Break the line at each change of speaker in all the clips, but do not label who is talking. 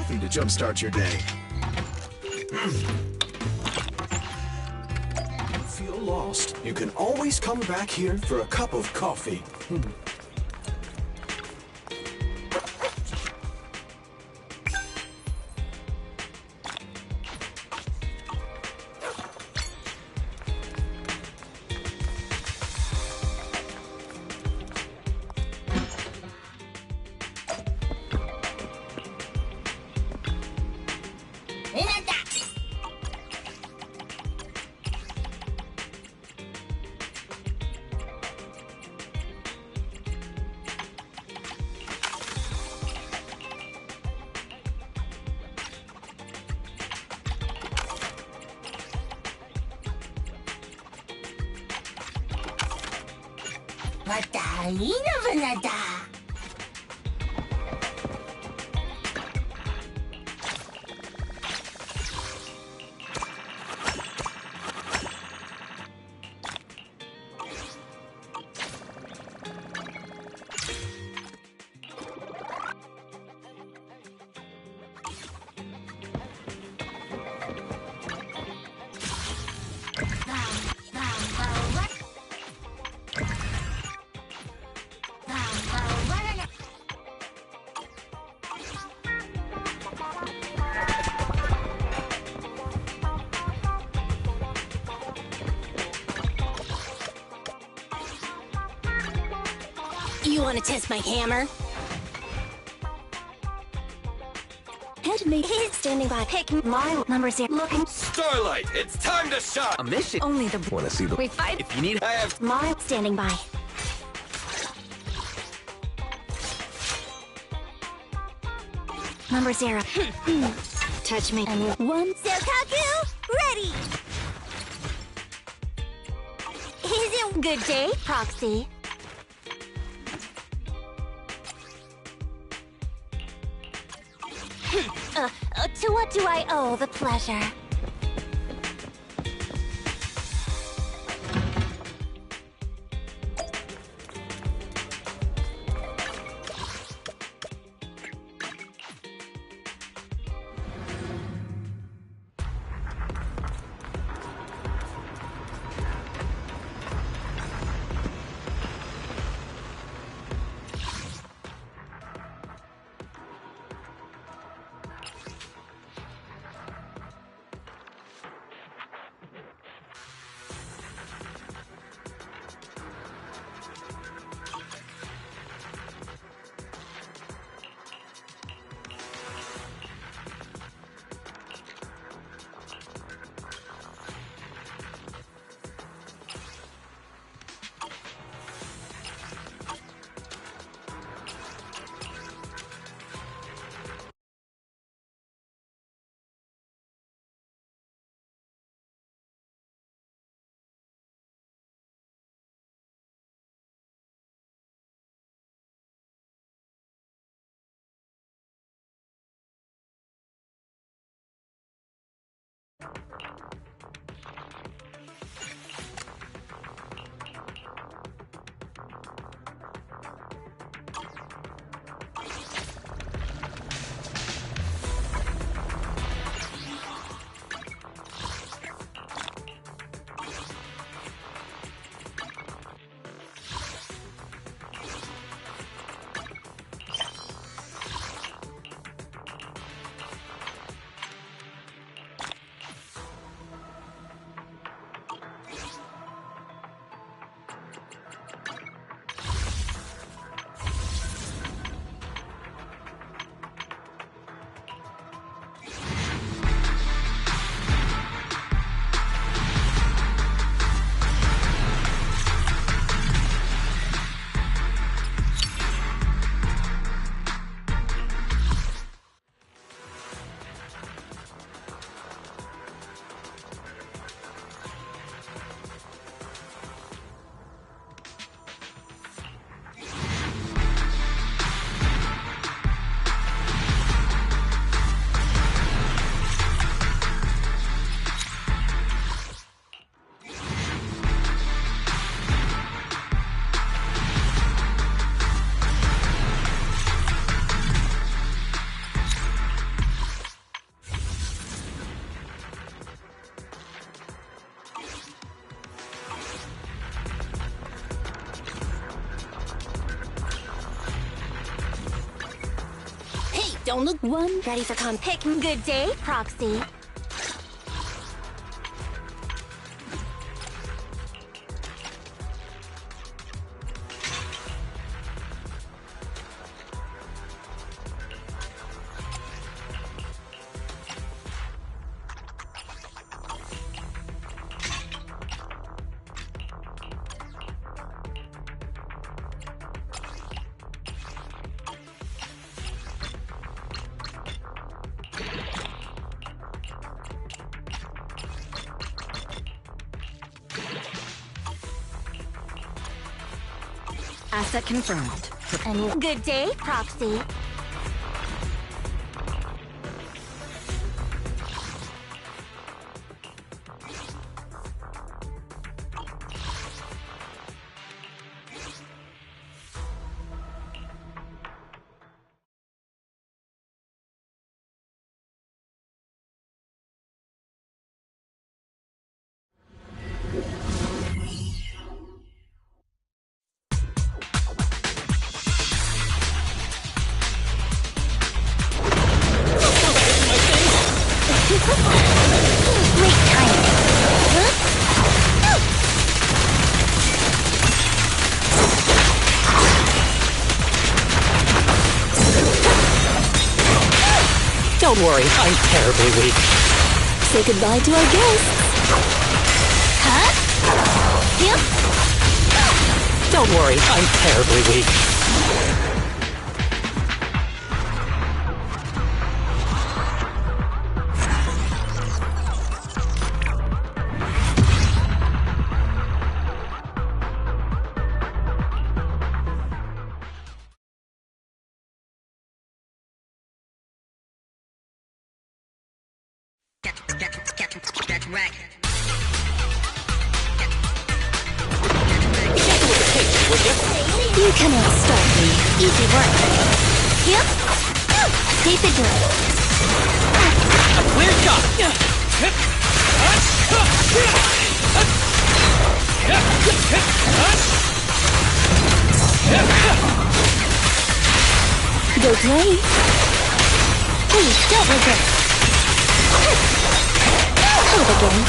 coffee to jumpstart your day. Feel lost? You can always come back here for a cup of coffee.
You want to test my hammer? Head me. He's standing by. Pick my number 0. Looking.
Starlight, it's time to shine! A mission?
Only the.
Wanna see the.
We fight.
If you need, I have.
My standing by. Number 0. Touch me. I need 1. Sokaku, ready! Is it good day, Proxy? To what do I owe the pleasure? Don't look one. Ready for pick. Good day, Proxy. Asset confirmed. And good day, Proxy. Great timing.
Don't worry, I'm terribly weak.
Say goodbye to our guests. Huh? Yep.
Don't worry, I'm terribly weak.
That's right. You cannot stop me. Easy work. Yep. Take the drill.
A clear shot!
Go play. Please don't regret. Hold again.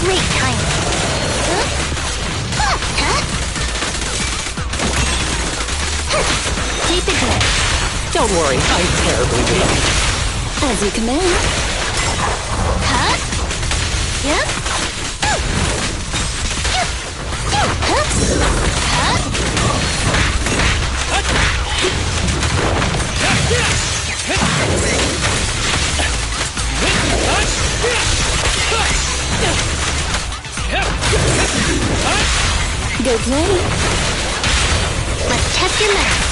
Great timing. Take the grip.
Don't worry, I'm terribly weak.
As you command. Huh? Yep. Huh? Go play. Let's test your math.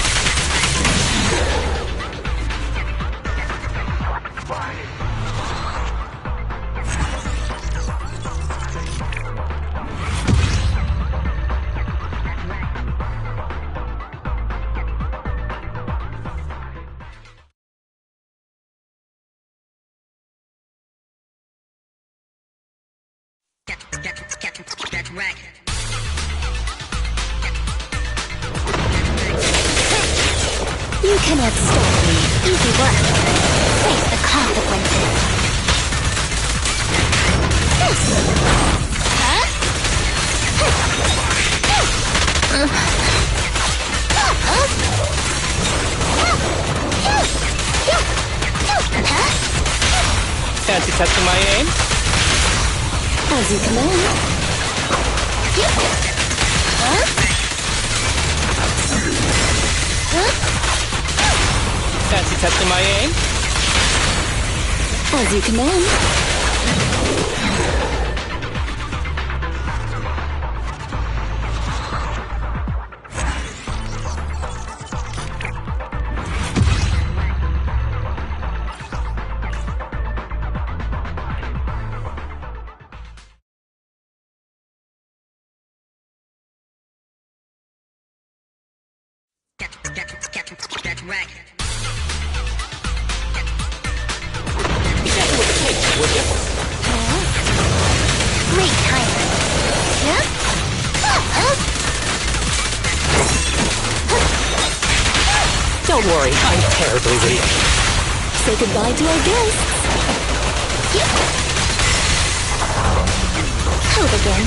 That's right. You cannot stop me. Easy work. Face the consequences. Huh?
Fancy testing my aim?
As you command. Huh? Huh?
Fancy testing my aim?
As you command.
racket.
Be careful with the cake, would you?
Great timing. Huh?
Don't worry, I'm terribly weak.
Say goodbye to our guests. Hold again.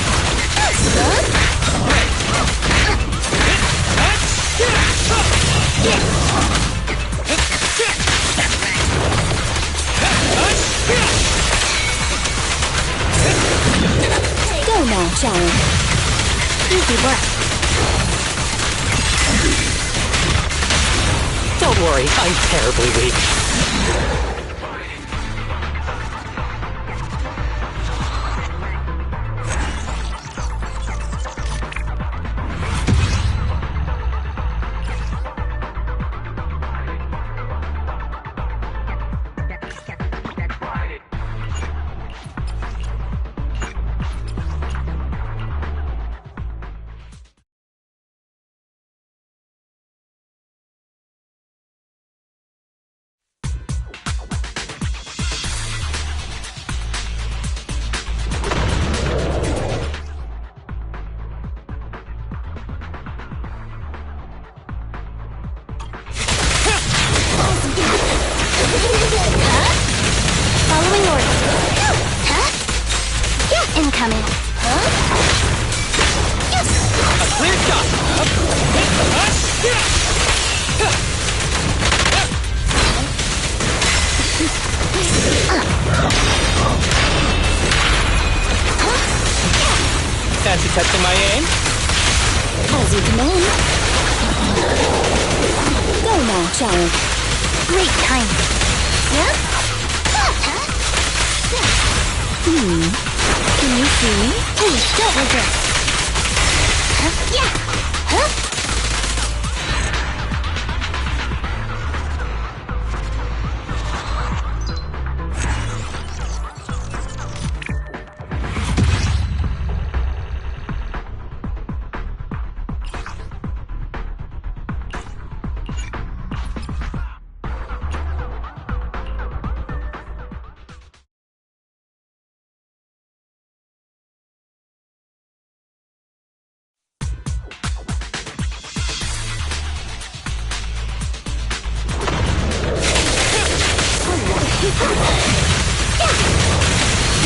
Go now, Sharon. Easy work.
Don't worry, I'm terribly weak.
Following orders. Huh? Yeah, incoming. Huh? Yes.
A clear shot! Fancy testing my aim?
As you command. Go now, child. Great timing. Yeah? Can you see me? Please, don't regret. Huh? Yeah! Huh?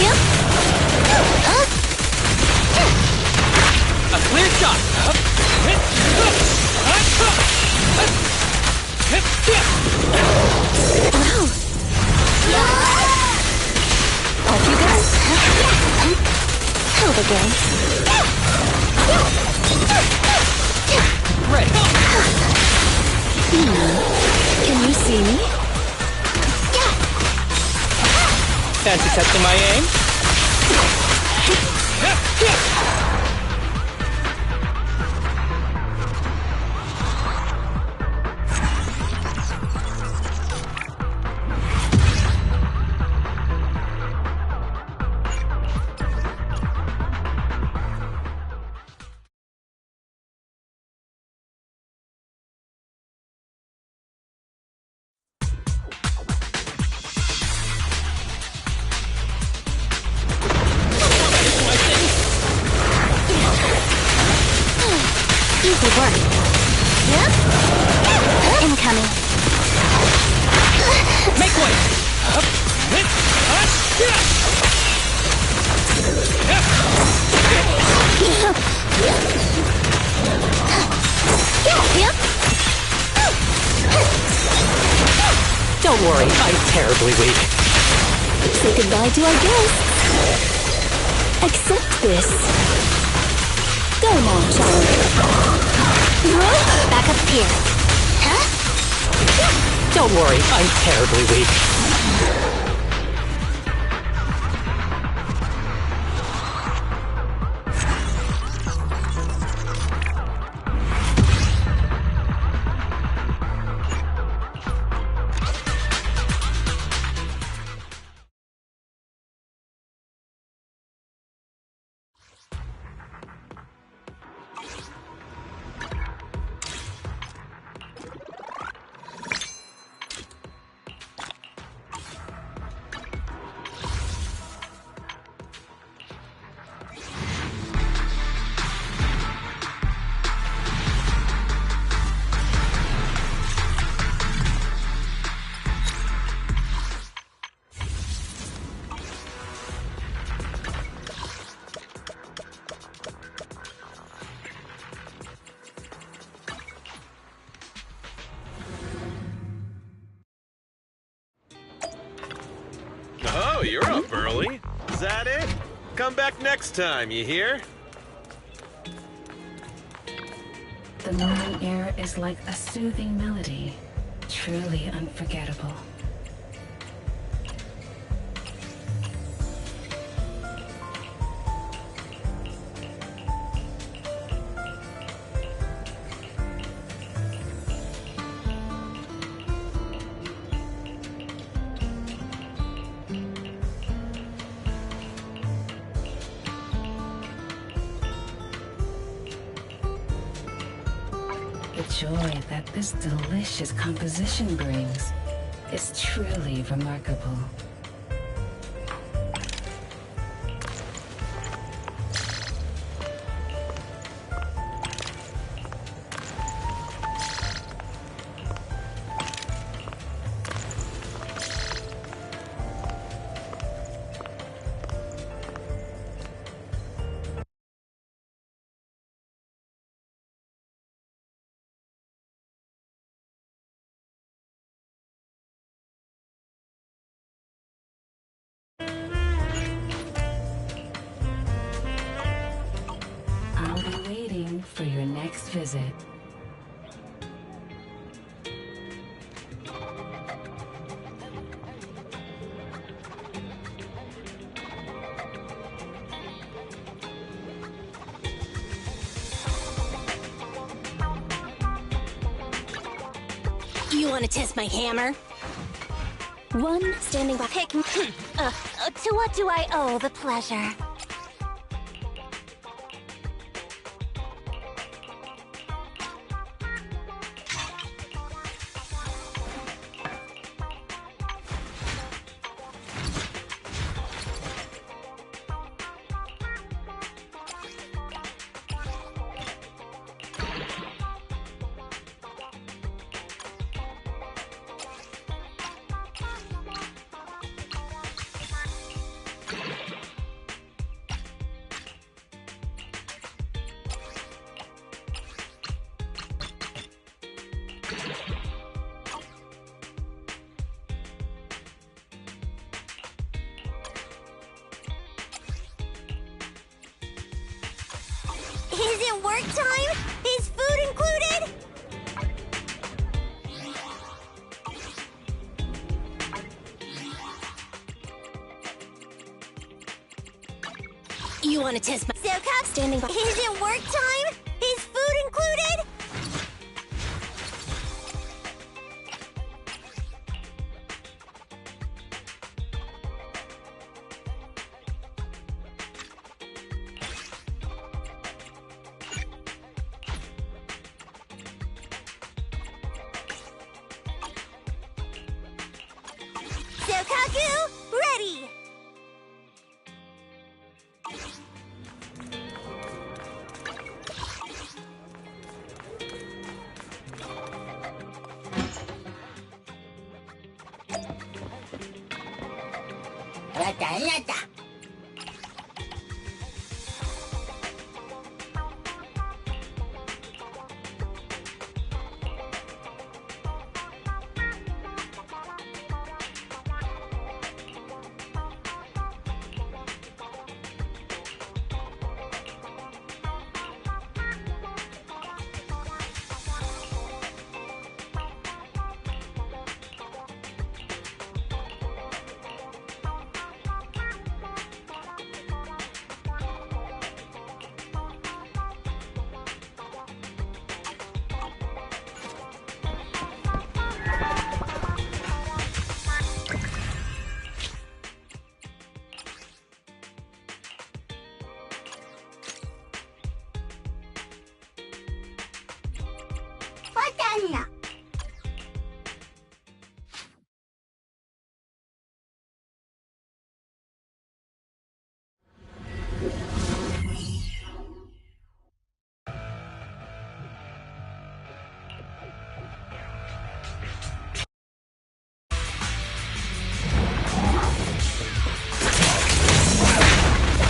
Yep. Huh?
A clear shot!
Off you go. Hold again.
Ready!
Can you see me?
Fancy testing my aim?
Easy work. Yep. Incoming.
Make way!
Yep.
Don't worry, I'm terribly weak.
Say goodbye to our guests. Accept this. Go now, child. Back up here. Huh?
Don't worry, I'm terribly weak.
off early. Is that it? Come back next time, you hear?
The moon air is like a soothing melody, truly unforgettable. The joy that this delicious composition brings is truly remarkable. I'll be waiting for your next visit.
You want to test my hammer? One standing by. Pick. To what do I owe the pleasure? Is it work time? Is food included? You want to test my Silcock standing by. Is it work time? Is food included? Silkaku, ready!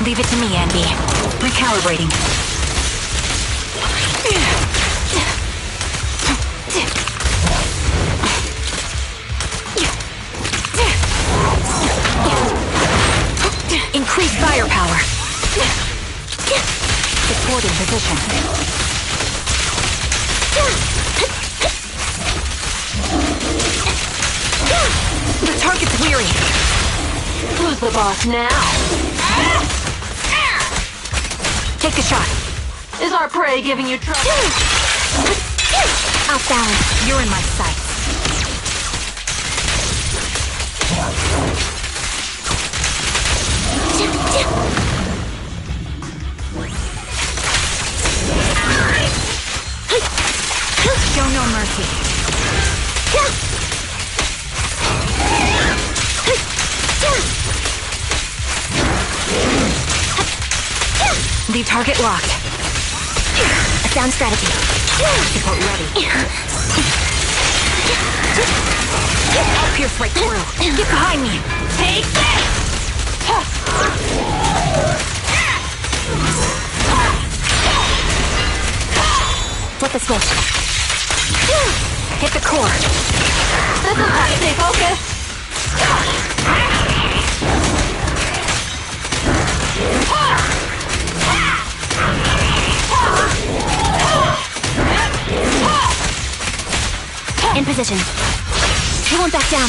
Leave it to me, Andy. Recalibrating. Increase firepower. Supporting position. The target's weary. Who's the boss now? Take the shot. Is our prey giving you trouble?
Off balance.
You're in my sights. Show no mercy. The target locked.
A sound strategy.
Support ready. I'll pierce right through. Get behind me. Take this!
Flip the switch.
Hit the core.
This is how to stay focused. In position. He won't back down.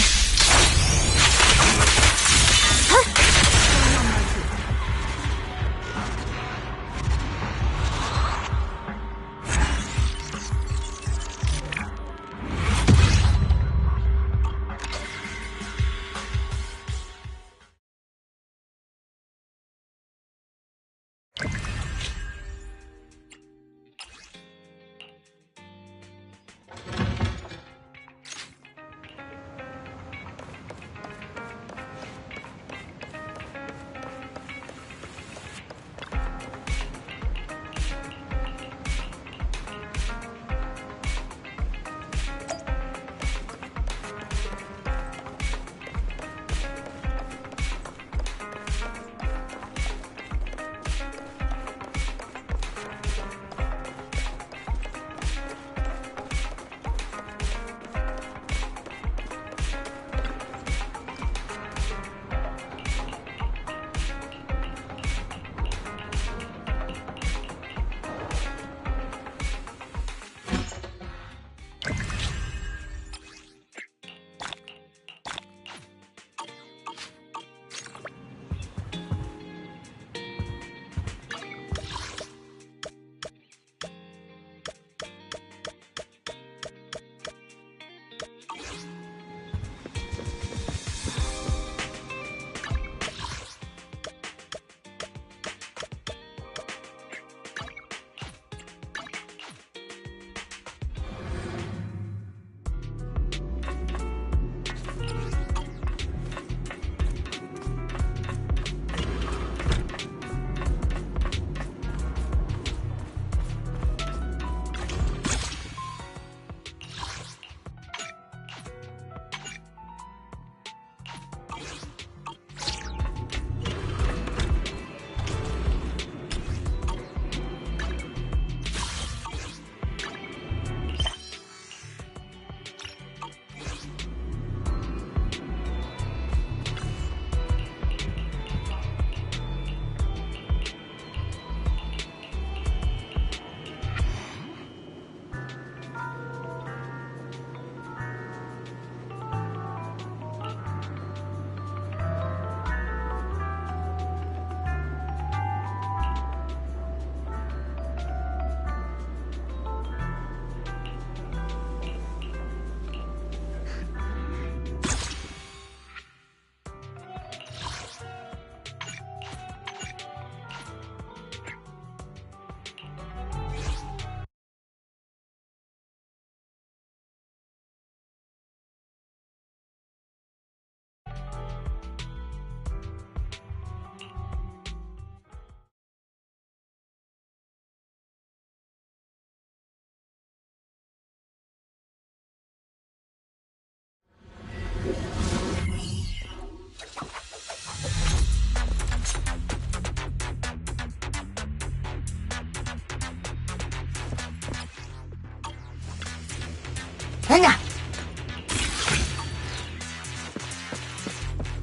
Venga.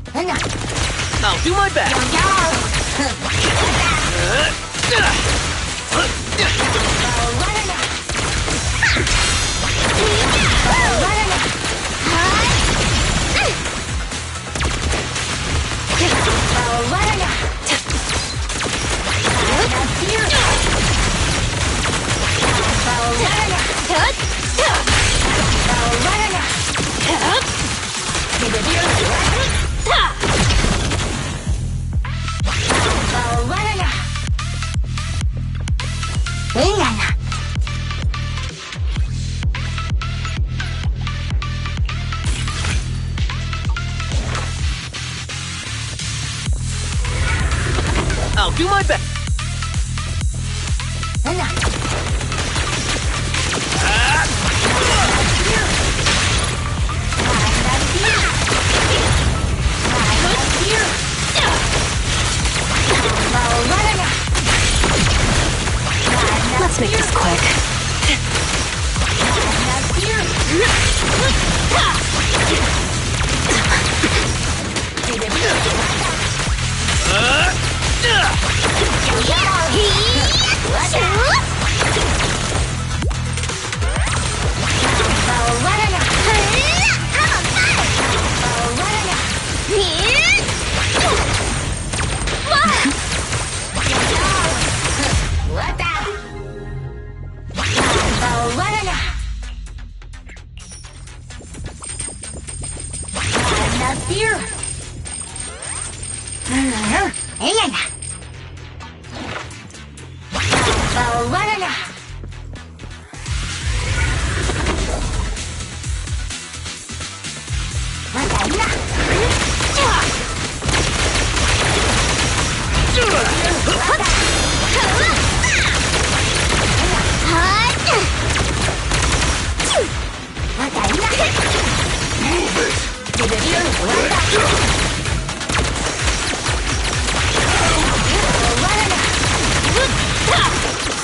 Venga.
I'll do my best. I'll do my best.
Let's make this quick.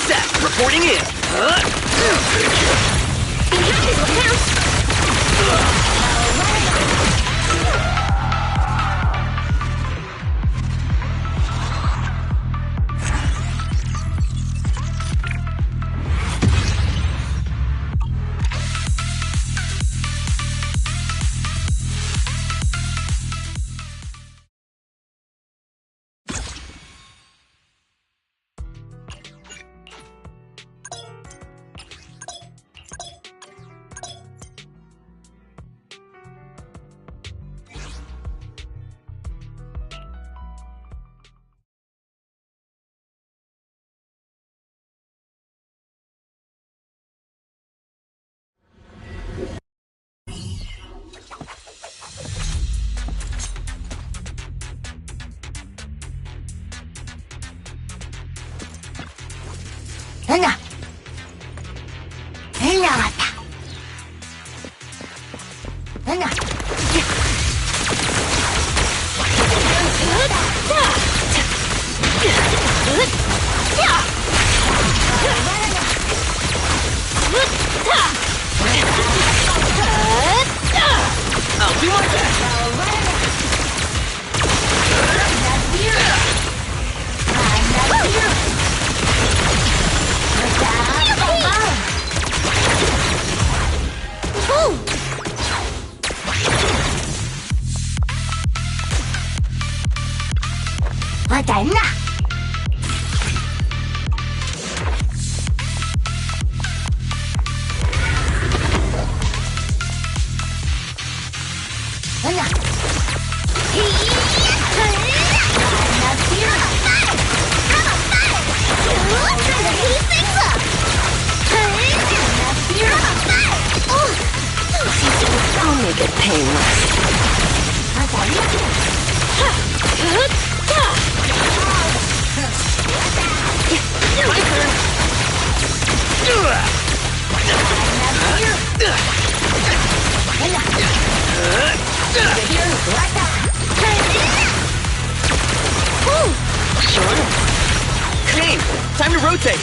Set, reporting in. I'll do my best.
I'll make it painless.
My turn. Sure. Kane, time to rotate.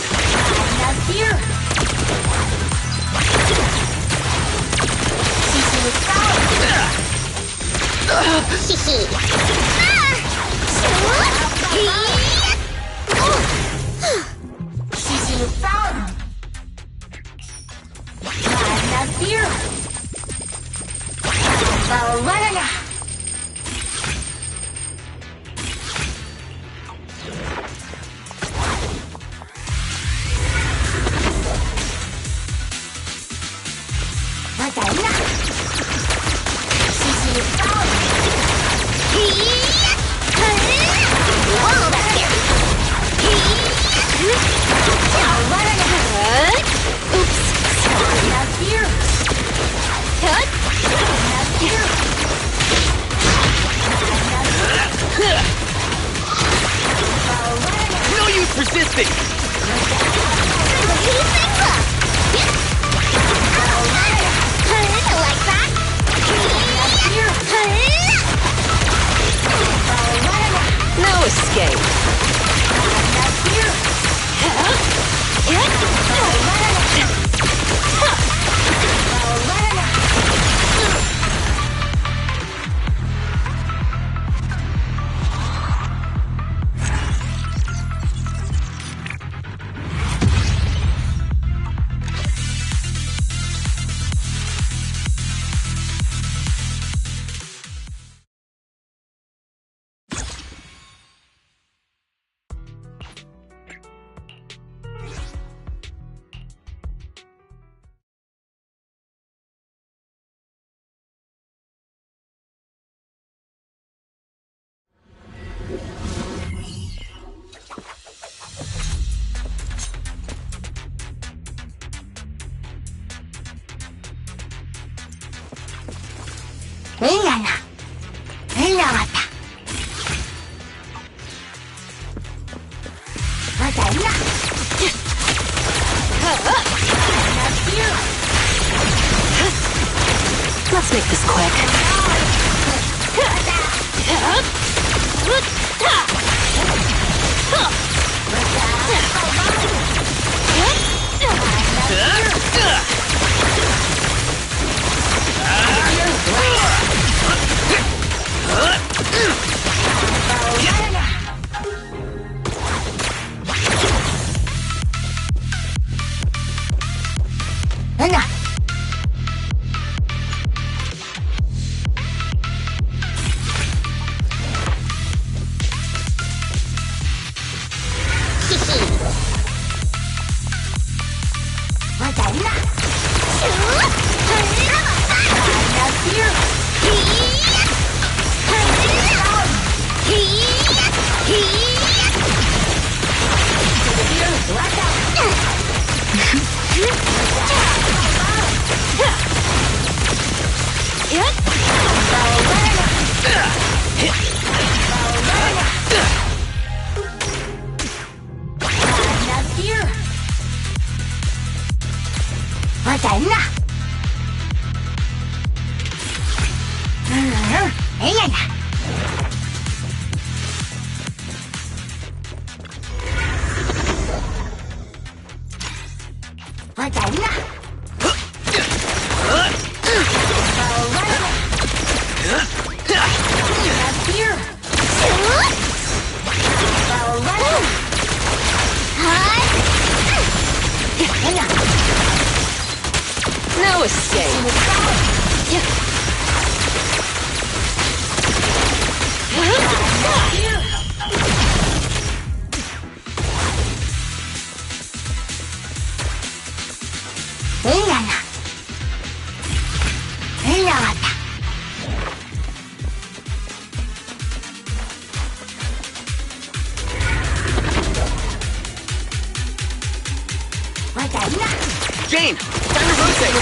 No use resisting!
No escape. Let's make this quick. No escape.
Jane! Time to rotate!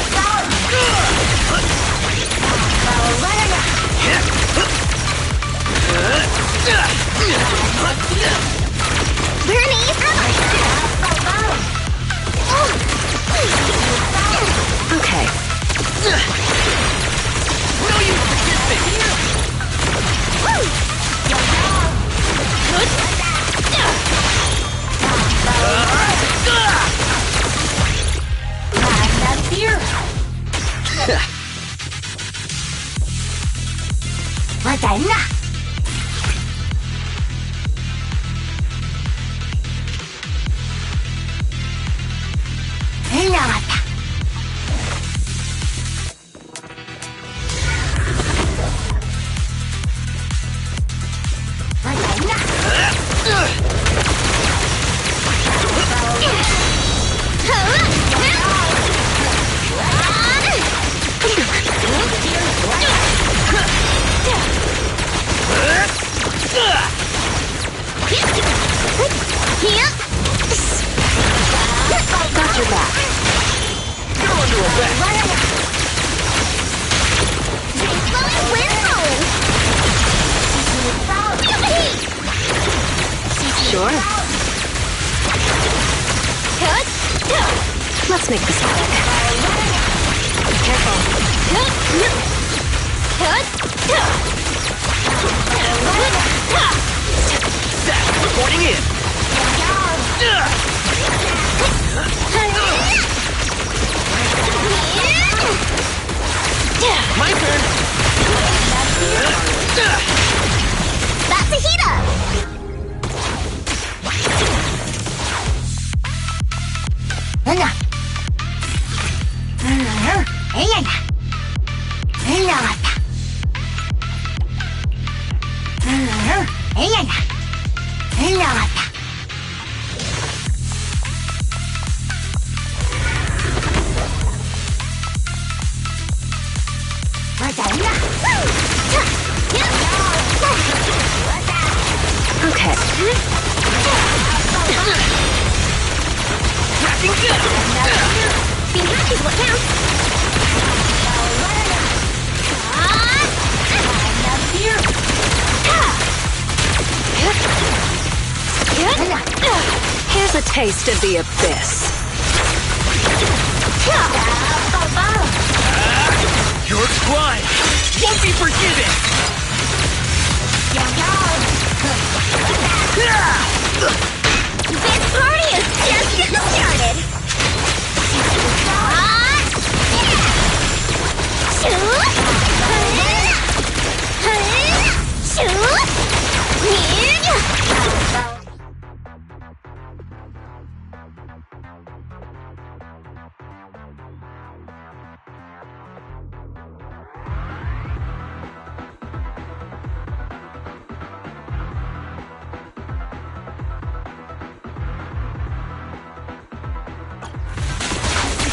Okay.
No use resisting!
Sure. Let's make this quick. Careful.
Set. Reporting in. My turn.
That's a heat up!
Okay.
Cracking good.
Being happy is what counts.
Here's a taste of the abyss.
Your crime won't be forgiven.
This party is just getting started!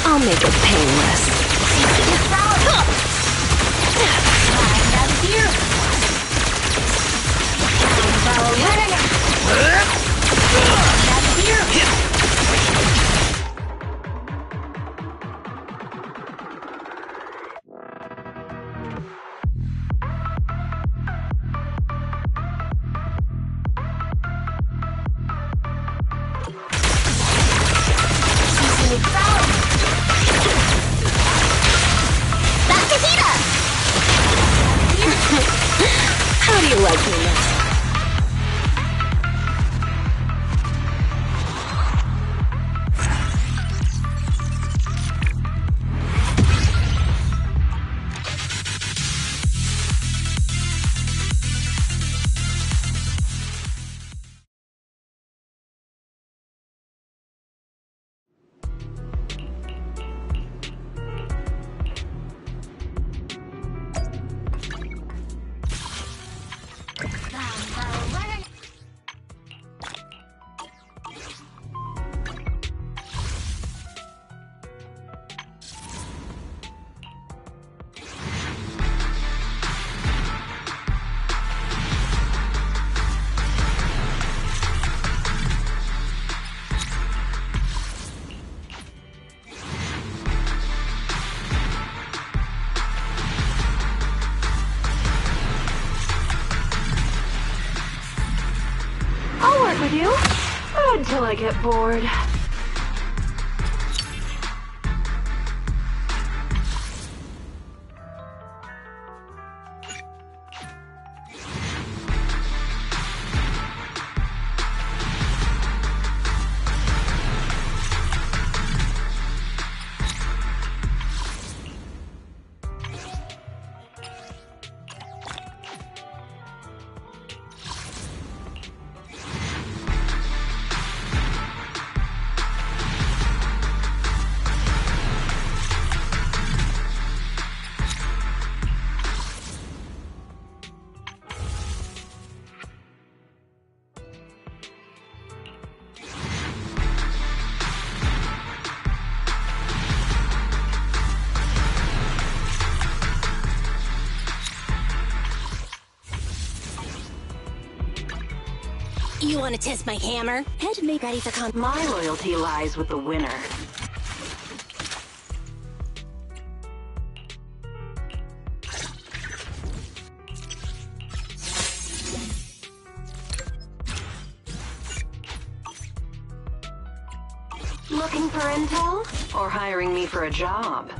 I'll make it painless. How do you like me now?
I'll work with you until I get bored.
You want to test my hammer? Head me ready for
My loyalty lies with the winner. Looking for intel? Or hiring me for a job?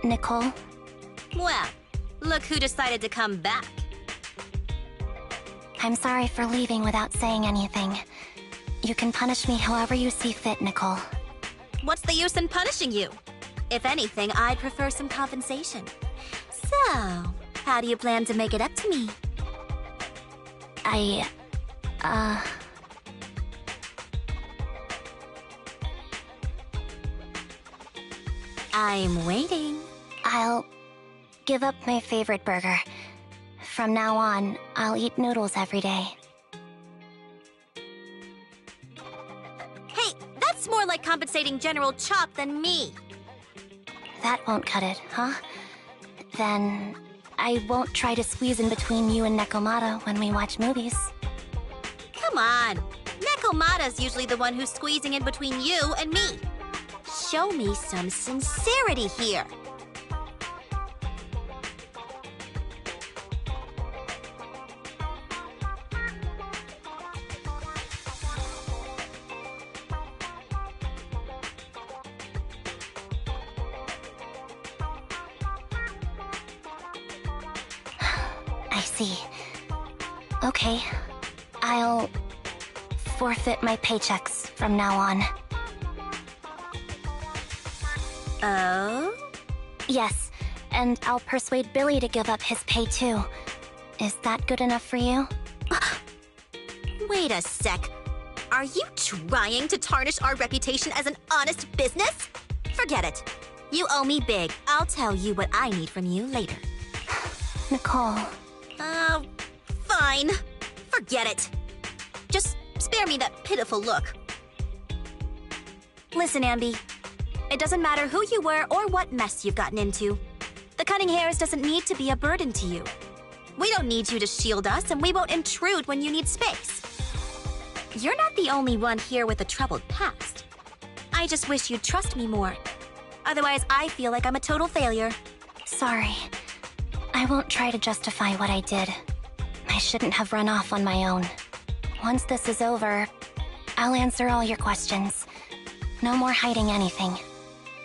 Nicole?
Well, look who decided to come back.
I'm sorry for leaving without saying anything. You can punish me however you see fit, Nicole.
What's the use in punishing you? If anything, I'd prefer some compensation. So, how do you plan to make it up to me? I'm waiting.
I'll give up my favorite burger. From now on, I'll eat noodles every day.
Hey, that's more like compensating General Chop than me.
That won't cut it, huh? Then I won't try to squeeze in between you and Nekomata when we watch movies.
Come on. Nekomata's usually the one who's squeezing in between you and me. Show me some sincerity here.
I see. Okay. I'll forfeit my paychecks from now on.
Oh?
Yes, and I'll persuade Billy to give up his pay too. Is that good enough for you?
Wait a sec. Are you trying to tarnish our reputation as an honest business? Forget it. You owe me big. I'll tell you what I need from you later.
Nicole.
Fine. Forget it. Just spare me that pitiful look. Listen, Ambi. It doesn't matter who you were or what mess you've gotten into. The cutting hairs doesn't need to be a burden to you. We don't need you to shield us, and we won't intrude when you need space. You're not the only one here with a troubled past. I just wish you'd trust me more. Otherwise, I feel like I'm a total failure.
Sorry. I won't try to justify what I did. I shouldn't have run off on my own. Once this is over, I'll answer all your questions. No more hiding anything.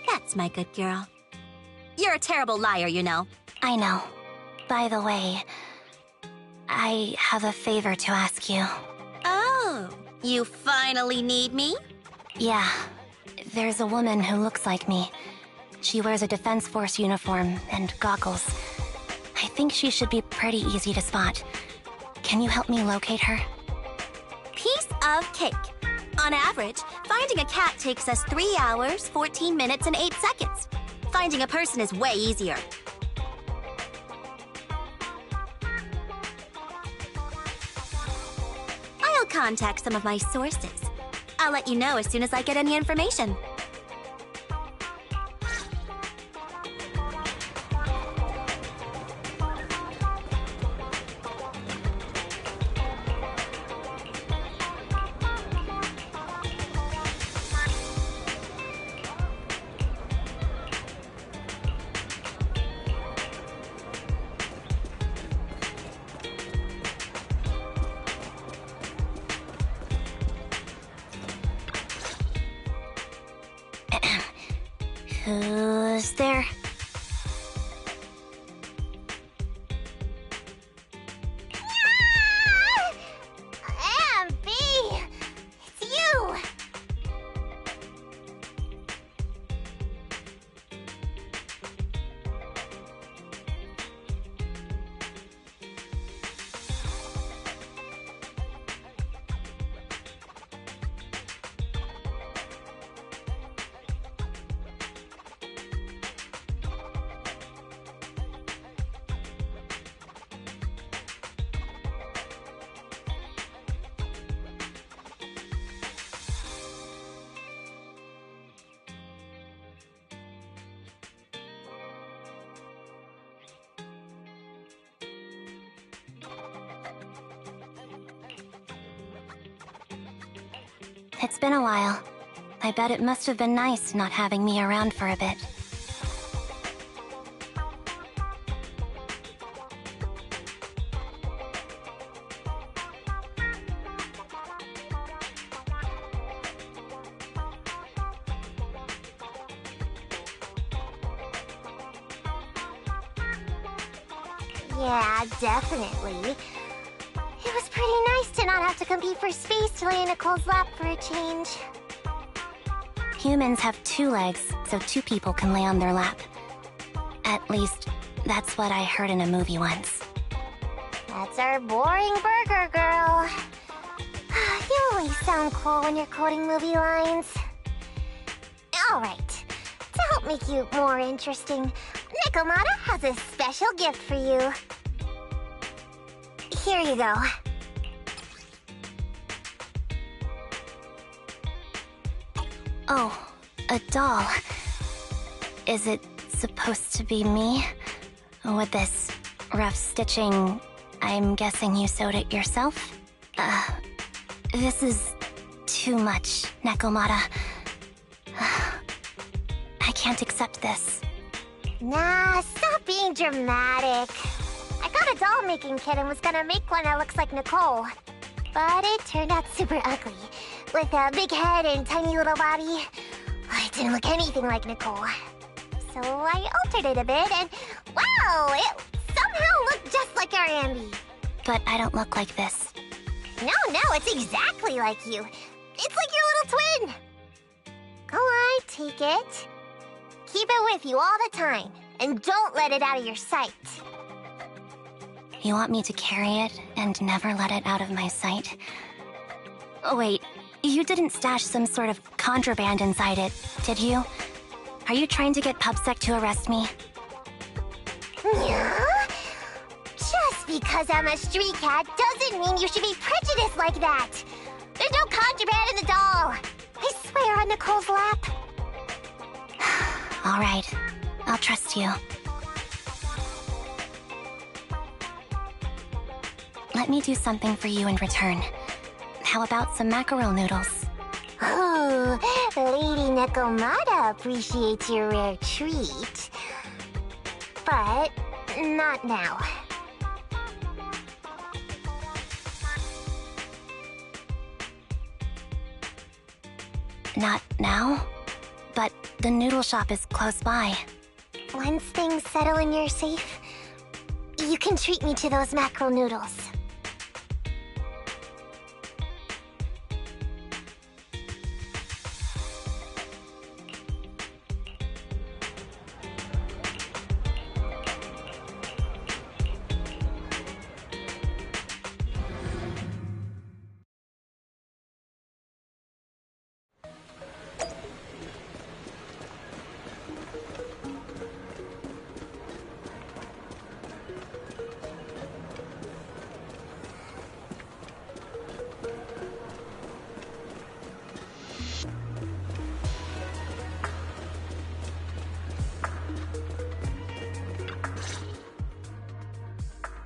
That's my good girl. You're a terrible liar, you know.
I know. By the way, I have a favor to ask you.
Oh, you finally need me?
Yeah. There's a woman who looks like me. She wears a Defense Force uniform and goggles. I think she should be pretty easy to spot. Can you help me locate her?
Piece of cake. On average, finding a cat takes us 3 hours, 14 minutes, and 8 seconds. Finding a person is way easier. I'll contact some of my sources. I'll let you know as soon as I get any information.
Who's there?
MB! It's you!
It's been a while. I bet it must have been nice not having me around for a bit.
Yeah, definitely. It was pretty nice to not have to compete for space to lay in Nicole's lap for a change.
Humans have 2 legs, so 2 people can lay on their lap. At least, that's what I heard in a movie once.
That's our boring burger girl. You always sound cool when you're quoting movie lines. Alright, to help make you more interesting, Nikomata has a special gift for you. Here you go.
Oh, a doll. Is it supposed to be me? With this rough stitching, I'm guessing you sewed it yourself? This is too much, Nekomata. I can't accept this.
Nah, stop being dramatic. I got a doll-making kit and was gonna make one that looks like Nicole. But it turned out super ugly, with a big head and tiny little body. It didn't look anything like Nicole. So I altered it a bit and, wow, it somehow looked just like our Ambi.
But I don't look like this.
No, it's exactly like you. It's like your little twin. Go on, take it. Keep it with you all the time, and don't let it out of your sight.
You want me to carry it and never let it out of my sight? Oh, wait, you didn't stash some sort of contraband inside it, did you? Are you trying to get PubSec to arrest me?
Yeah? Just because I'm a street cat doesn't mean you should be prejudiced like that. There's no contraband in the doll. I swear on Nicole's lap.
All right, I'll trust you. Let me do something for you in return. How about some mackerel noodles?
Oh, Lady Nekomata appreciates your rare treat. But not now.
Not now? But the noodle shop is close by.
Once things settle and you're safe, you can treat me to those mackerel noodles.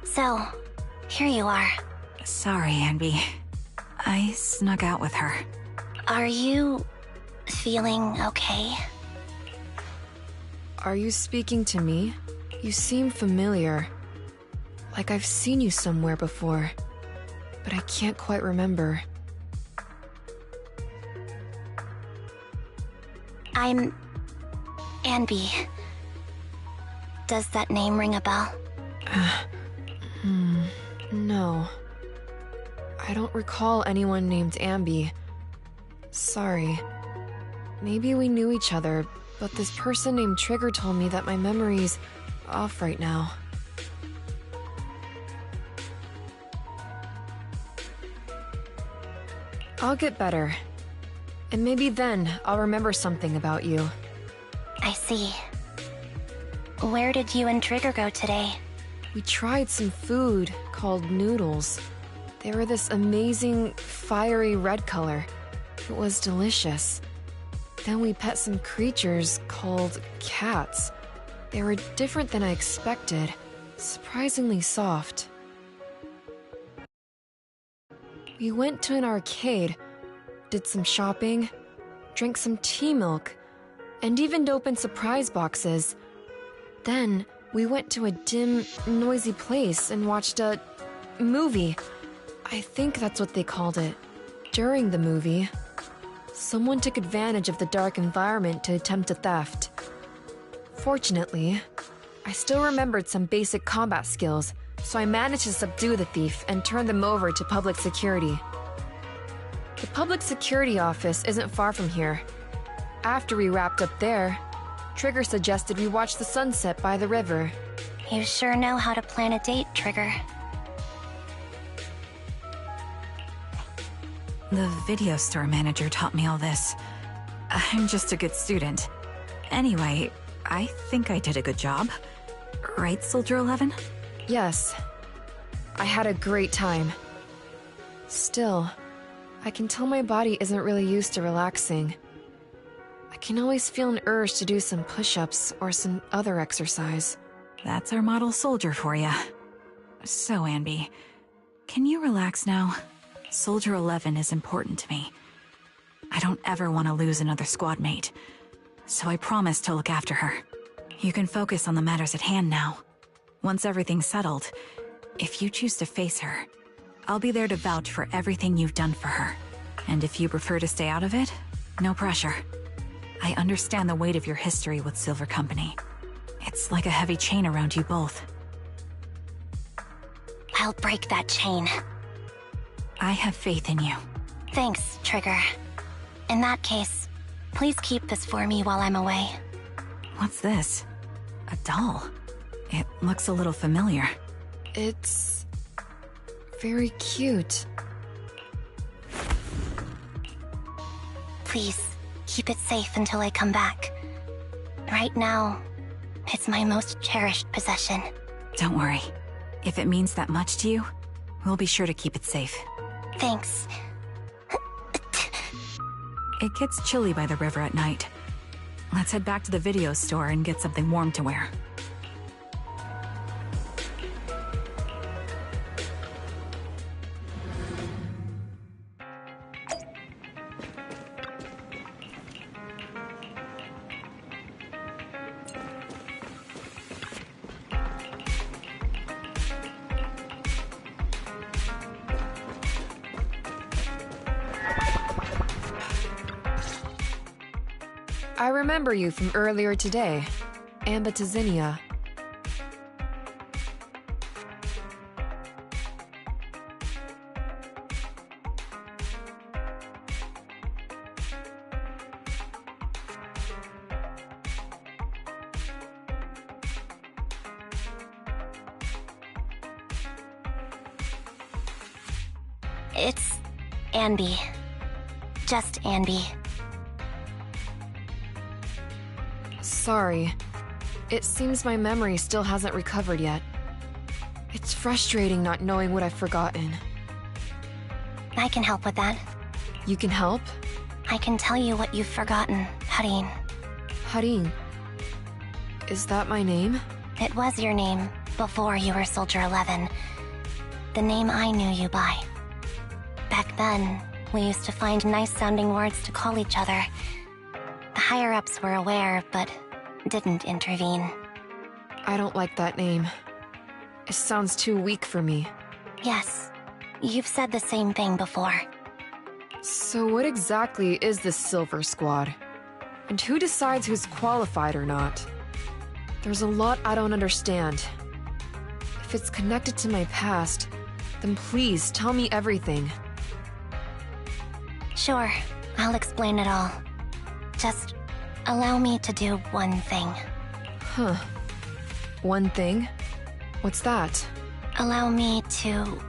So, here you are.
Sorry, Anby. I snuck out with her.
Are you feeling okay?
Are you speaking to me? You seem familiar. Like I've seen you somewhere before. But I can't quite remember.
I'm... Anby. Does that name ring a bell?
No. I don't recall anyone named Ambi. Sorry. Maybe we knew each other, but this person named Trigger told me that my memory's off right now. I'll get better. And maybe then I'll remember something about you.
I see. Where did you and Trigger go today?
We tried some food called noodles. They were this amazing, fiery red color. It was delicious. Then we pet some creatures called cats. They were different than I expected, surprisingly soft. We went to an arcade, did some shopping, drank some tea milk, and even opened surprise boxes. Then we went to a dim, noisy place and watched a movie. I think that's what they called it. During the movie, someone took advantage of the dark environment to attempt a theft. Fortunately, I still remembered some basic combat skills, so I managed to subdue the thief and turn them over to public security. The public security office isn't far from here. After we wrapped up there, Trigger suggested we watch the sunset by the river.
You sure know how to plan a date, Trigger.
The video store manager taught me all this. I'm just a good student. Anyway, I think I did a good job. Right, Soldier 11?
Yes. I had a great time. Still, I can tell my body isn't really used to relaxing. I can always feel an urge to do some push-ups or some other exercise.
That's our model soldier for ya. So, Anby, can you relax now? Soldier 11 is important to me. I don't ever want to lose another squad mate, so I promise to look after her. You can focus on the matters at hand now. Once everything's settled, if you choose to face her, I'll be there to vouch for everything you've done for her. And if you prefer to stay out of it, no pressure. I understand the weight of your history with Silver Company. It's like a heavy chain around you both.
I'll break that chain.
I have faith in you.
Thanks, Trigger. In that case, please keep this for me while I'm away.
What's this? A doll? It looks a little familiar.
It's... very cute.
Please, keep it safe until I come back. Right now, it's my most cherished possession.
Don't worry. If it means that much to you, we'll be sure to keep it safe.
Thanks.
It gets chilly by the river at night. Let's head back to the video store and get something warm to wear.
I remember you from earlier today, Amba Tizinia.
It's Anby. Just Anby.
Sorry. It seems my memory still hasn't recovered yet. It's frustrating not knowing what I've forgotten.
I can help with that.
You can help?
I can tell you what you've forgotten, Harin.
Harin. Is that my name?
It was your name before you were Soldier 11. The name I knew you by. Back then, we used to find nice-sounding words to call each other. The higher-ups were aware, but didn't intervene.
I don't like that name. It sounds too weak for me.
Yes, you've said the same thing before.
So what exactly is this Silver Squad? And who decides who's qualified or not? There's a lot I don't understand. If it's connected to my past, then please tell me everything.
Sure, I'll explain it all. Just allow me to do one thing.
Huh. One thing? What's that?
Allow me to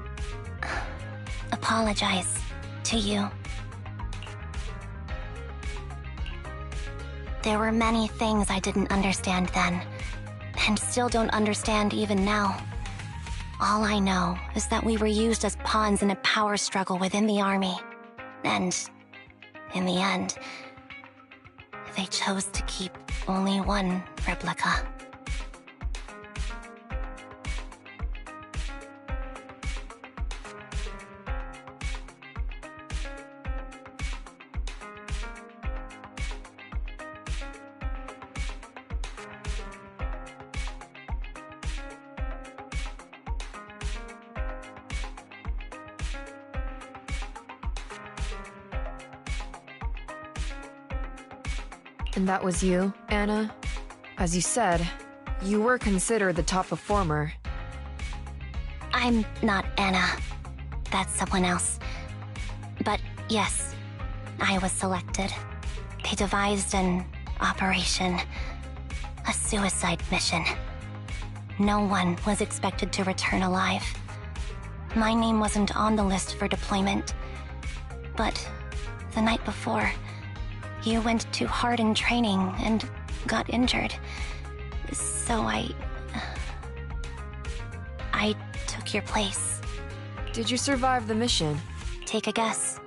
apologize to you. There were many things I didn't understand then, and still don't understand even now. All I know is that we were used as pawns in a power struggle within the army. And, in the end, they chose to keep only one replica.
And that was you, Anna? As you said, you were considered the top performer.
I'm not Anna. That's someone else. But yes, I was selected. They devised an operation, a suicide mission. No one was expected to return alive. My name wasn't on the list for deployment. But the night before, you went too hard in training and got injured. So I took your place.
Did you survive the mission?
Take a guess.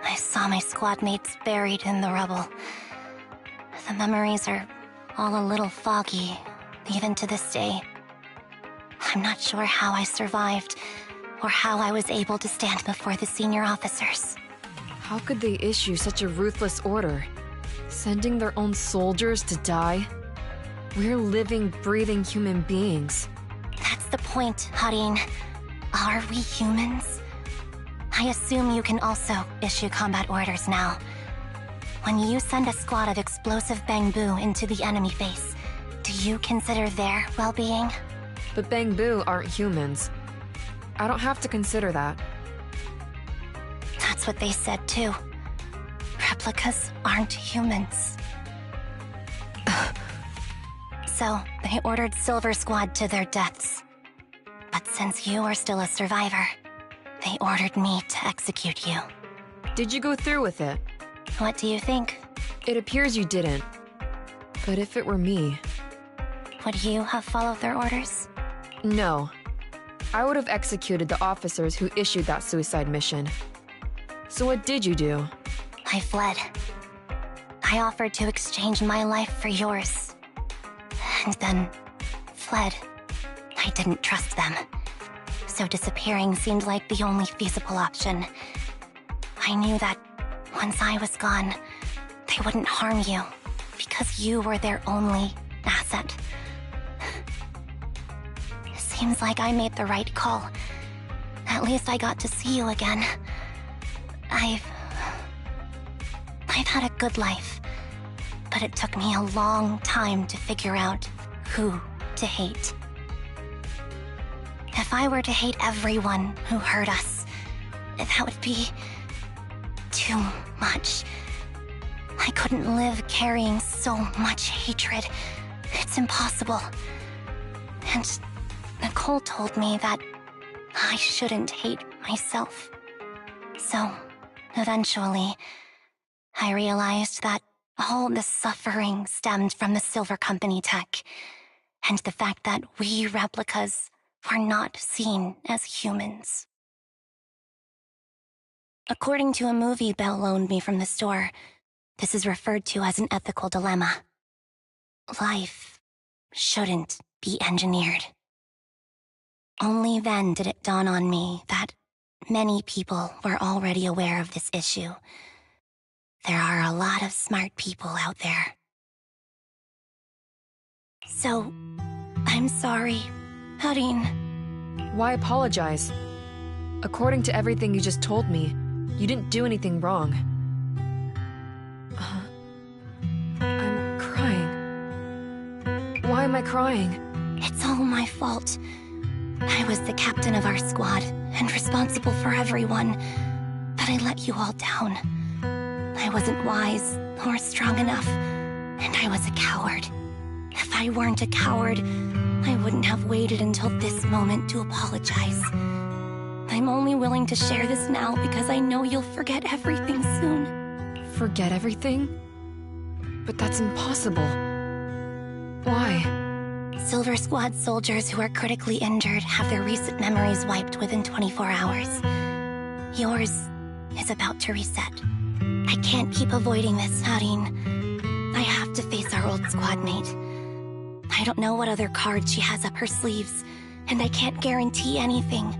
I saw my squad mates buried in the rubble. The memories are all a little foggy, even to this day. I'm not sure how I survived, or how I was able to stand before the senior officers.
How could they issue such a ruthless order? Sending their own soldiers to die? We're living, breathing human beings.
That's the point, Harin. Are we humans? I assume you can also issue combat orders now. When you send a squad of explosive Bangbu into the enemy base, do you consider their well-being?
But Bangbu aren't humans. I don't have to consider that.
That's what they said too. Replicas aren't humans. So, they ordered Silver Squad to their deaths. But since you are still a survivor, they ordered me to execute you.
Did you go through with it?
What do you think?
It appears you didn't. But if it were me...
Would you have followed their orders?
No. I would have executed the officers who issued that suicide mission. So what did you do?
I fled. I offered to exchange my life for yours. And then fled. I didn't trust them. So disappearing seemed like the only feasible option. I knew that once I was gone, they wouldn't harm you, because you were their only asset. Seems like I made the right call. At least I got to see you again. I've had a good life, but it took me a long time to figure out who to hate. If I were to hate everyone who hurt us, that would be too much. I couldn't live carrying so much hatred. It's impossible. And Nicole told me that I shouldn't hate myself. So, eventually, I realized that all the suffering stemmed from the Silver Company tech, and the fact that we replicas were not seen as humans. According to a movie Belle loaned me from the store, this is referred to as an ethical dilemma. Life shouldn't be engineered. Only then did it dawn on me that many people were already aware of this issue. There are a lot of smart people out there. So, I'm sorry, Harin.
Why apologize? According to everything you just told me, you didn't do anything wrong. Why am I crying?
It's all my fault. I was the captain of our squad and responsible for everyone, but I let you all down. I wasn't wise or strong enough, and I was a coward. If I weren't a coward, I wouldn't have waited until this moment to apologize. I'm only willing to share this now because I know you'll forget everything soon.
Forget everything? But that's impossible. Why?
Silver Squad soldiers who are critically injured have their recent memories wiped within 24 hours. Yours is about to reset. I can't keep avoiding this, Harin. I have to face our old squad mate. I don't know what other cards she has up her sleeves, and I can't guarantee anything.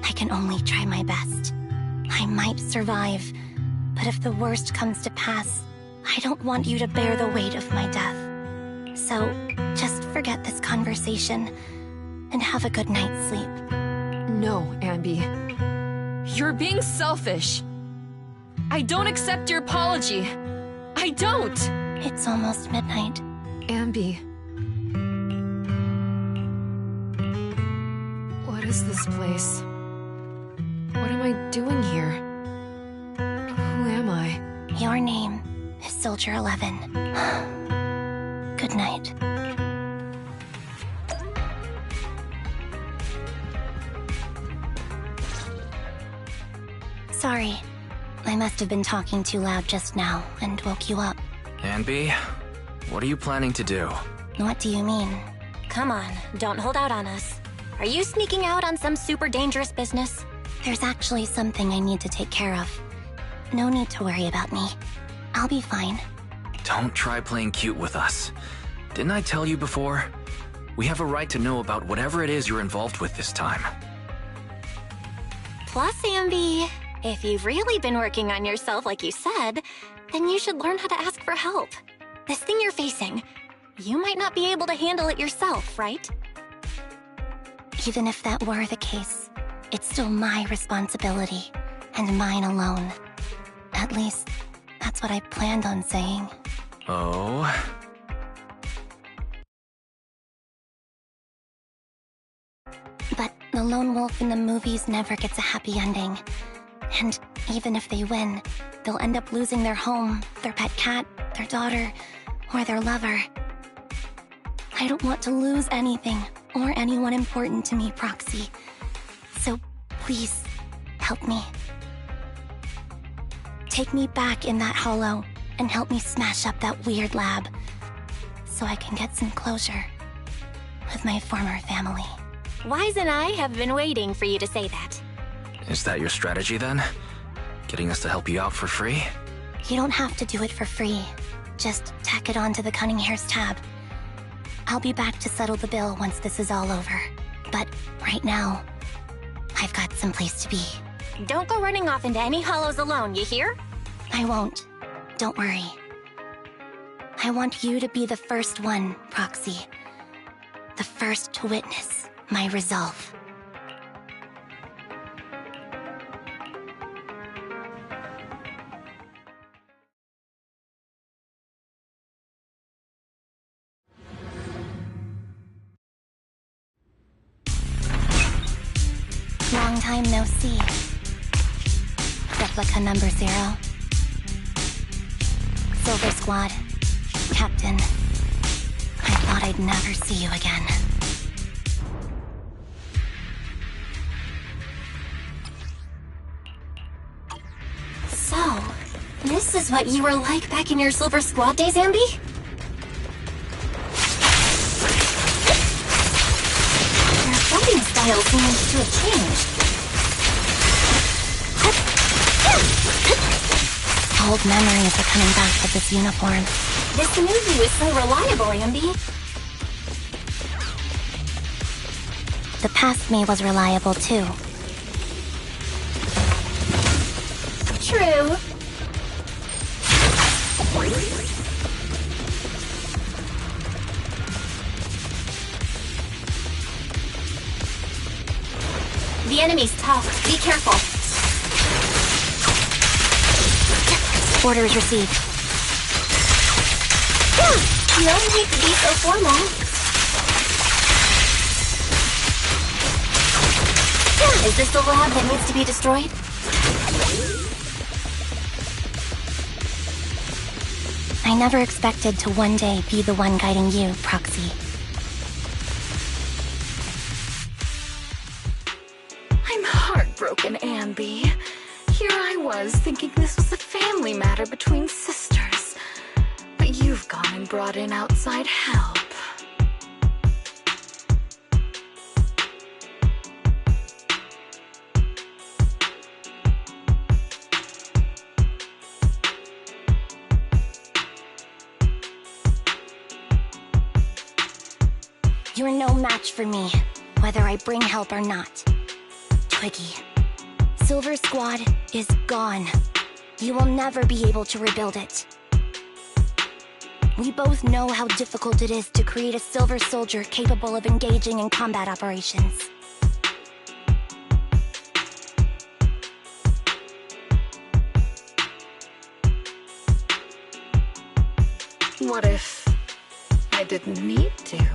I can only try my best. I might survive, but if the worst comes to pass, I don't want you to bear the weight of my death. So, just forget this conversation, and have a good night's sleep.
No, Ambi. You're being selfish. I don't accept your apology. I don't!
It's almost midnight.
Ambi. What is this place? What am I doing here? Who am I?
Your name is Soldier 11. Good night. Sorry. I must have been talking too loud just now and woke you up.
Anby, what are you planning to do?
What do you mean?
Come on, don't hold out on us. Are you sneaking out on some super dangerous business?
There's actually something I need to take care of. No need to worry about me. I'll be fine.
Don't try playing cute with us. Didn't I tell you before? We have a right to know about whatever it is you're involved with this time.
Plus, Amby, if you've really been working on yourself like you said, then you should learn how to ask for help. This thing you're facing, you might not be able to handle it yourself, right?
Even if that were the case, it's still my responsibility, and mine alone. At least, that's what I planned on saying.
Oh?
But the lone wolf in the movies never gets a happy ending. And even if they win, they'll end up losing their home, their pet cat, their daughter, or their lover. I don't want to lose anything, or anyone important to me, Proxy. So please, help me. Take me back in that hollow, and help me smash up that weird lab, so I can get some closure with my former family.
Wise and I have been waiting for you to say that.
Is that your strategy then? Getting us to help you out for free?
You don't have to do it for free. Just tack it onto the Cunning Hair's tab. I'll be back to settle the bill once this is all over. But right now, I've got someplace to be.
Don't go running off into any hollows alone, you hear?
I won't. Don't worry. I want you to be the first one, Proxy. The first to witness my resolve. Long time no see. Replica number 0. Silver Squad. Captain. I thought I'd never see you again.
So, this is what you were like back in your Silver Squad days, Amby? Your fighting style seems to have changed.
Old memories are coming back with this uniform.
This movie was so reliable, Amby.
The past me was reliable too.
True. The enemy's tough. Be careful.
Orders received.
You don't need to be so formal. Yeah, is this the lab that needs to be destroyed?
I never expected to one day be the one guiding you, Proxy.
I'm heartbroken, Ambi. Here I was, thinking this was a family matter between sisters. But you've gone and brought in outside help.
You're no match for me, whether I bring help or not. Twiggy. Silver Squad is gone. You will never be able to rebuild it. We both know how difficult it is to create a Silver Soldier capable of engaging in combat operations.
What if I didn't need to?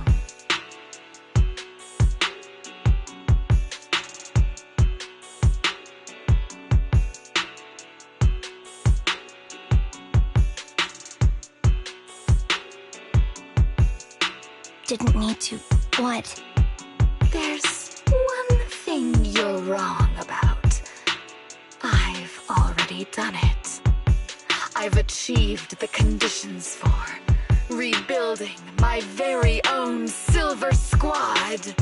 Didn't need to. What?
There's one thing you're wrong about. I've already done it. I've achieved the conditions for rebuilding my very own Silver Squad.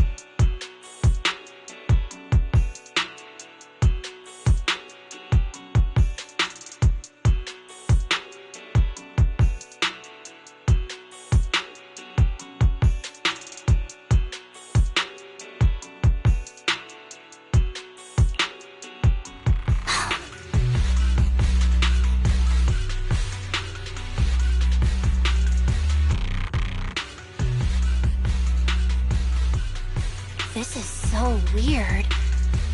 This is so weird.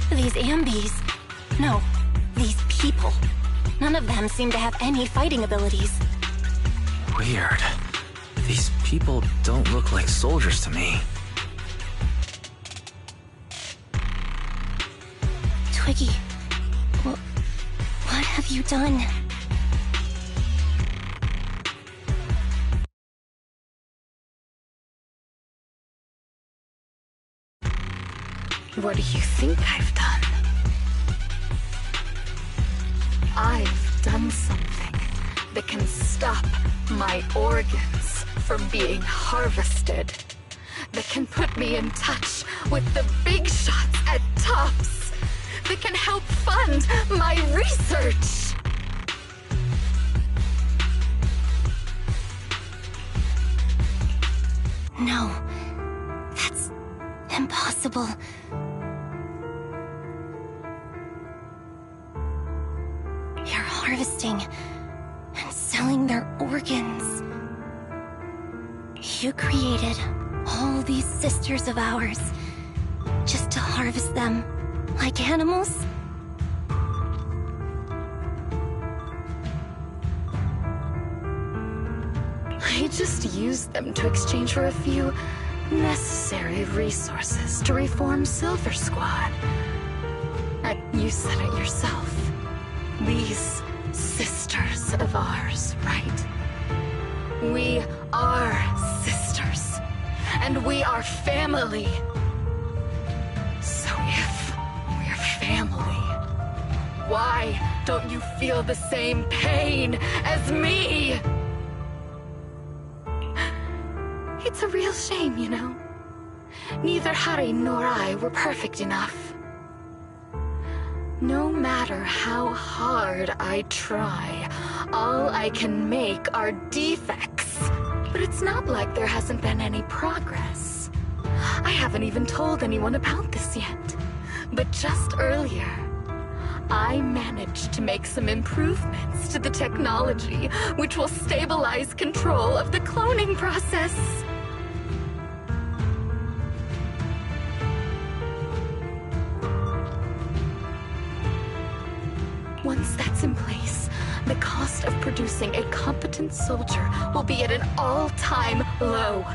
These Ambies... No, these people. None of them seem to have any fighting abilities.
Weird. These people don't look like soldiers to me.
Twiggy, what have you done?
What do you think I've done? I've done something that can stop my organs from being harvested. That can put me in touch with the big shots at Tufts. That can help fund my research.
No, that's impossible. You're harvesting and selling their organs. You created all these sisters of ours just to harvest them like animals?
I just used them to exchange for a few necessary resources to reform Silver Squad. You said it yourself. These sisters of ours, right? We are sisters, and we are family. So if we're family, why don't you feel the same pain as me? It's a real shame, you know. Neither Harry nor I were perfect enough. No matter how hard I try, all I can make are defects. But it's not like there hasn't been any progress. I haven't even told anyone about this yet. But just earlier, I managed to make some improvements to the technology, which will stabilize control of the cloning process. Once that's in place, the cost of producing a competent soldier will be at an all-time low.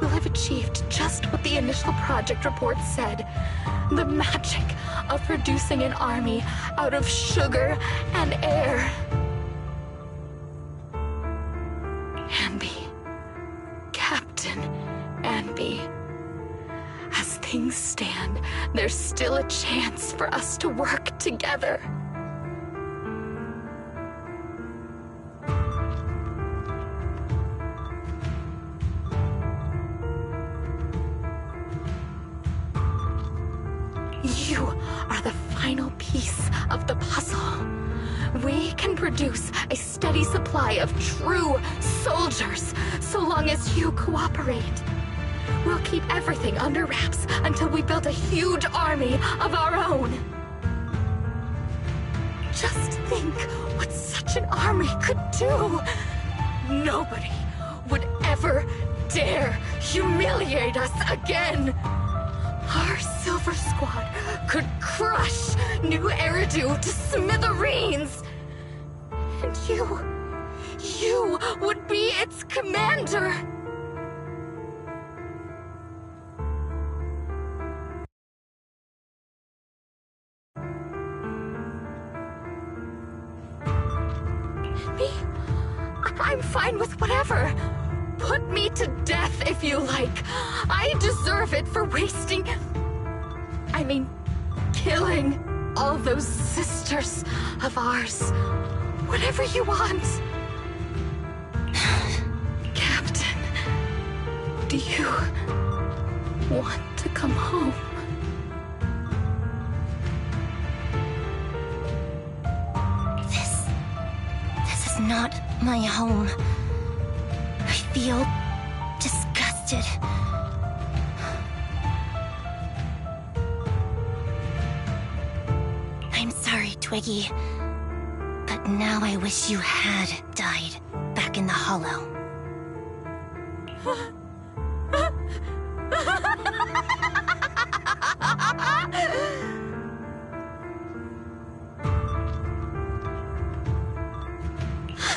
We'll have achieved just what the initial project report said. The magic of producing an army out of sugar and air. Anby. Captain Anby. As things stand, there's still a chance for us to work together. You are the final piece of the puzzle. We can produce a steady supply of true soldiers so long as you cooperate. We'll keep everything under wraps until we build a huge army of our own. Just think what such an army could do. Nobody would ever dare humiliate us again. Our Silver Squad could crush New Eridu to smithereens. And you would be its commander. Me? I'm fine with whatever. Put me to death if you like. I deserve it for killing all those sisters of ours. Whatever you want. Captain, do you want to come home?
This is not my home. I feel disgusted. I'm sorry, Twiggy. But now I wish you had died back in the Hollow.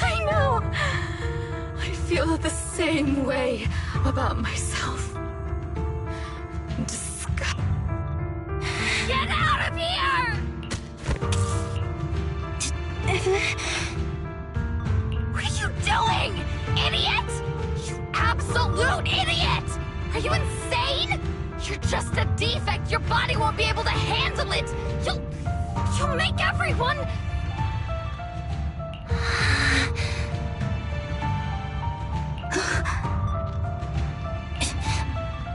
I know! I feel the same way about myself. Disgust. Get out of here! What are you doing, idiot? You absolute idiot! Are you insane? You're just a defect. Your body won't be able to handle it. You'll make everyone...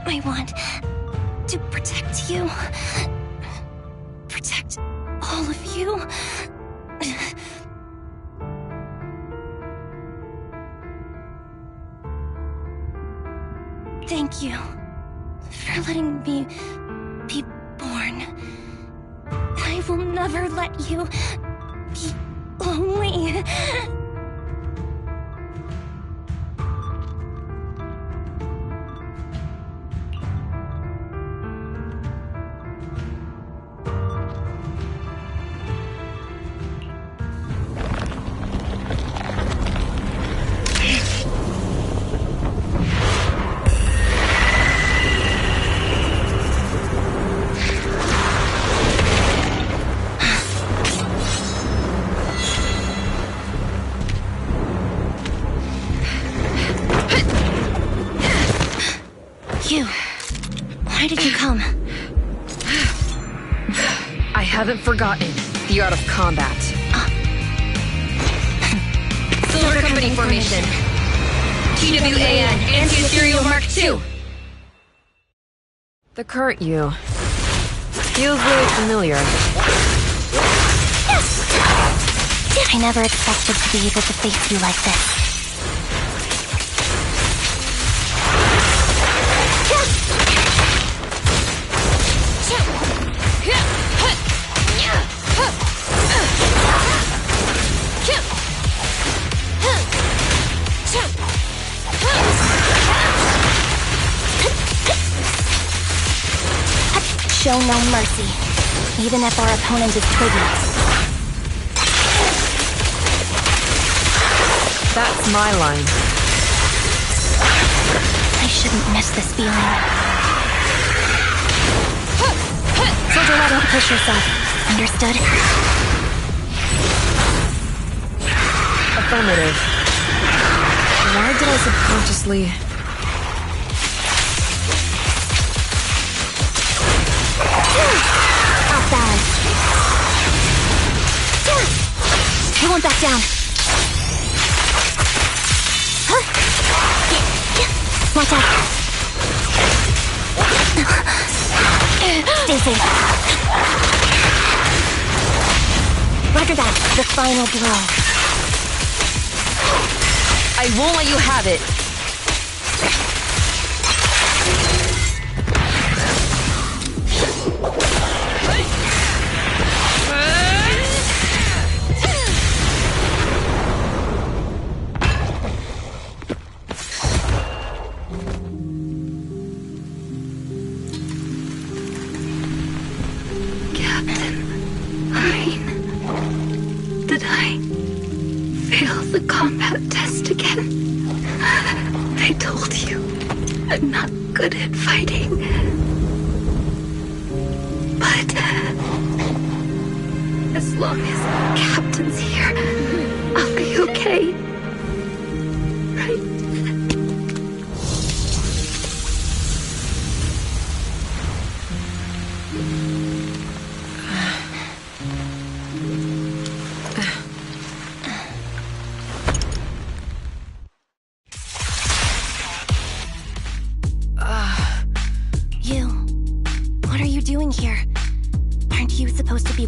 I want to protect you. Protect all of you. Thank you for letting me be born. I will never let you be lonely. Why did you come?
I haven't forgotten the art of combat. Silver Company formation. TWAN, Anti-Ethereal Mark II. The current you feels really familiar.
I never expected to be able to face you like this. Show no mercy, even if our opponent is Twiggy.
That's my line.
I shouldn't miss this feeling. Soldier, don't push yourself. Understood?
Affirmative. Why did I subconsciously...
Off balance. I won't back down. Watch out. Stay safe. Roger that. The final blow.
I won't let you have it.
Did I fail the combat test again? They told you I'm not good at fighting. But as long as Captain's here, I'll be okay. Right?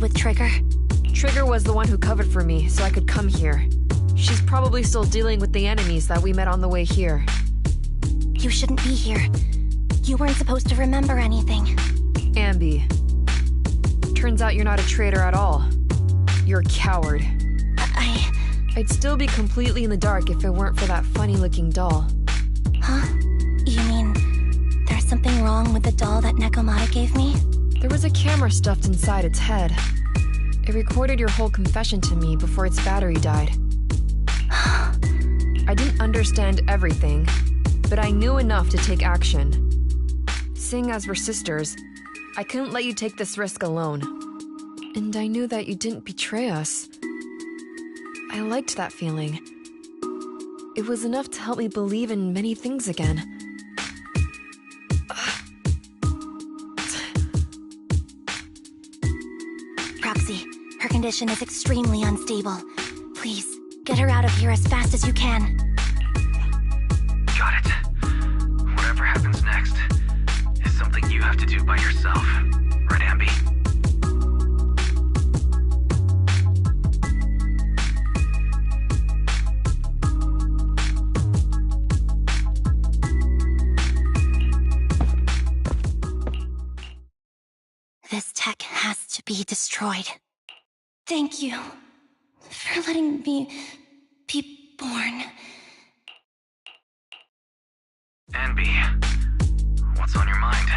With Trigger?
Trigger was the one who covered for me, so I could come here. She's probably still dealing with the enemies that we met on the way here.
You shouldn't be here. You weren't supposed to remember anything.
Ambi. Turns out you're not a traitor at all. You're a coward. I'd still be completely in the dark if it weren't for that funny-looking doll.
Huh? You mean there's something wrong with the doll that Nekomata gave me?
There was a camera stuffed inside its head. It recorded your whole confession to me before its battery died. I didn't understand everything, but I knew enough to take action. Seeing as we're sisters, I couldn't let you take this risk alone. And I knew that you didn't betray us. I liked that feeling. It was enough to help me believe in many things again.
Proxy, her condition is extremely unstable. Please, get her out of here as fast as you can.
Got it. Whatever happens next is something you have to do by yourself. Right, Ambi?
This tech has to be destroyed. Thank you for letting me be born.
Ambi, what's on your mind?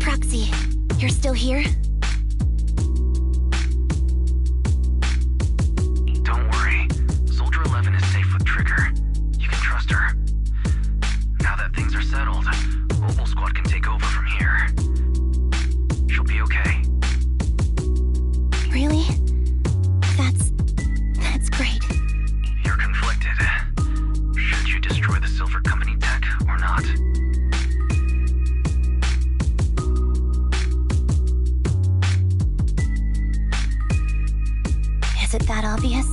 Proxy, you're still here?
Don't worry. Soldier 11 is safe with Trigger. You can trust her. Now that things are settled, Mobile Squad can take over from here. She'll be okay.
Really? That's great.
You're conflicted. Should you destroy the Silver Company tech or not?
Is it that obvious?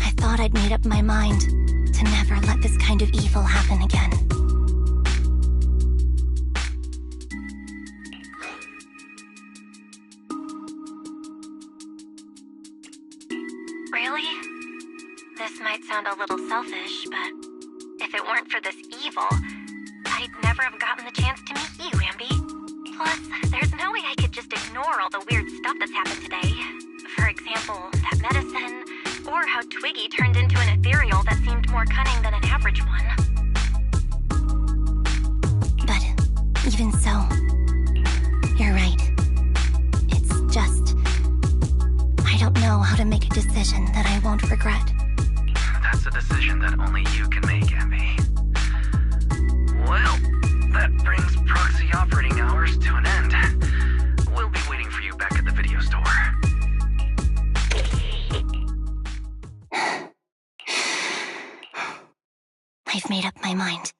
I thought I'd made up my mind to never let this kind of evil happen again.
Really? This might sound a little selfish, but if it weren't for this evil, I'd never have gotten the chance to meet you, Ambi. Plus, there's no way I could just ignore all the weird stuff that's happened today. For example, that medicine, or how Twiggy turned into an ethereal that seemed more cunning than an average one.
But even so, you're right. It's just... I don't know how to make a decision that I won't regret.
That's a decision that only you can make, Ambi. Well, that brings proxy operating hours to an end. We'll be waiting for you back at the video store.
I've made up my mind.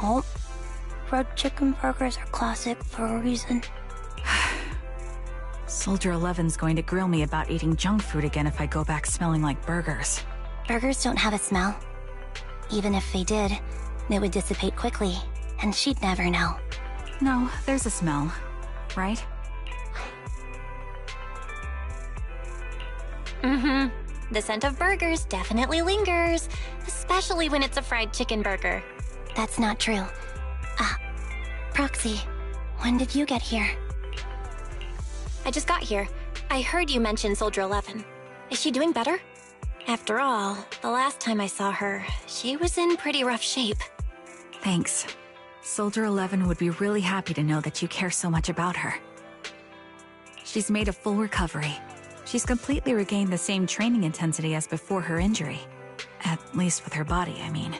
Oh, fried chicken burgers are classic for a reason.
Soldier 11's going to grill me about eating junk food again if I go back smelling like burgers.
Burgers don't have a smell. Even if they did, it would dissipate quickly, and she'd never know.
No, there's a smell, right?
Mm-hmm. The scent of burgers definitely lingers, especially when it's a fried chicken burger.
That's not true. Proxy, when did you get here?
I just got here. I heard you mention Soldier 11. Is she doing better? After all, the last time I saw her, she was in pretty rough shape.
Thanks. Soldier 11 would be really happy to know that you care so much about her. She's made a full recovery. She's completely regained the same training intensity as before her injury. At least with her body, I mean.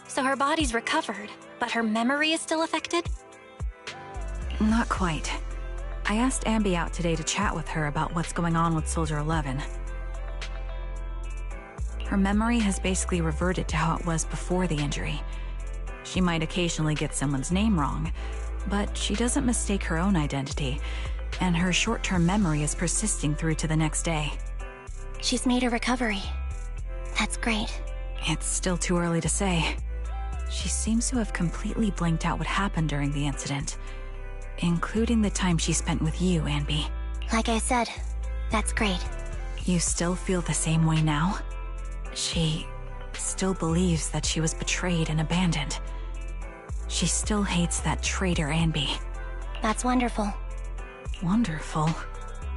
So her body's recovered, but her memory is still affected?
Not quite. I asked Ambi out today to chat with her about what's going on with Soldier 11. Her memory has basically reverted to how it was before the injury. She might occasionally get someone's name wrong, but she doesn't mistake her own identity, and her short-term memory is persisting through to the next day.
She's made a recovery. That's great.
It's still too early to say. She seems to have completely blanked out what happened during the incident, including the time she spent with you, Ambi.
Like I said, that's great.
You still feel the same way now? She still believes that she was betrayed and abandoned. She still hates that traitor Ambi.
That's wonderful.
Wonderful?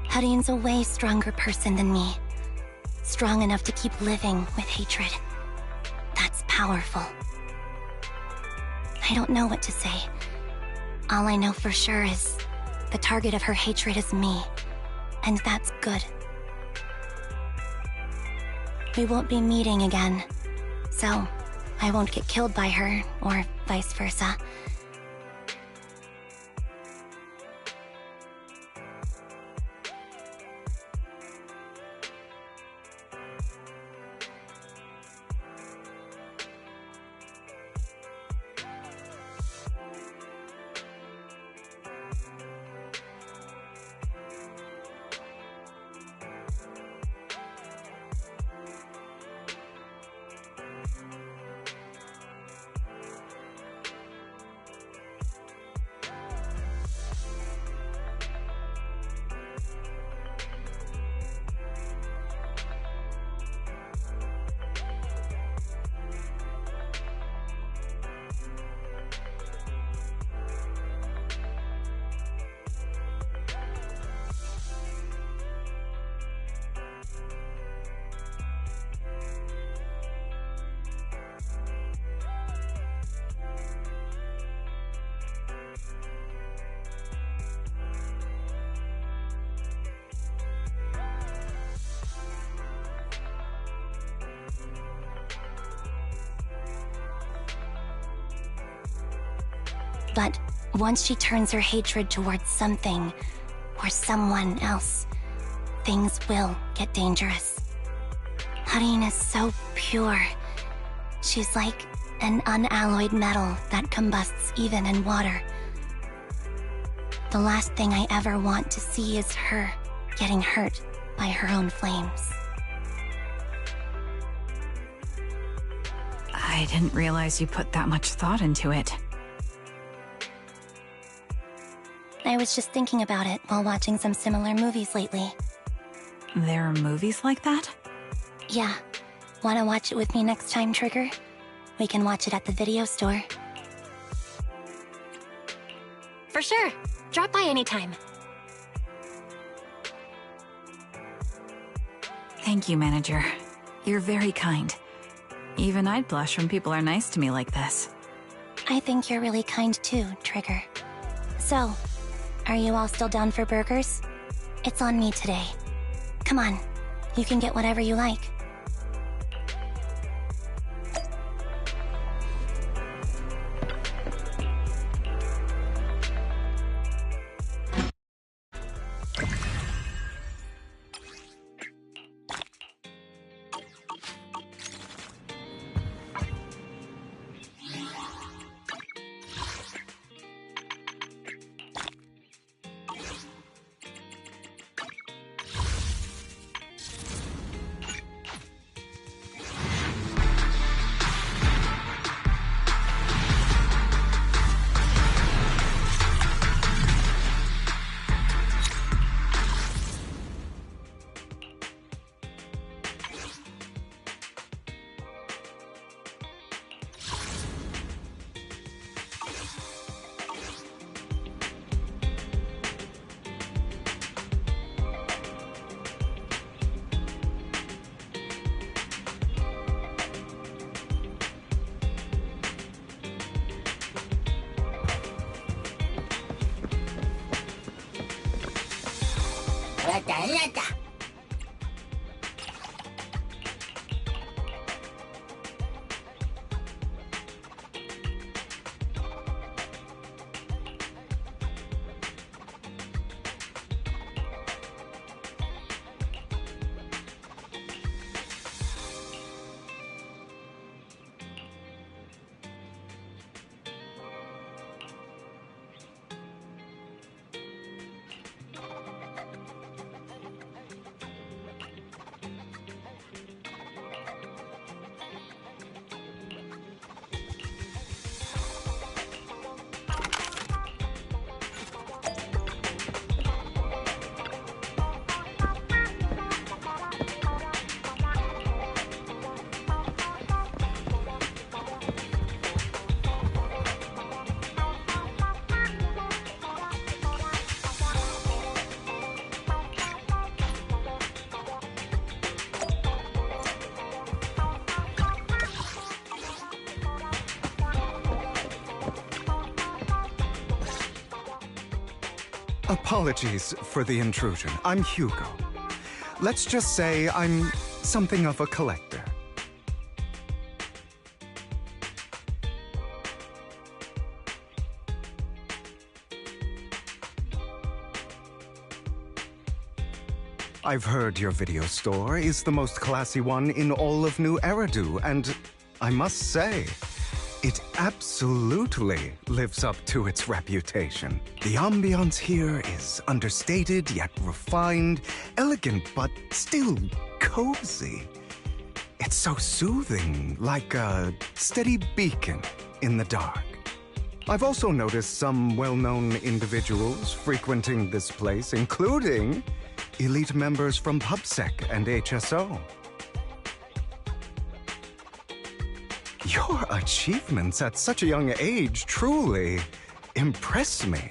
Hadian's a way stronger person than me. Strong enough to keep living with hatred. That's powerful. I don't know what to say. All I know for sure is the target of her hatred is me, and that's good. We won't be meeting again, so I won't get killed by her, or vice versa. But once she turns her hatred towards something or someone else, things will get dangerous. Harin is so pure. She's like an unalloyed metal that combusts even in water. The last thing I ever want to see is her getting hurt by her own flames.
I didn't realize you put that much thought into it.
I was just thinking about it while watching some similar movies lately.
There are movies like that?
Yeah. Wanna watch it with me next time, Trigger? We can watch it at the video store.
For sure. Drop by anytime.
Thank you, Manager. You're very kind. Even I'd blush when people are nice to me like this.
I think you're really kind too, Trigger. So, are you all still down for burgers? It's on me today. Come on, you can get whatever you like.
Apologies for the intrusion. I'm Hugo. Let's just say I'm something of a collector. I've heard your video store is the most classy one in all of New Eridu, and I must say, it absolutely lives up to its reputation. The ambiance here is understated yet refined, elegant but still cozy. It's so soothing, like a steady beacon in the dark. I've also noticed some well-known individuals frequenting this place, including elite members from PubSec and HSO. Your achievements at such a young age truly impress me.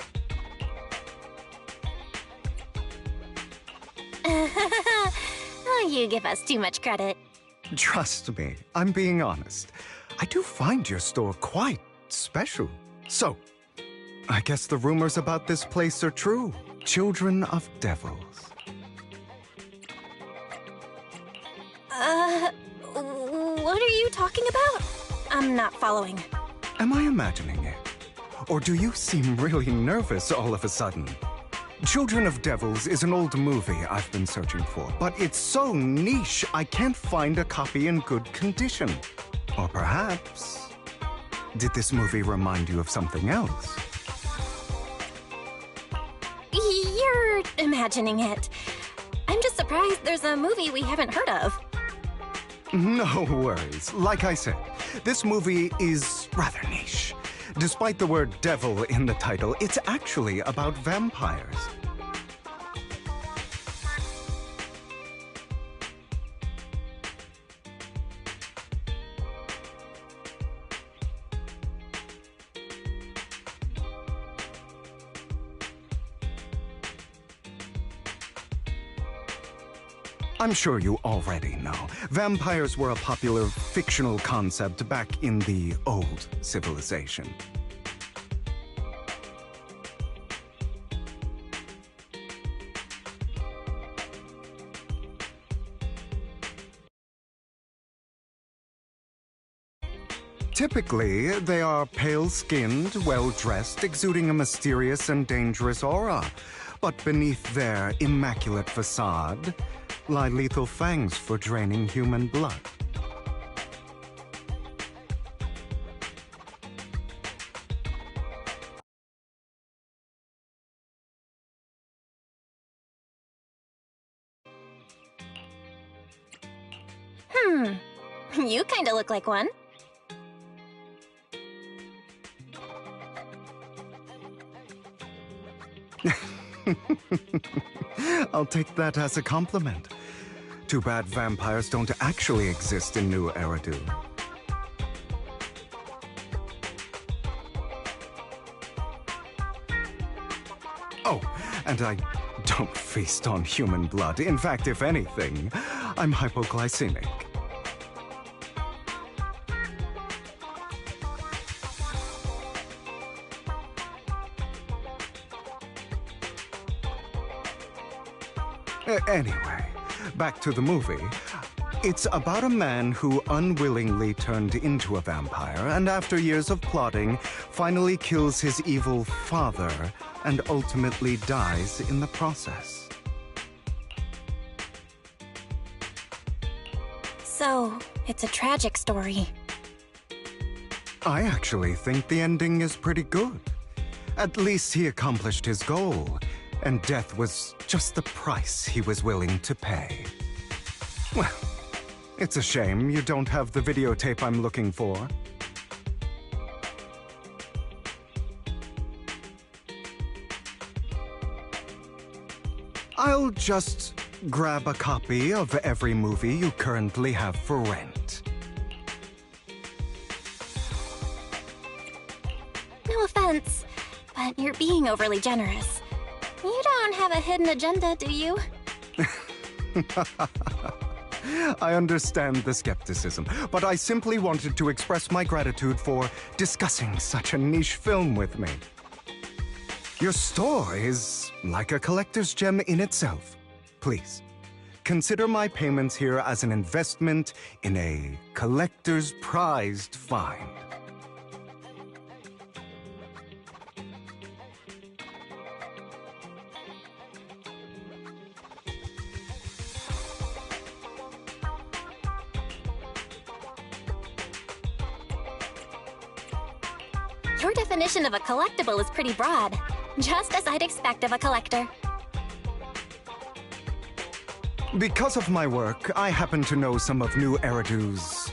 Oh, you give us too much credit.
Trust me, I'm being honest. I do find your store quite special. So, I guess the rumors about this place are true. Children of devils.
What are you talking about? I'm not following.
Am I imagining it? Or do you seem really nervous all of a sudden? Children of Devils is an old movie I've been searching for, but it's so niche I can't find a copy in good condition. Or perhaps... did this movie remind you of something else?
You're imagining it. I'm just surprised there's a movie we haven't heard of.
No worries. Like I said, this movie is rather niche. Despite the word devil in the title, it's actually about vampires. I'm sure you already know. Vampires were a popular fictional concept back in the old civilization. Typically, they are pale-skinned, well-dressed, exuding a mysterious and dangerous aura. But beneath their immaculate facade lie lethal fangs for draining human blood.
You kinda look like one.
I'll take that as a compliment. Too bad vampires don't actually exist in New Eridu. Oh, and I don't feast on human blood. In fact, if anything, I'm hypoglycemic. Anyway, back to the movie. It's about a man who unwillingly turned into a vampire and after years of plotting, finally kills his evil father and ultimately dies in the process.
So, it's a tragic story.
I actually think the ending is pretty good. At least he accomplished his goal, and death was just the price he was willing to pay. Well, it's a shame you don't have the videotape I'm looking for. I'll just grab a copy of every movie you currently have for rent.
No offense, but you're being overly generous. You don't have a hidden agenda, do you?
I understand the skepticism, but I simply wanted to express my gratitude for discussing such a niche film with me. Your store is like a collector's gem in itself. Please, consider my payments here as an investment in a collector's prized find.
Your definition of a collectible is pretty broad, just as I'd expect of a collector.
Because of my work, I happen to know some of New Eridu's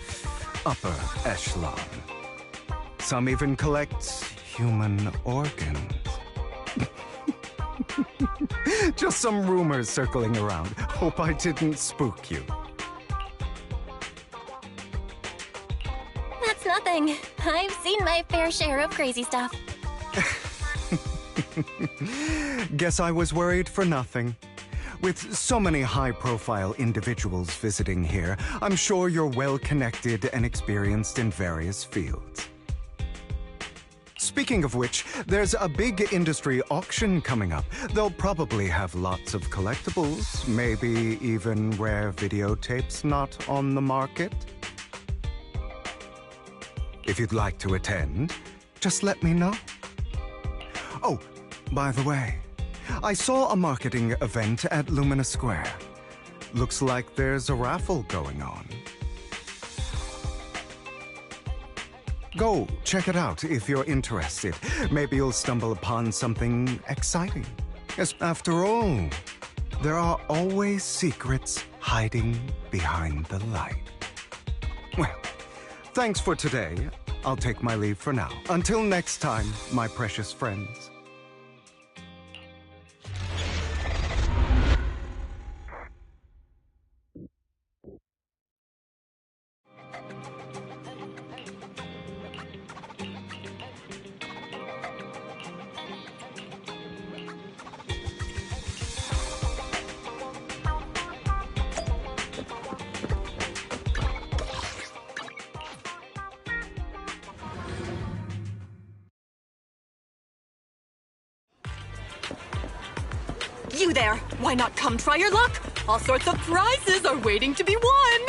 upper echelon. Some even collect human organs. Just some rumors circling around. Hope I didn't spook you.
That's nothing. I've seen my fair share of crazy stuff.
Guess I was worried for nothing. With so many high-profile individuals visiting here, I'm sure you're well-connected and experienced in various fields. Speaking of which, there's a big industry auction coming up. They'll probably have lots of collectibles, maybe even rare videotapes not on the market. If you'd like to attend, just let me know. Oh, by the way, I saw a marketing event at Lumina Square. Looks like there's a raffle going on. Go check it out if you're interested. Maybe you'll stumble upon something exciting. Yes, after all, there are always secrets hiding behind the light. Well, thanks for today. I'll take my leave for now. Until next time, my precious friends.
You there! Why not come try your luck? All sorts of prizes are waiting to be won!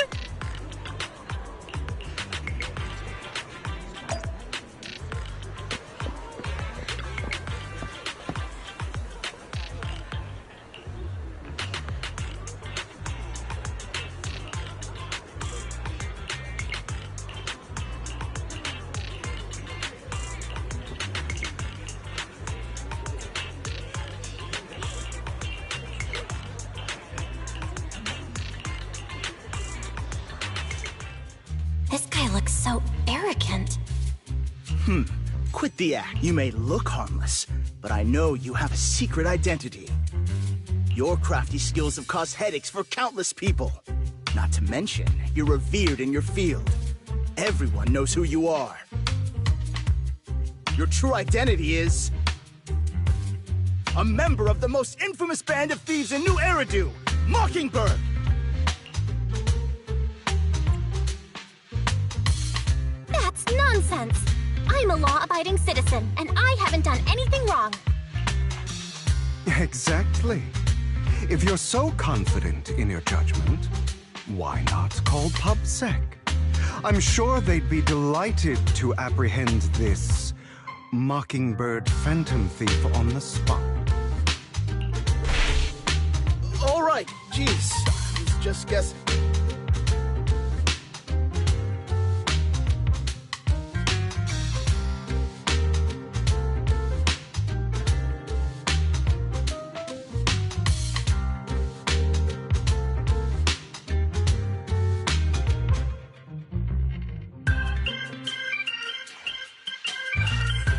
This guy looks so arrogant.
Quit the act. You may look harmless, but I know you have a secret identity. Your crafty skills have caused headaches for countless people. Not to mention, you're revered in your field. Everyone knows who you are. Your true identity is... a member of the most infamous band of thieves in New Eridu, Mockingbird!
That's nonsense! I'm a law-abiding citizen, and I haven't done anything wrong.
Exactly. If you're so confident in your judgment, why not call PubSec? I'm sure they'd be delighted to apprehend this Mockingbird phantom thief on the spot.
All right, jeez, I was just guessing.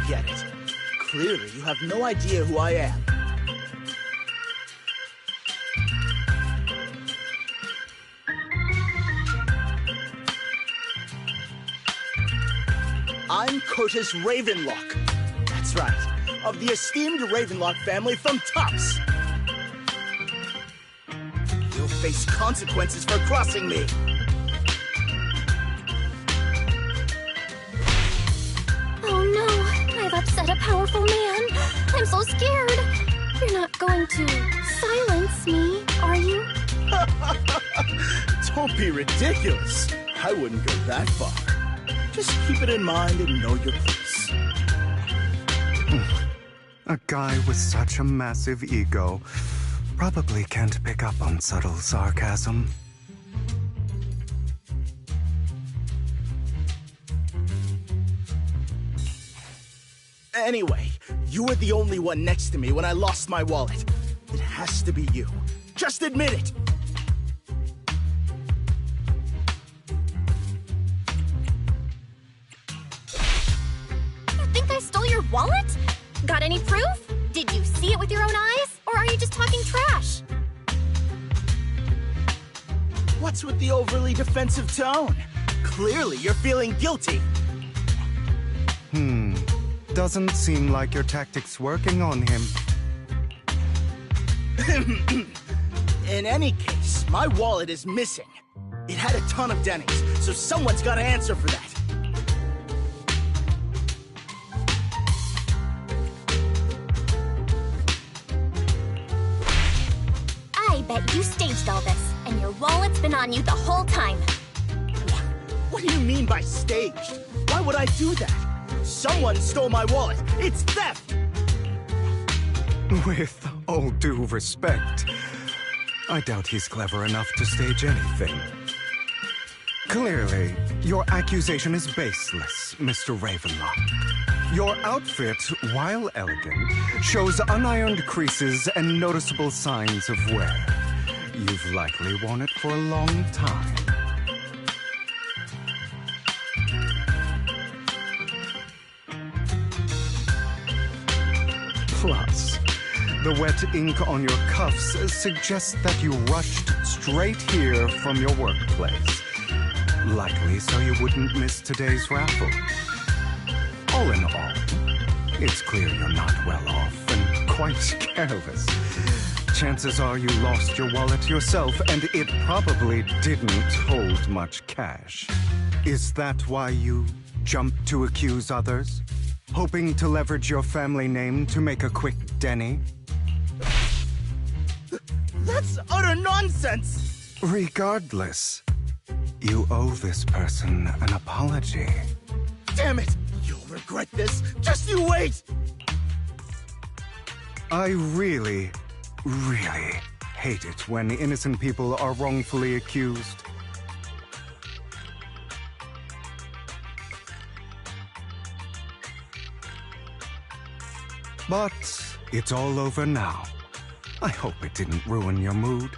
Get it. Clearly, you have no idea who I am. I'm Curtis Ravenlock. That's right, of the esteemed Ravenlock family from Tufts. You'll face consequences for crossing me.
Oh no, I've upset a powerful man. I'm so scared. You're not going to silence me, are you?
Don't be ridiculous. I wouldn't go that far. Just keep it in mind and know your place.
A guy with such a massive ego probably can't pick up on subtle sarcasm.
Anyway, you were the only one next to me when I lost my wallet. It has to be you. Just admit it.
You think I stole your wallet? Got any proof? Did you see it with your own eyes? Or are you just talking trash?
What's with the overly defensive tone? Clearly, you're feeling guilty.
Doesn't seem like your tactic's working on him.
In any case, my wallet is missing. It had a ton of dennings, so someone's got to answer for that.
I bet you staged all this, and your wallet's been on you the whole time.
What do you mean by staged? Why would I do that? Someone stole my wallet. It's theft!
With all due respect, I doubt he's clever enough to stage anything. Clearly, your accusation is baseless, Mr. Ravenlock. Your outfit, while elegant, shows unironed creases and noticeable signs of wear. You've likely worn it for a long time. Plus, the wet ink on your cuffs suggests that you rushed straight here from your workplace. Likely so you wouldn't miss today's raffle. All in all, it's clear you're not well off and quite careless. Chances are you lost your wallet yourself, and it probably didn't hold much cash. Is that why you jumped to accuse others? Hoping to leverage your family name to make a quick Denny?
That's utter nonsense!
Regardless, you owe this person an apology.
Damn it! You'll regret this! Just you wait!
I really hate it when innocent people are wrongfully accused. But it's all over now. I hope it didn't ruin your mood.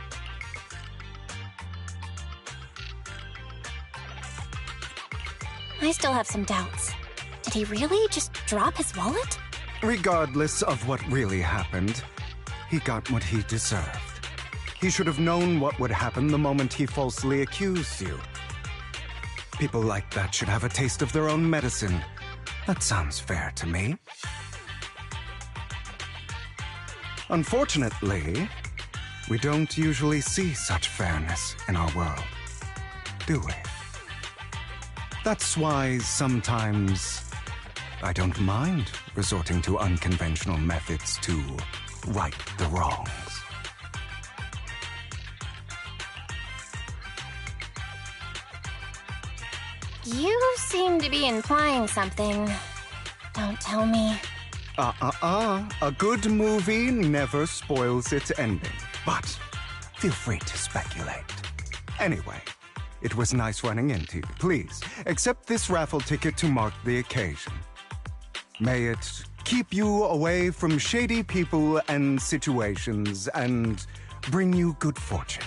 I still have some doubts. Did he really just drop his wallet?
Regardless of what really happened, he got what he deserved. He should have known what would happen the moment he falsely accused you. People like that should have a taste of their own medicine. That sounds fair to me. Unfortunately, we don't usually see such fairness in our world, do we? That's why sometimes I don't mind resorting to unconventional methods to right the wrongs.
You seem to be implying something. Don't tell me.
A good movie never spoils its ending, but feel free to speculate. Anyway, it was nice running into you. Please, accept this raffle ticket to mark the occasion. May it keep you away from shady people and situations and bring you good fortune.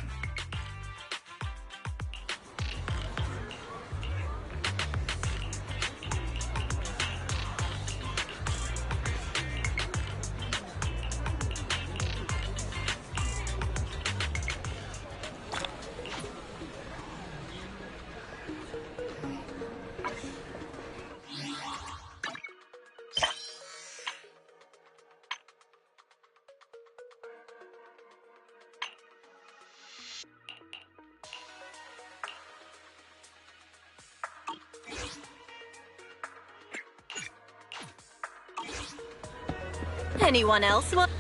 Anyone else want?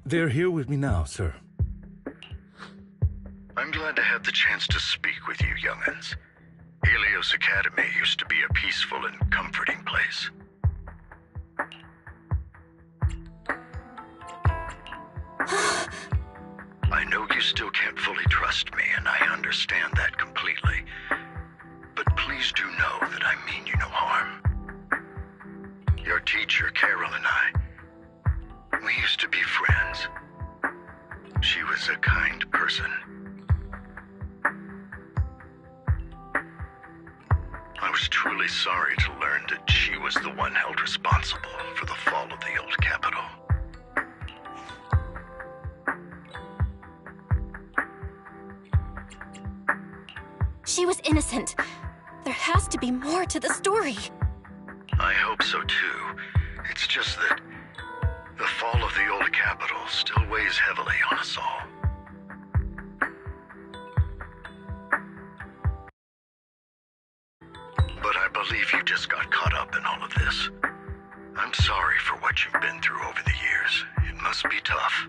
They're here with me now, sir. I'm glad to have the chance to speak with you, young'uns. Helios Academy used to be a peaceful and comforting place. I know you still can't fully trust me, and I understand that completely. But please do know that I mean you no harm. Your teacher, Carol, and I, we used to be friends. She was a kind person. I was truly sorry to learn that she was the one held responsible for the fall of the old capital.
She was innocent. There has to be more to the story.
I hope so too. It's just that the fall of the old capital still weighs heavily on us all. But I believe you just got caught up in all of this. I'm sorry for what you've been through over the years. It must be tough.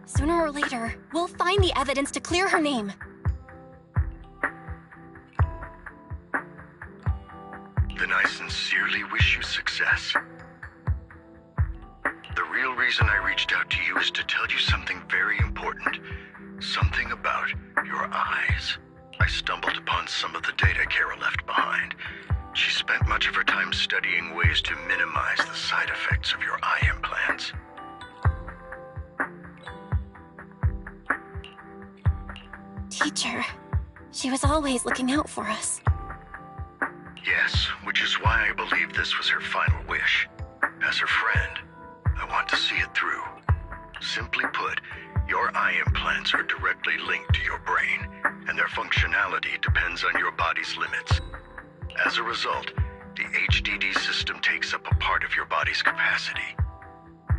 Sooner or later, we'll find the evidence to clear her name.
Then I sincerely wish you success. The real reason I reached out to you is to tell you something very important. Something about your eyes. I stumbled upon some of the data Kara left behind. She spent much of her time studying ways to minimize the side effects of your eye implants.
Teacher, she was always looking out for us.
Yes, which is why I believe this was her final wish. As her friend, I want to see it through. Simply put, your eye implants are directly linked to your brain, and their functionality depends on your body's limits. As a result, the HDD system takes up a part of your body's capacity.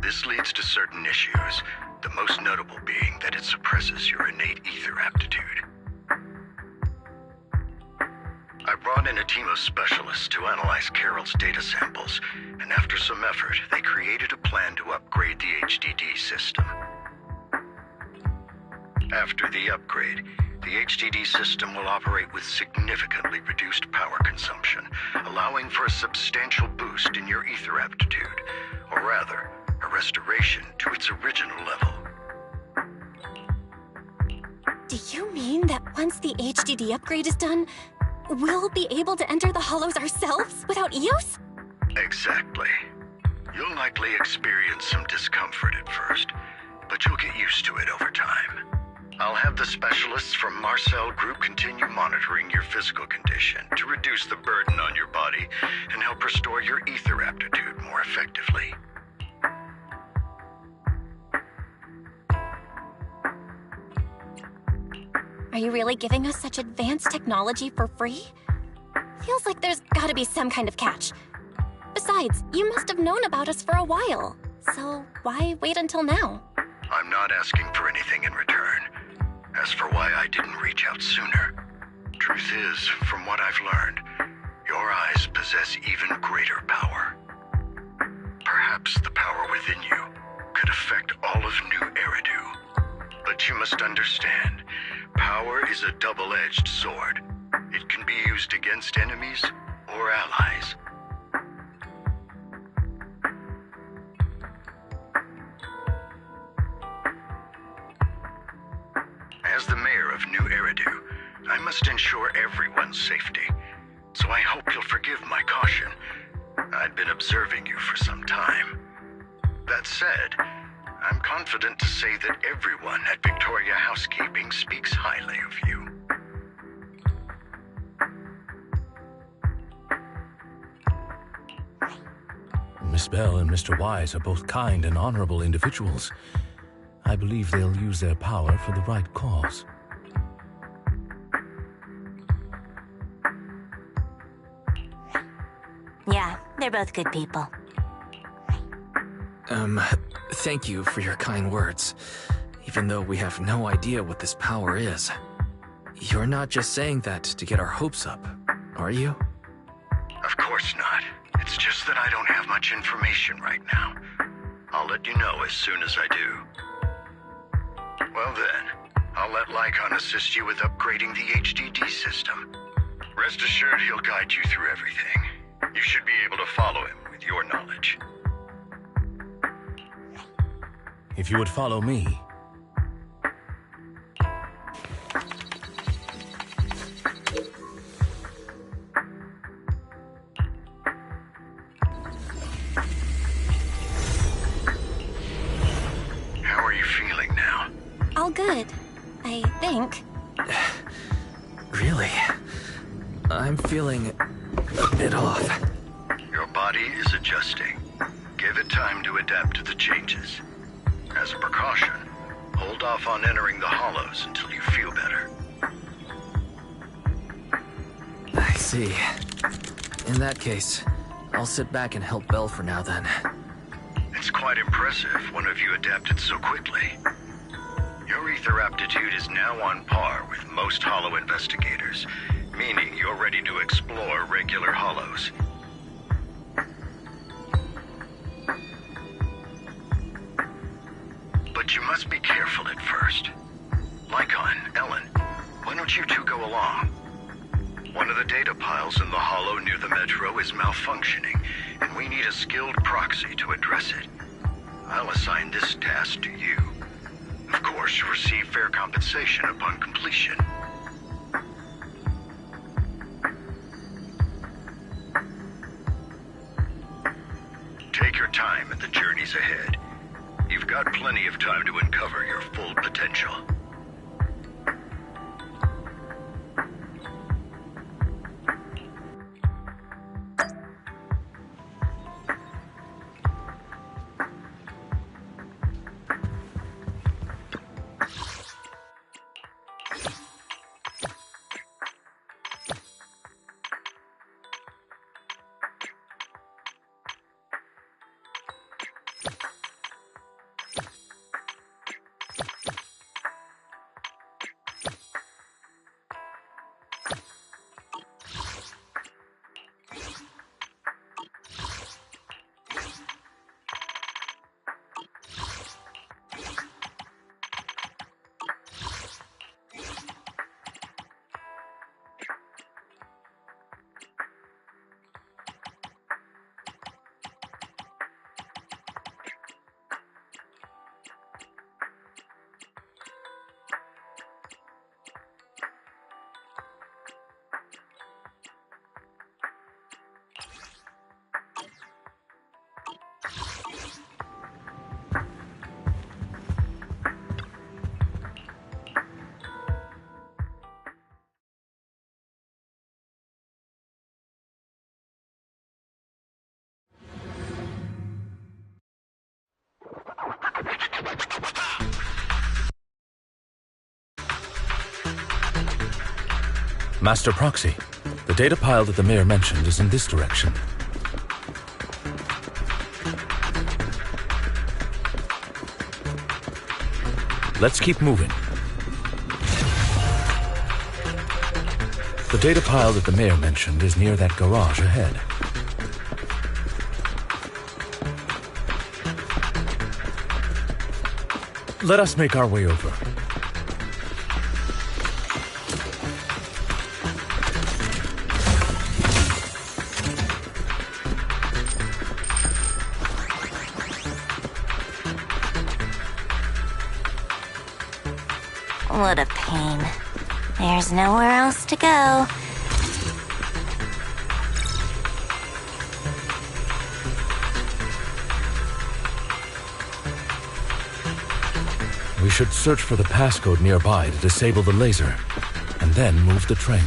This leads to certain issues, the most notable being that it suppresses your innate ether aptitude. I brought in a team of specialists to analyze Carol's data samples, and after some effort, they created a plan to upgrade the HDD system. After the upgrade, the HDD system will operate with significantly reduced power consumption, allowing for a substantial boost in your ether aptitude, or rather, a restoration to its original level.
Do you mean that once the HDD upgrade is done, we'll be able to enter the hollows ourselves without Eos?
Exactly. You'll likely experience some discomfort at first, but you'll get used to it over time. I'll have the specialists from Marcel Group continue monitoring your physical condition to reduce the burden on your body and help restore your ether aptitude more effectively.
Are you really giving us such advanced technology for free? Feels like there's gotta be some kind of catch. Besides, you must have known about us for a while, so why wait until now?
I'm not asking for anything in return. As for why I didn't reach out sooner, truth is, from what I've learned, your eyes possess even greater power. Perhaps the power within you could affect all of New Eridu. But you must understand, power is a double-edged sword. It can be used against enemies or allies. As the mayor of New Eridu, I must ensure everyone's safety, so I hope you'll forgive my caution. I'd been observing you for some time. That said, I'm confident to say that everyone at Victoria Housekeeping speaks highly of you.
Miss Bell and Mr. Wise are both kind and honorable individuals. I believe they'll use their power for the right cause.
Yeah, they're both good people.
Thank you for your kind words. Even though we have no idea what this power is. You're not just saying that to get our hopes up, are you?
Of course not. It's just that I don't have much information right now. I'll let you know as soon as I do. Well then, I'll let Lycon assist you with upgrading the HDD system. Rest assured he'll guide you through everything. You should be able to follow him with your knowledge.
If you would follow me.
How are you feeling now?
All good, I think.
Really? I'm feeling a bit off.
Your body is adjusting. Give it time to adapt to the changes. As a precaution, hold off on entering the hollows until you feel better.
I see. In that case, I'll sit back and help Belle for now then.
It's quite impressive one of you adapted so quickly. Your ether aptitude is now on par with most hollow investigators, meaning you're ready to explore regular hollows. But you must be careful at first. Lycon, Ellen, why don't you two go along? One of the data piles in the hollow near the metro is malfunctioning, and we need a skilled proxy to address it. I'll assign this task to you. Of course, you receive fair compensation upon completion. Take your time in the journeys ahead. You've got plenty of time to uncover your full potential.
Master Proxy, the data pile that the mayor mentioned is in this direction. Let's keep moving. The data pile that the mayor mentioned is near that garage ahead. Let us make our way over.
What a pain. There's nowhere else to go.
We should search for the passcode nearby to disable the laser, and then move the train.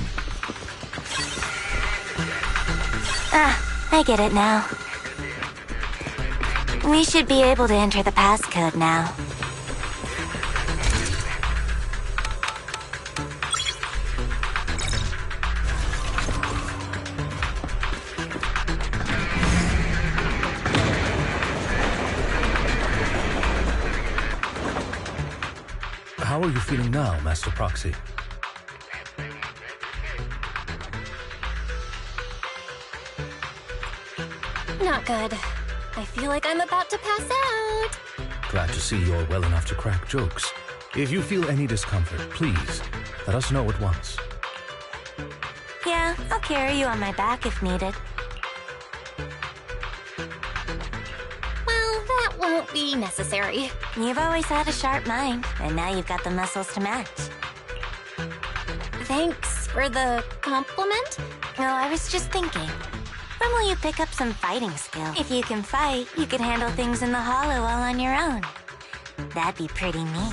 Ah, I get it now. We should be able to enter the passcode now.
How are you feeling now, Master Proxy?
Not good. I feel like I'm about to pass out.
Glad to see you're well enough to crack jokes. If you feel any discomfort, please let us know at once.
Yeah, I'll carry you on my back if needed.
Well, that won't be necessary.
You've always had a sharp mind, and now you've got the muscles to match.
Thanks for the compliment?
No, I was just thinking. When will you pick up some fighting skill? If you can fight, you could handle things in the hollow all on your own. That'd be pretty neat.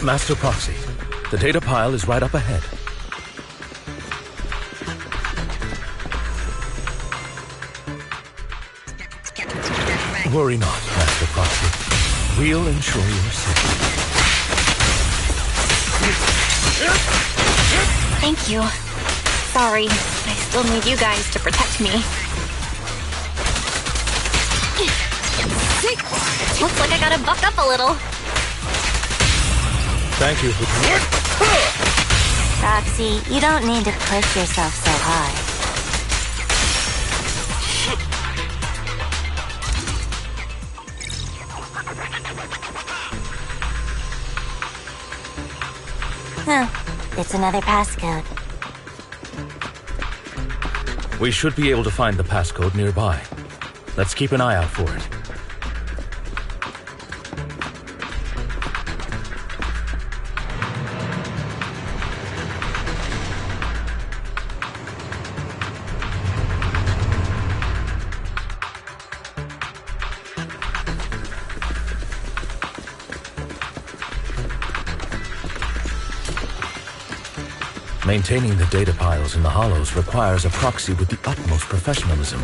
Master Proxy, the data pile is right up ahead. Worry not, Master Proxy. We'll ensure your safety.
Thank you. Sorry, I still need you guys to protect me. Looks like I gotta buck up a little.
Thank you.
Proxy, you don't need to push yourself so hard. Huh. It's another passcode.
We should be able to find the passcode nearby. Let's keep an eye out for it. Maintaining the data piles in the hollows requires a proxy with the utmost professionalism.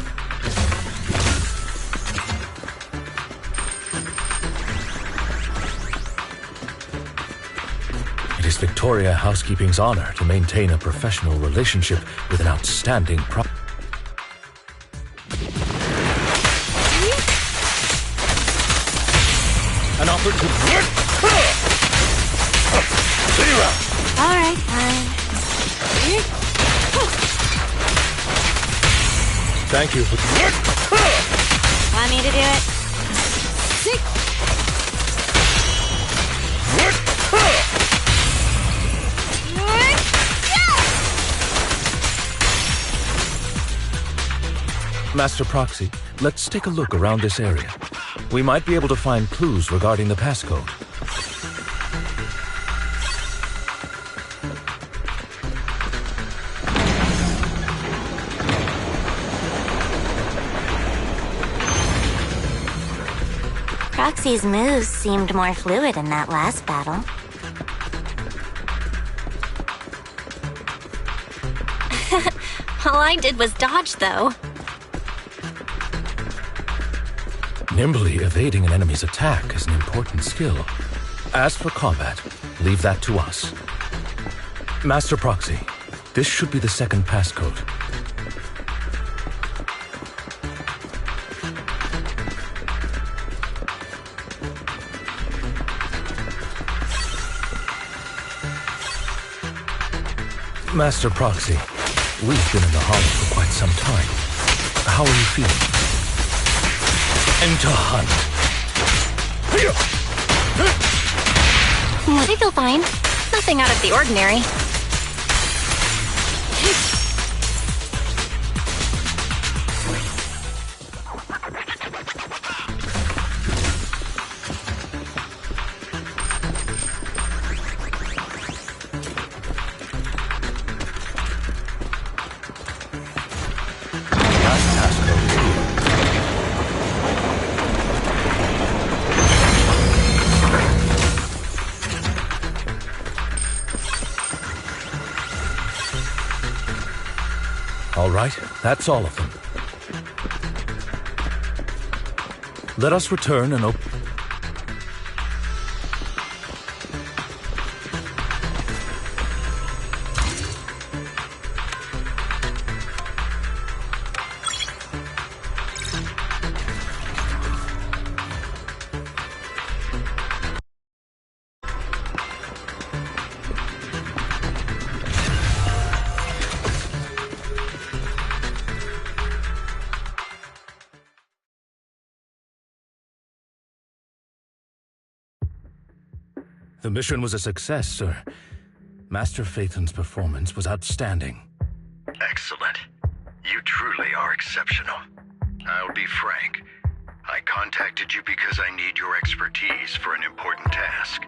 It is Victoria Housekeeping's honor to maintain a professional relationship with an outstanding An opportunity.
All right, fine.
Thank you.
Want me to do it?
Master Proxy, let's take a look around this area. We might be able to find clues regarding the passcode.
Proxy's moves seemed more fluid in that last battle.
All I did was dodge, though.
Nimbly evading an enemy's attack is an important skill. As for combat, leave that to us. Master Proxy, this should be the second passcode. Master Proxy, we've been in the hollow for quite some time. How are you feeling? And to hunt.
I feel fine. Nothing out of the ordinary.
All right, that's all of them. Let us return and open... The mission was a success, sir. Master Phaethon's performance was outstanding.
Excellent. You truly are exceptional. I'll be frank. I contacted you because I need your expertise for an important task.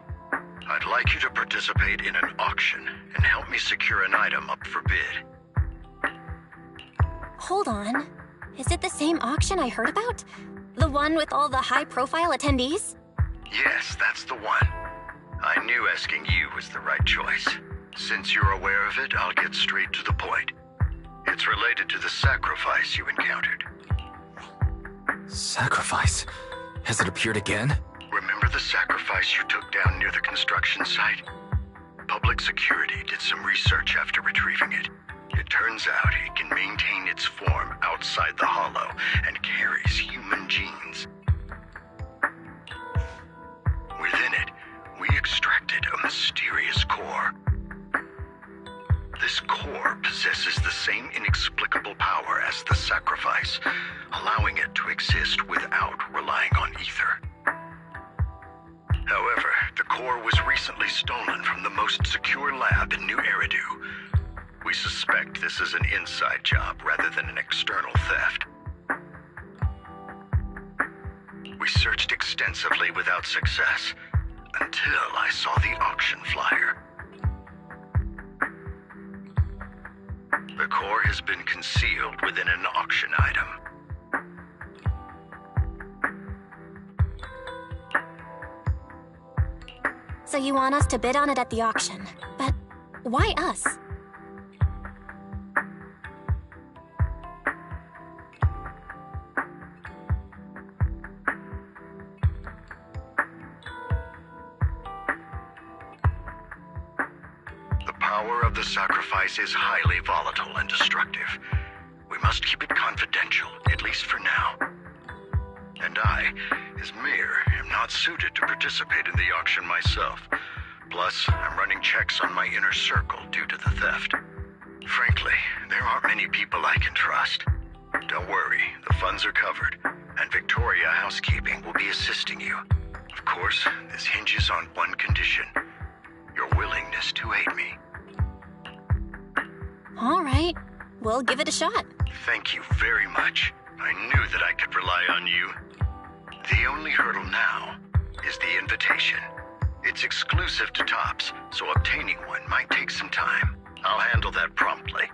I'd like you to participate in an auction and help me secure an item up for bid.
Hold on. Is it the same auction I heard about? The one with all the high-profile attendees?
Yes, that's the one. I knew asking you was the right choice. Since you're aware of it, I'll get straight to the point. It's related to the sacrifice you encountered.
Sacrifice? Has it appeared again?
Remember the sacrifice you took down near the construction site? Public security did some research after retrieving it. It turns out it can maintain its form outside the hollow and carries human genes. Within it, we extracted a mysterious core. This core possesses the same inexplicable power as the sacrifice, allowing it to exist without relying on ether. However, the core was recently stolen from the most secure lab in New Eridu. We suspect this is an inside job rather than an external theft. We searched extensively without success, until I saw the auction flyer. The core has been concealed within an auction item.
So you want us to bid on it at the auction. But why us?
The power of the sacrifice is highly volatile and destructive. We must keep it confidential, at least for now. And I, as mayor, am not suited to participate in the auction myself. Plus, I'm running checks on my inner circle due to the theft. Frankly, there aren't many people I can trust. Don't worry, the funds are covered, and Victoria Housekeeping will be assisting you. Of course, this hinges on one condition: your willingness to aid me.
All right, we'll give it a shot.
Thank you very much. I knew that I could rely on you. The only hurdle now is the invitation. It's exclusive to Tops, so obtaining one might take some time. I'll handle that promptly.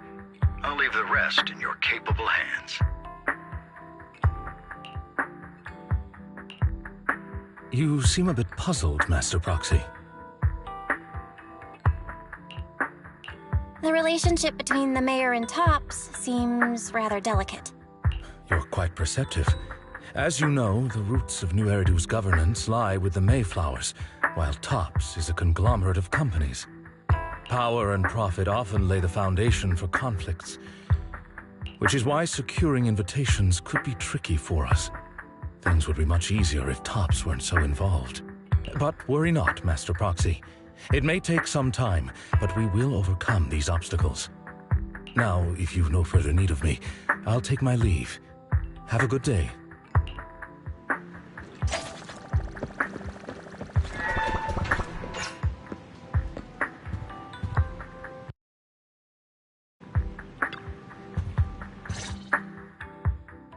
I'll leave the rest in your capable hands.
You seem a bit puzzled, Master Proxy.
The relationship between the mayor and Tops seems rather delicate.
You're quite perceptive. As you know, the roots of New Eridu's governance lie with the Mayflowers, while Tops is a conglomerate of companies. Power and profit often lay the foundation for conflicts, which is why securing invitations could be tricky for us. Things would be much easier if Tops weren't so involved. But worry not, Master Proxy. It may take some time, but we will overcome these obstacles. Now, if you've no further need of me, I'll take my leave. Have a good day.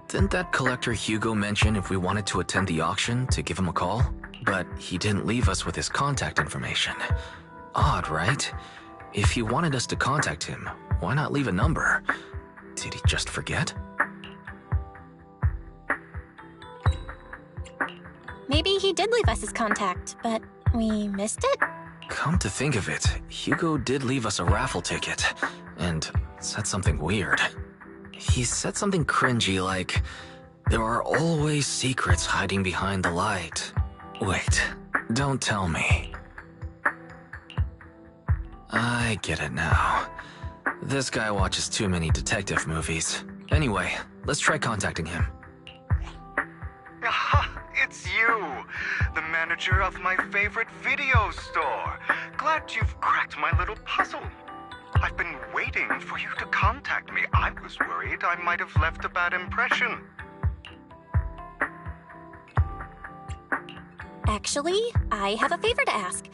Didn't that collector Hugo mention if we wanted to attend the auction to give him a call? But he didn't leave us with his contact information. Odd, right? If he wanted us to contact him, why not leave a number? Did he just forget?
Maybe he did leave us his contact, but we missed it?
Come to think of it, Hugo did leave us a raffle ticket, and said something weird. He said something cringy like, "There are always secrets hiding behind the light." Wait, don't tell me. I get it now. This guy watches too many detective movies. Anyway, let's try contacting him.
Aha! It's you! The manager of my favorite video store! Glad you've cracked my little puzzle. I've been waiting for you to contact me. I was worried I might have left a bad impression.
Actually, I have a favor to ask.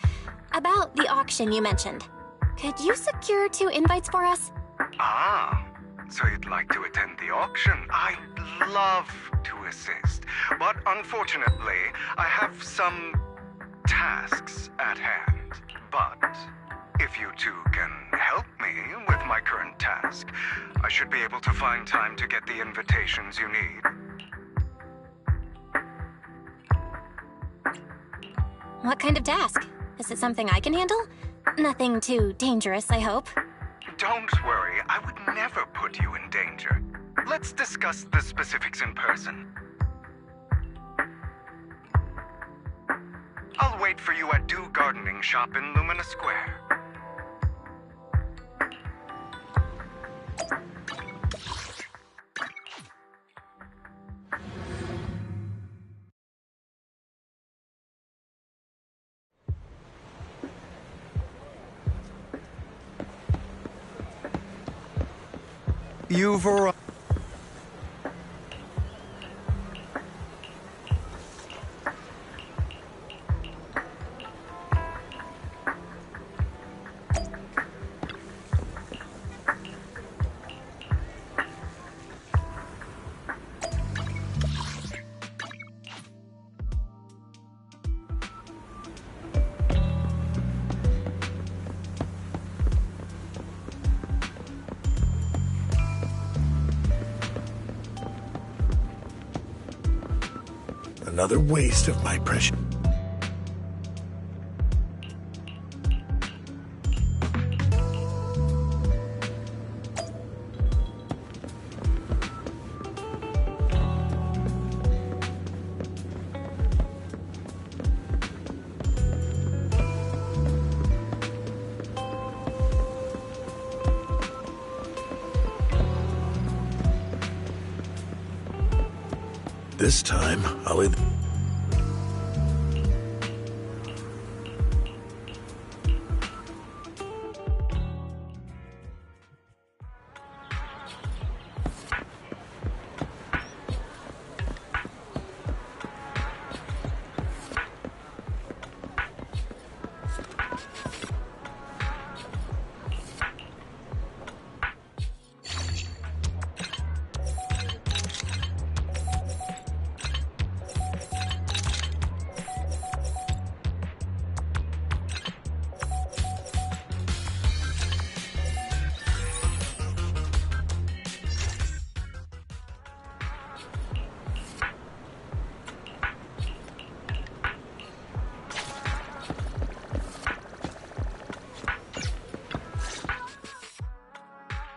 About the auction you mentioned. Could you secure 2 invites for us?
Ah, so you'd like to attend the auction? I'd love to assist, but unfortunately, I have some tasks at hand. But if you two can help me with my current task, I should be able to find time to get the invitations you need.
What kind of task? Is it something I can handle? Nothing too dangerous, I hope.
Don't worry, I would never put you in danger. Let's discuss the specifics in person. I'll wait for you at Dew Gardening Shop in Lumina Square. You've arrived.
Another waste of my precious... This time, I'll either...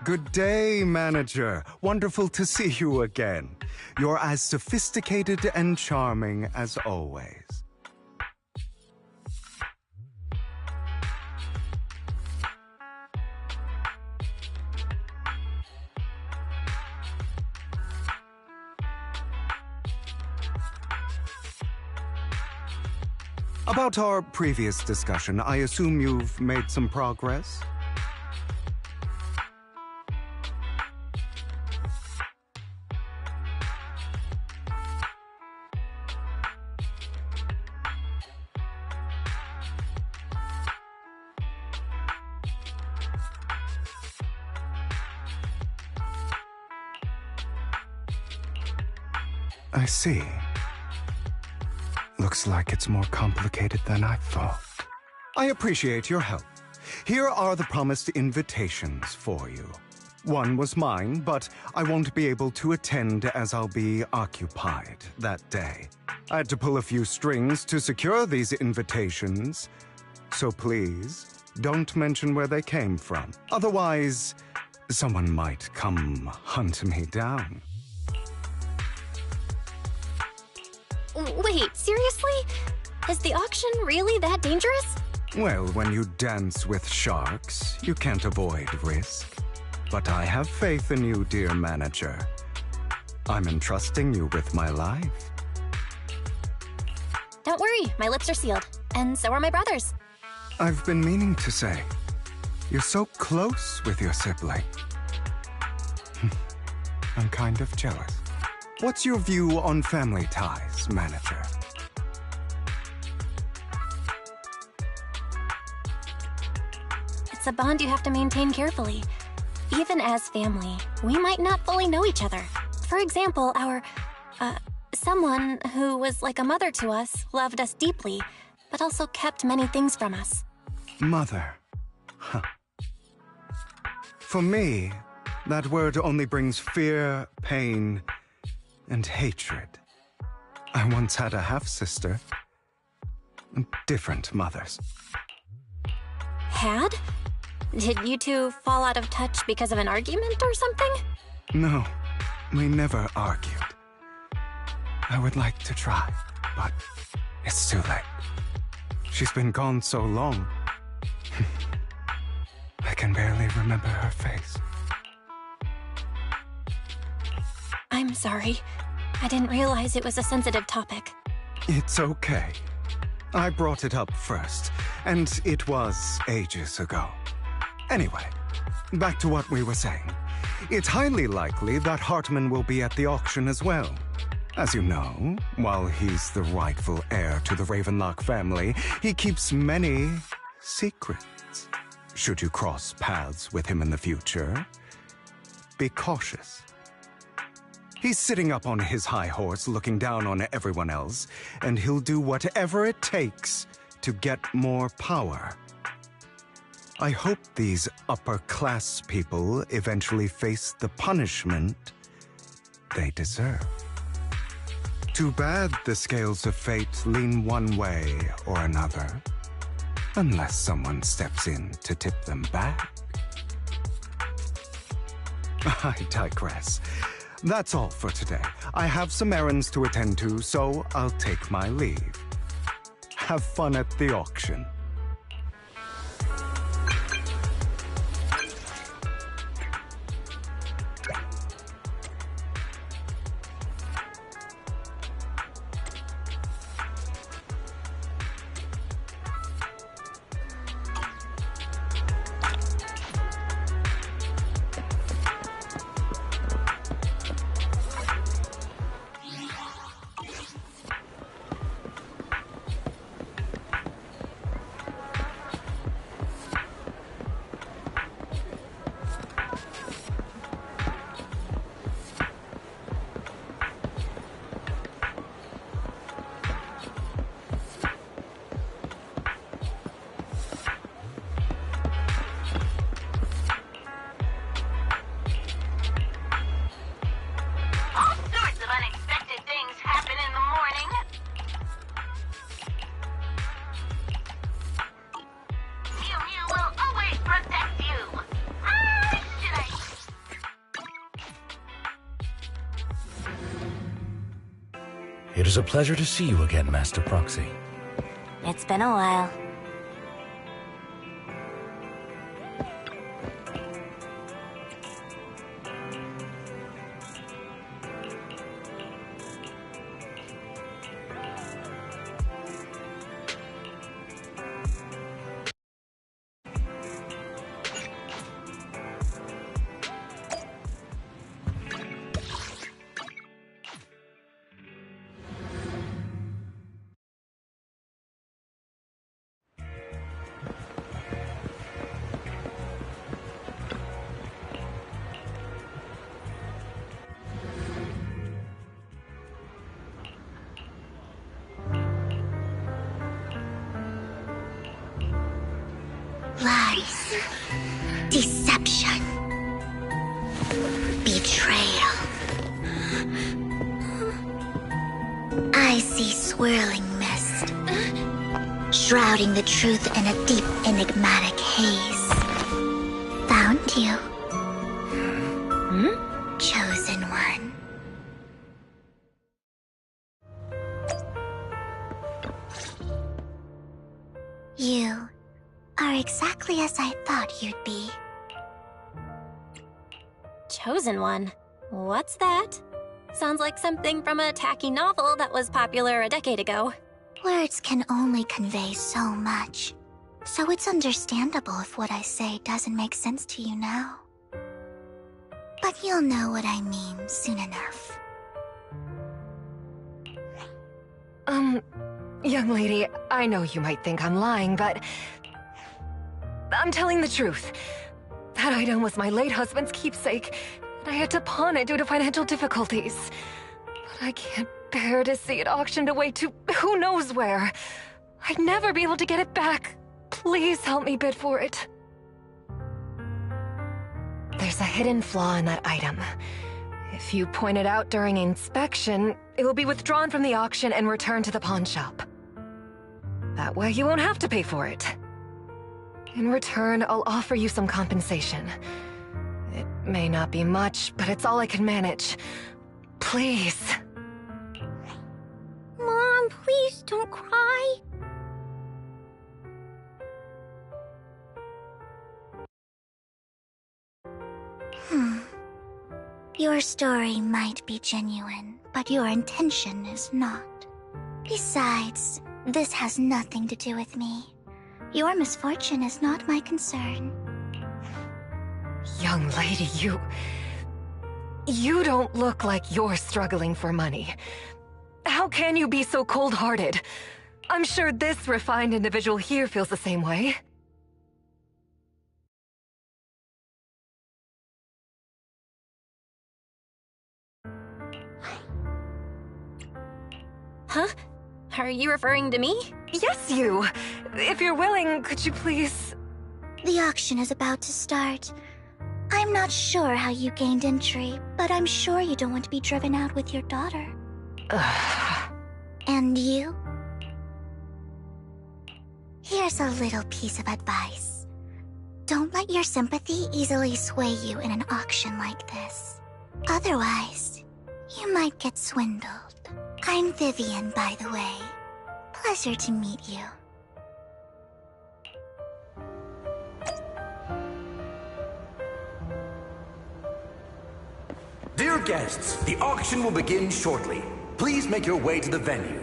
Good day, Manager. Wonderful to see you again. You're as sophisticated and charming as always. About our previous discussion, I assume you've made some progress? I see. Looks like it's more complicated than I thought. I appreciate your help. Here are the promised invitations for you. One was mine, but I won't be able to attend as I'll be occupied that day. I had to pull a few strings to secure these invitations, so please don't mention where they came from. Otherwise, someone might come hunt me down.
Wait, seriously? Is the auction really that dangerous?
Well, when you dance with sharks, you can't avoid risk. But I have faith in you, dear Manager. I'm entrusting you with my life.
Don't worry, my lips are sealed. And so are my brothers.
I've been meaning to say, you're so close with your sibling. I'm kind of jealous. What's your view on family ties, Manager?
It's a bond you have to maintain carefully. Even as family, we might not fully know each other. For example, someone who was like a mother to us loved us deeply, but also kept many things from us.
Mother. Huh. For me, that word only brings fear, pain, and hatred. I once had a half-sister. Different mothers.
Had? Did you two fall out of touch because of an argument or something?
No, we never argued. I would like to try, but it's too late. She's been gone so long. I can barely remember her face.
I'm sorry. I didn't realize it was a sensitive topic.
It's okay. I brought it up first, and it was ages ago. Anyway, back to what we were saying. It's highly likely that Hartman will be at the auction as well. As you know, while he's the rightful heir to the Ravenlock family, he keeps many secrets. Should you cross paths with him in the future, be cautious. He's sitting up on his high horse looking down on everyone else, and he'll do whatever it takes to get more power. I hope these upper-class people eventually face the punishment they deserve. Too bad the scales of fate lean one way or another, unless someone steps in to tip them back. I digress. That's all for today. I have some errands to attend to, so I'll take my leave. Have fun at the auction.
It is a pleasure to see you again, Master Proxy.
It's been a while. Lies, deception, betrayal. I see swirling mist, shrouding the truth in a deep, enigmatic haze. Found you. Chosen one. You are exactly as I thought you'd be.
Chosen one? What's that? Sounds like something from a tacky novel that was popular a decade ago.
Words can only convey so much, so it's understandable if what I say doesn't make sense to you now. But you'll know what I mean soon enough.
Young lady, I know you might think I'm lying, but I'm telling the truth. That item was my late husband's keepsake, and I had to pawn it due to financial difficulties. But I can't bear to see it auctioned away to who knows where. I'd never be able to get it back. Please help me bid for it. There's a hidden flaw in that item. If you point it out during inspection, it will be withdrawn from the auction and returned to the pawn shop. That way you won't have to pay for it. In return, I'll offer you some compensation. It may not be much, but it's all I can manage. Please.
Mom, please don't cry. Your story might be genuine, but your intention is not. Besides, this has nothing to do with me. Your misfortune is not my concern.
Young lady, you don't look like you're struggling for money. How can you be so cold-hearted? I'm sure this refined individual here feels the same way.
Huh? Are you referring to me?
Yes, you! If you're willing, could you please...
The auction is about to start. I'm not sure how you gained entry, but I'm sure you don't want to be driven out with your daughter. And you? Here's a little piece of advice. Don't let your sympathy easily sway you in an auction like this. Otherwise, you might get swindled. I'm Vivian, by the way. Pleasure to meet you.
Dear guests, the auction will begin shortly. Please make your way to the venue.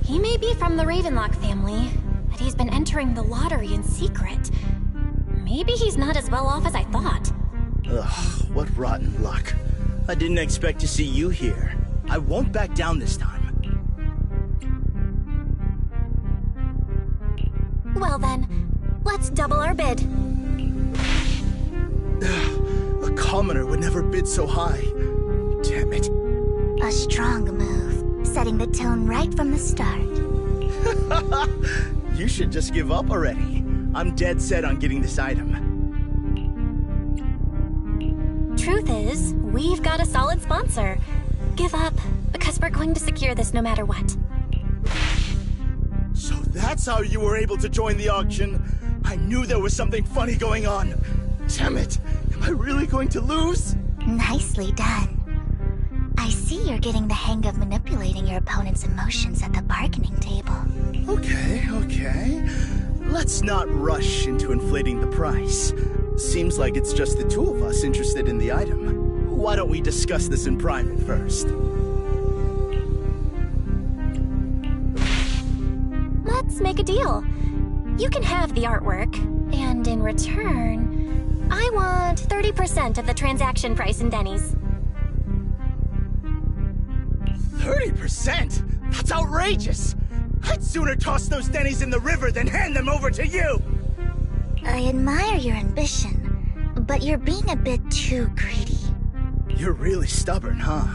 He may be from the Ravenlock family, but he's been entering the lottery in secret. Maybe he's not as well off as I thought.
Ugh, what rotten luck. I didn't expect to see you here. I won't back down this time.
Well then, let's double our bid.
A commoner would never bid so high. Damn it.
A strong move, setting the tone right from the start.
You should just give up already. I'm dead set on getting this item.
Truth is, we've got a solid sponsor. Give up, because we're going to secure this no matter what.
So that's how you were able to join the auction? I knew there was something funny going on. Damn it! Am I really going to lose?
Nicely done. I see you're getting the hang of manipulating your opponent's emotions at the bargaining table.
Okay. Let's not rush into inflating the price. Seems like it's just the two of us interested in the item. Why don't we discuss this in private first?
Let's make a deal. You can have the artwork, and in return, I want 30% of the transaction price in Denny's.
30%? That's outrageous! I'd sooner toss those Denny's in the river than hand them over to you!
I admire your ambition, but you're being a bit too greedy.
You're really stubborn, huh?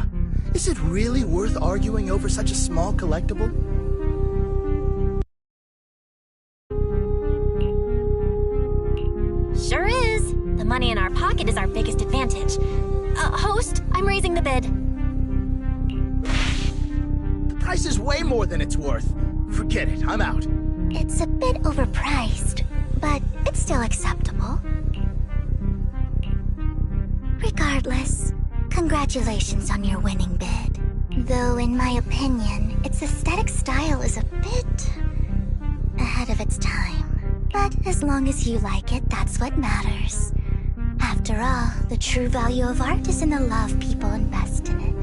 Is it really worth arguing over such a small collectible?
Sure is. The money in our pocket is our biggest advantage. Host, I'm raising the bid.
The price is way more than it's worth. Forget it, I'm out.
It's a bit overpriced, but it's still acceptable. Regardless, congratulations on your winning bid. Though in my opinion, its aesthetic style is a bit... ahead of its time. But as long as you like it, that's what matters. After all, the true value of art is in the love people invest in it.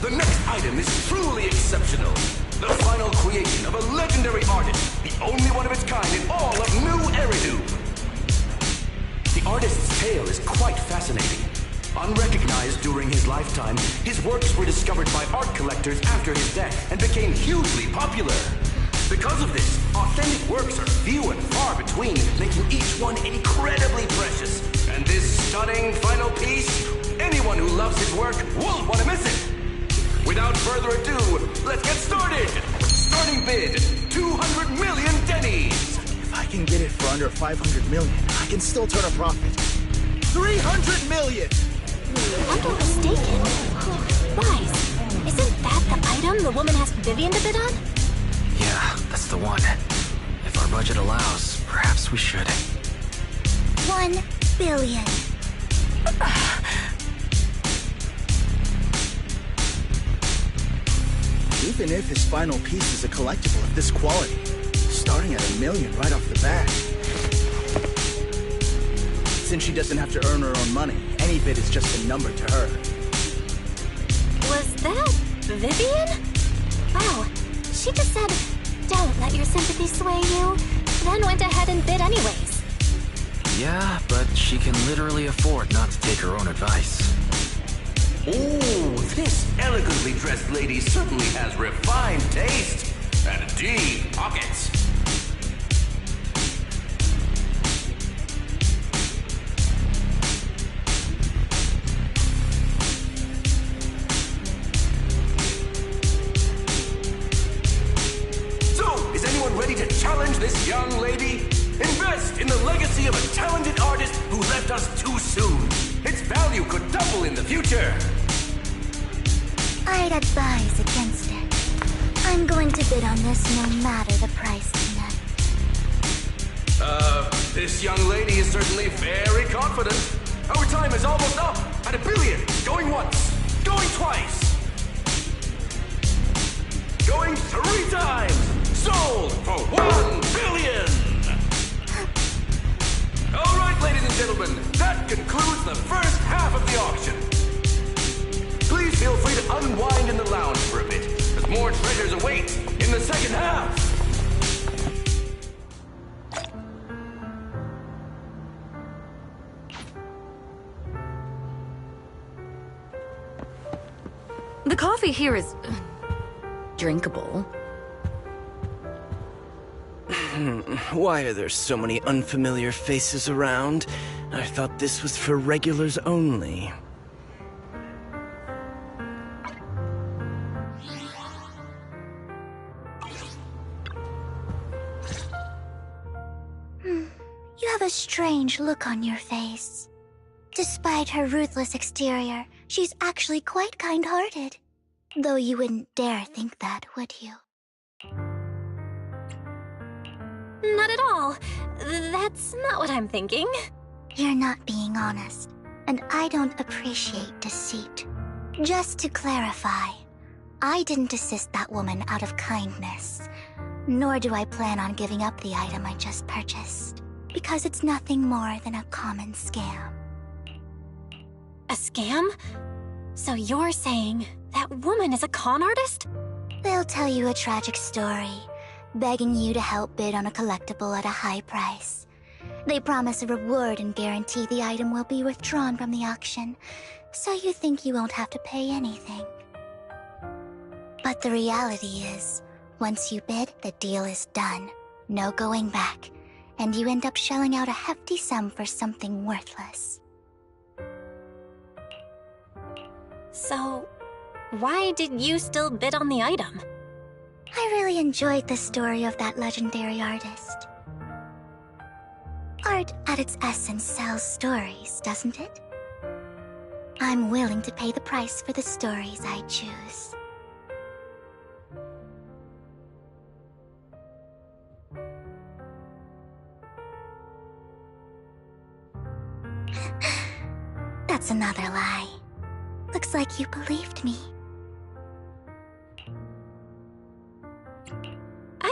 The next item is truly exceptional. The final creation of a legendary artist, the only one of its kind in all of New Eridu. The artist's tale is quite fascinating. Unrecognized during his lifetime, his works were discovered by art collectors after his death and became hugely popular. Because of this, authentic works are few and far between, making each one incredibly precious. And this stunning final piece, anyone who loves his work won't want to miss it. Without further ado, let's get started! Starting bid, 200 million dennies!
If I can get it for under 500 million, I can still turn a profit. 300 million!
I'm not mistaken. Wise, isn't that the item the woman asked Vivian to bid on?
Yeah, that's the one. If our budget allows, perhaps we should.
1 billion.
Even if his final piece is a collectible of this quality, starting at $1 million right off the bat. Since she doesn't have to earn her own money, any bid is just a number to her.
Was that Vivian? Wow, she just said, "Don't let your sympathy sway you," then went ahead and bid anyways.
Yeah, but she can literally afford not to take her own advice.
Ooh, this elegantly dressed lady certainly has refined taste and deep pockets. So, is anyone ready to challenge this young lady? Invest in the legacy of a talented artist who left us too soon. Its value could double in the future.
I'd advise against it. I'm going to bid on this no matter the price tonight.
This young lady is certainly very confident. Our time is almost up at $1 billion. Going once, going twice, going 3 times. Sold for $1 billion. All right, ladies and gentlemen, that concludes the first half of the auction. Please feel free to unwind in the lounge for a bit, as more treasures await in the second half.
The coffee here is drinkable.
Why are there so many unfamiliar faces around? I thought this was for regulars only.
You have a strange look on your face. Despite her ruthless exterior, she's actually quite kind-hearted. Though you wouldn't dare think that, would you?
Not at all. That's not what I'm thinking.
You're not being honest, and I don't appreciate deceit. Just to clarify, I didn't assist that woman out of kindness, nor do I plan on giving up the item I just purchased, because it's nothing more than a common scam.
A scam? So you're saying that woman is a con artist?
They'll tell you a tragic story, begging you to help bid on a collectible at a high price. They promise a reward and guarantee the item will be withdrawn from the auction, so you think you won't have to pay anything. But the reality is, once you bid, the deal is done. No going back, and you end up shelling out a hefty sum for something worthless.
So, why did you still bid on the item?
I really enjoyed the story of that legendary artist. Art, at its essence, sells stories, doesn't it? I'm willing to pay the price for the stories I choose. That's another lie. Looks like you believed me.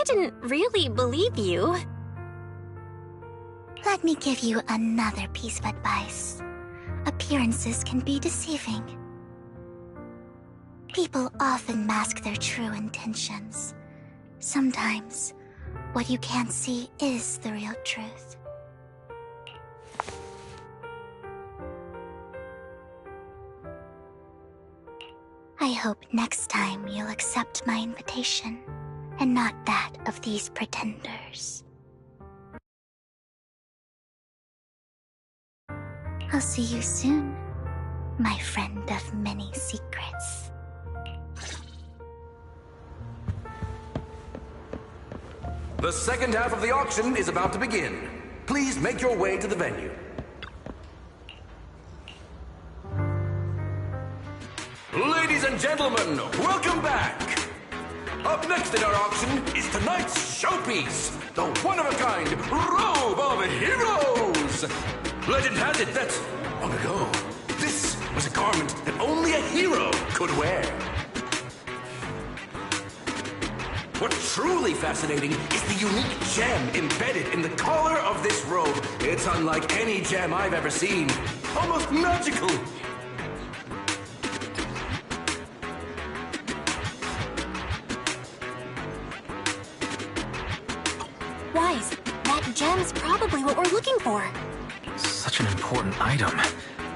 didn't really believe you.
Let me give you another piece of advice. Appearances can be deceiving. People often mask their true intentions. Sometimes, what you can't see is the real truth. I hope next time you'll accept my invitation, and not that of these pretenders. I'll see you soon, my friend of many secrets.
The second half of the auction is about to begin. Please make your way to the venue. Ladies and gentlemen, welcome back! Up next in our auction is tonight's showpiece, the one-of-a-kind Robe of Heroes! Legend has it that, long ago, this was a garment that only a hero could wear. What's truly fascinating is the unique gem embedded in the collar of this robe. It's unlike any gem I've ever seen. Almost magical.
Wise, that gem's probably what we're looking for.
Such an important item,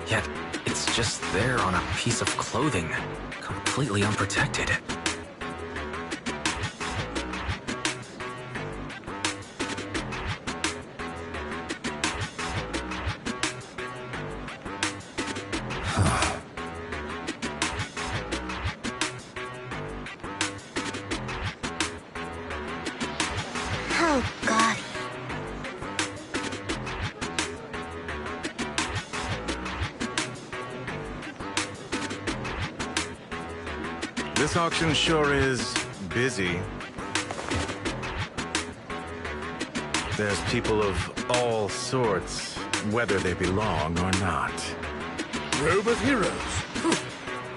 yet it's just there on a piece of clothing, completely unprotected.
How gaudy.
This auction sure is busy. There's people of all sorts, whether they belong or not.
Robe of Heroes. Phew,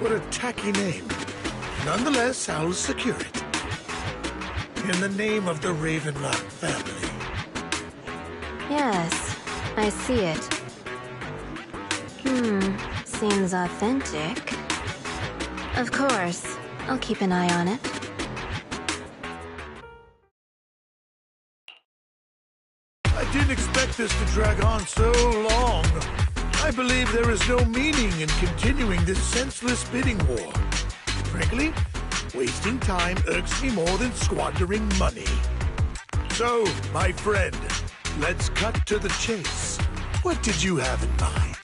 what a tacky name. Nonetheless, I'll secure it. In the name of the Ravenlock family.
Yes, I see it. Seems authentic. Of course, I'll keep an eye on it.
I didn't expect this to drag on so long. I believe there is no meaning in continuing this senseless bidding war. Frankly, wasting time irks me more than squandering money. So, my friend, let's cut to the chase. What did you have in mind?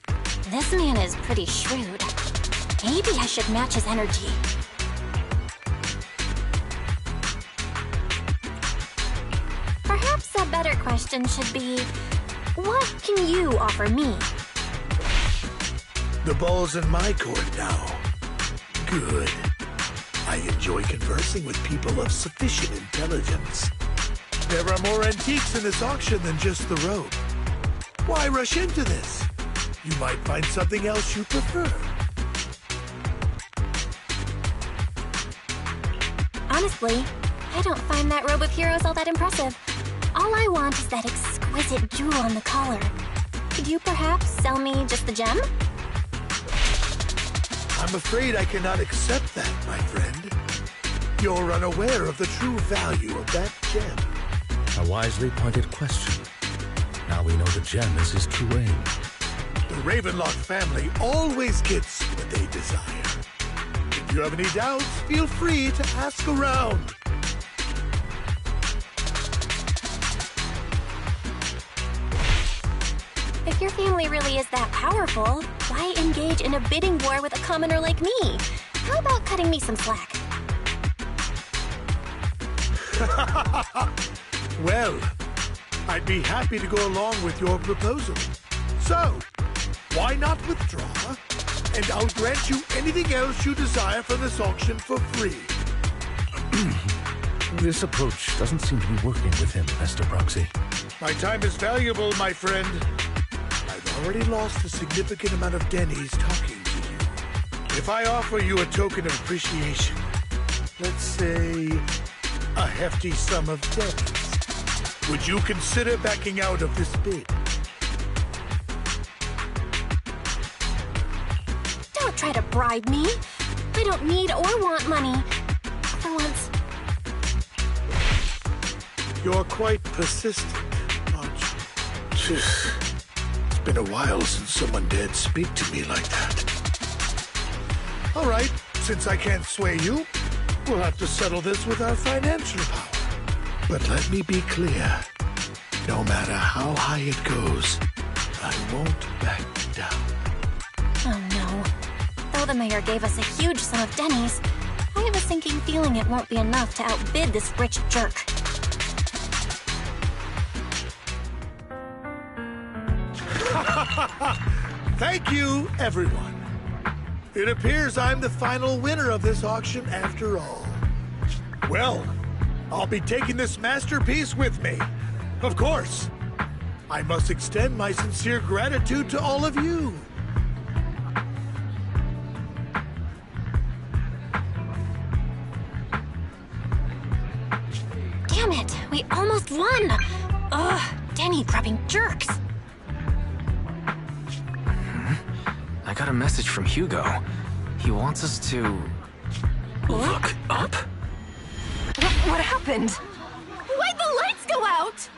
This man is pretty shrewd. Maybe I should match his energy. Perhaps a better question should be, what can you offer me?
The ball's in my court now. Good. I enjoy conversing with people of sufficient intelligence. There are more antiques in this auction than just the robe. Why rush into this? You might find something else you prefer.
Honestly, I don't find that Robe of Heroes all that impressive. All I want is that exquisite jewel on the collar. Could you perhaps sell me just the gem?
I'm afraid I cannot accept that, my friend. You're unaware of the true value of that gem.
A wisely pointed question. Now we know the gem is his true aim.
The Ravenlock family always gets what they desire. If you have any doubts, feel free to ask around.
If your family really is that powerful, why engage in a bidding war with a commoner like me? How about cutting me some slack?
Well, I'd be happy to go along with your proposal. So, why not withdraw? And I'll grant you anything else you desire from this auction for free.
This approach doesn't seem to be working with him, Mr. Proxy.
My time is valuable, my friend. I've already lost a significant amount of Denny's talking to you. If I offer you a token of appreciation, let's say a hefty sum of debt. Would you consider backing out of this bid?
Don't try to bribe me. I don't need or want money. For once.
You're quite persistent, aren't you? It's been a while since someone dared speak to me like that. All right, since I can't sway you, we'll have to settle this with our financial power. But let me be clear. No matter how high it goes, I won't back down.
Oh no. Though the mayor gave us a huge sum of dennies, I have a sinking feeling it won't be enough to outbid this rich jerk.
Thank you, everyone. It appears I'm the final winner of this auction after all. Well, I'll be taking this masterpiece with me. Of course. I must extend my sincere gratitude to all of you.
Damn it, we almost won! Ugh, denny-grubbing jerks!
I got a message from Hugo. He wants us to... look up?
What happened?
Why'd the lights go out?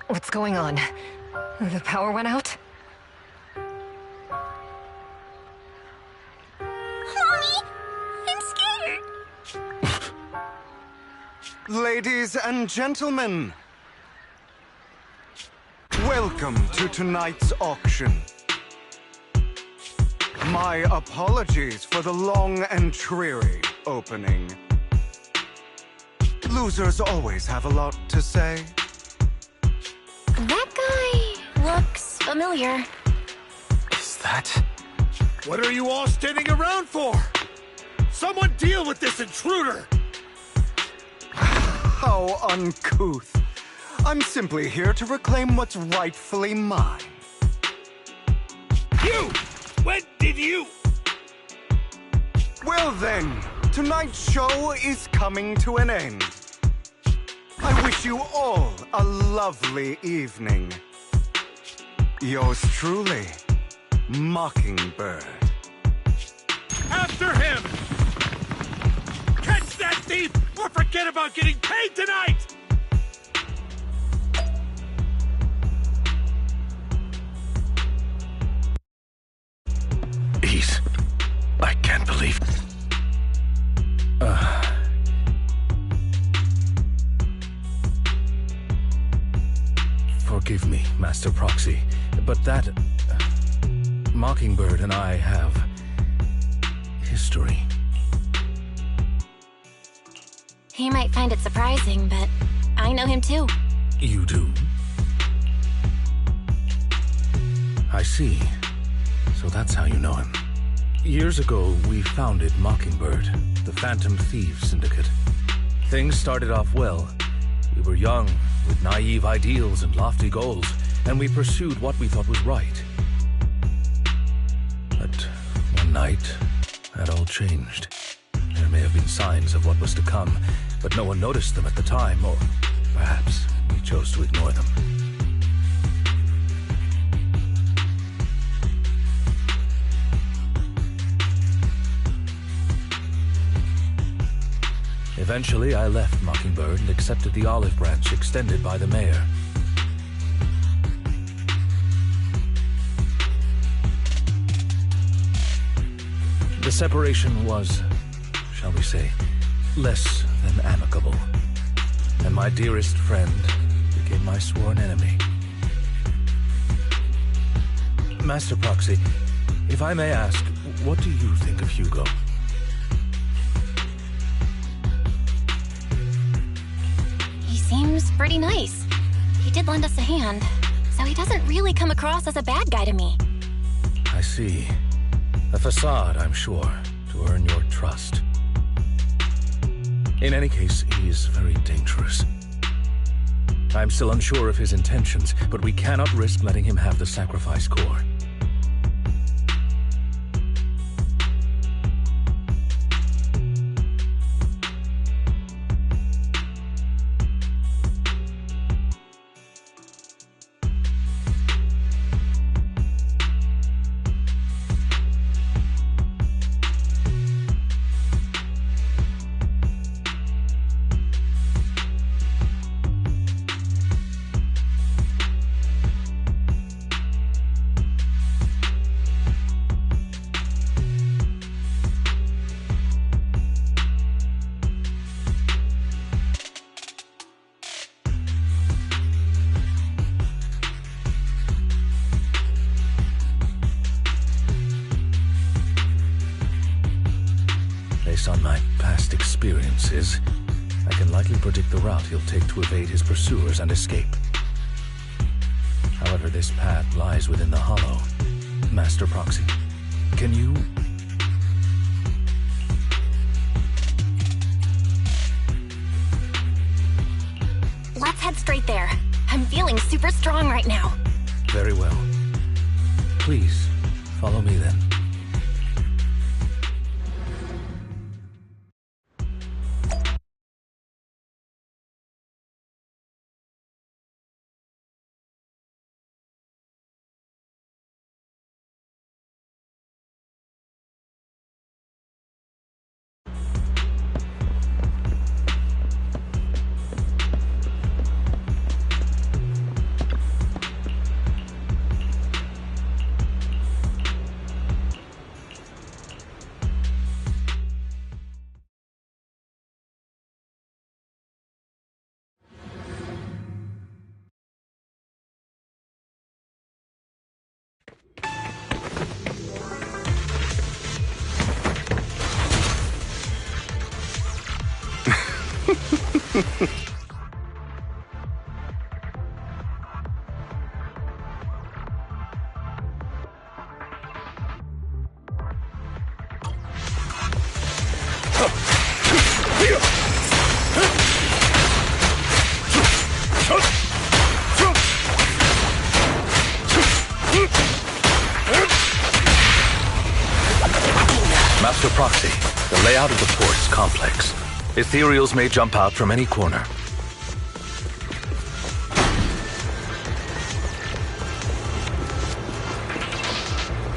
What's going on? The power went out?
Mommy! I'm scared!
Ladies and gentlemen, welcome to tonight's auction. My apologies for the long and dreary opening. Losers always have a lot to say.
That guy looks familiar.
Is that...
What are you all standing around for? Someone deal with this intruder!
How uncouth. I'm simply here to reclaim what's rightfully mine.
You! When did you...
Well then, tonight's show is coming to an end. I wish you all a lovely evening. Yours truly, Mockingbird.
After him! Catch that thief or forget about getting paid tonight!
I can't believe... Forgive me, Master Proxy, but that... Mockingbird and I have... history.
He might find it surprising, but I know him too.
You do? I see. So that's how you know him. Years ago, we founded Mockingbird, the Phantom Thieves Syndicate. Things started off well. We were young, with naive ideals and lofty goals, and we pursued what we thought was right. But one night, that all changed. There may have been signs of what was to come, but no one noticed them at the time, or perhaps we chose to ignore them. Eventually, I left Mockingbird and accepted the olive branch extended by the mayor. The separation was, shall we say, less than amicable. And my dearest friend became my sworn enemy. Master Proxy, if I may ask, what do you think of Hugo?
Seems pretty nice. He did lend us a hand, so he doesn't really come across as a bad guy to me.
I see. A facade, I'm sure, to earn your trust. In any case, he is very dangerous. I'm still unsure of his intentions, but we cannot risk letting him have the sacrifice core. Based on my past experiences, I can likely predict the route he'll take to evade his pursuers and escape. However, this path lies within the hollow. Master Proxy, can you...
Let's head straight there. I'm feeling super strong right now.
Very well. Please, follow me then. Master Proxy, the layout of the port is complex. Ethereals may jump out from any corner.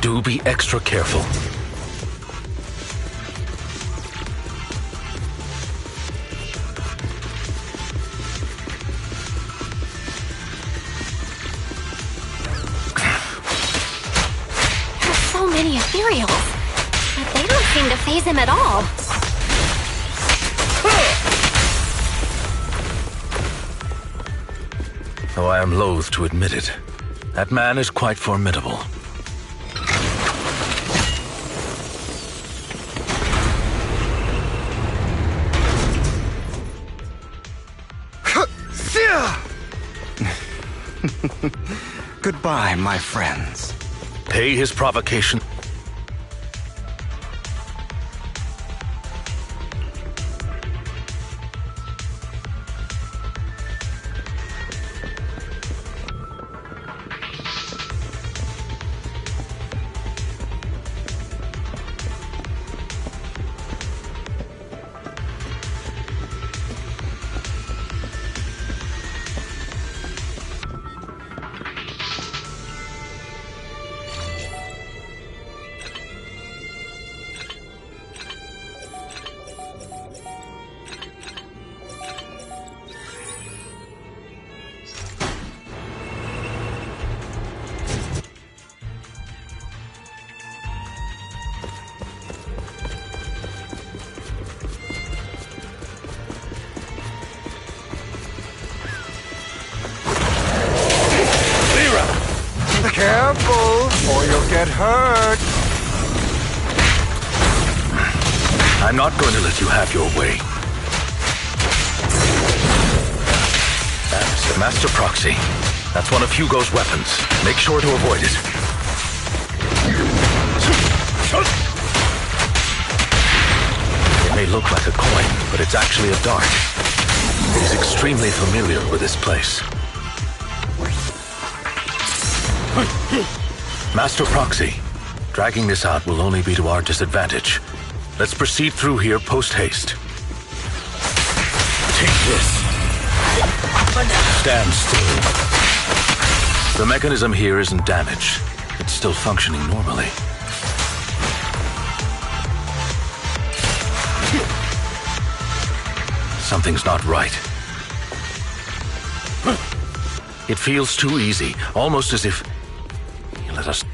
Do be extra careful.
There's so many Ethereals. But they don't seem to faze him at all.
Though I am loath to admit it, that man is quite formidable.
Goodbye, my friends.
Pay his provocation.
Careful, or you'll get hurt.
I'm not going to let you have your way. That's Master Proxy. That's one of Hugo's weapons. Make sure to avoid it. It may look like a coin, but it's actually a dart. He's extremely familiar with this place. Master Proxy, dragging this out will only be to our disadvantage. Let's proceed through here post-haste. Take this. Stand still. The mechanism here isn't damaged. It's still functioning normally. Something's not right. It feels too easy, almost as if... Let us...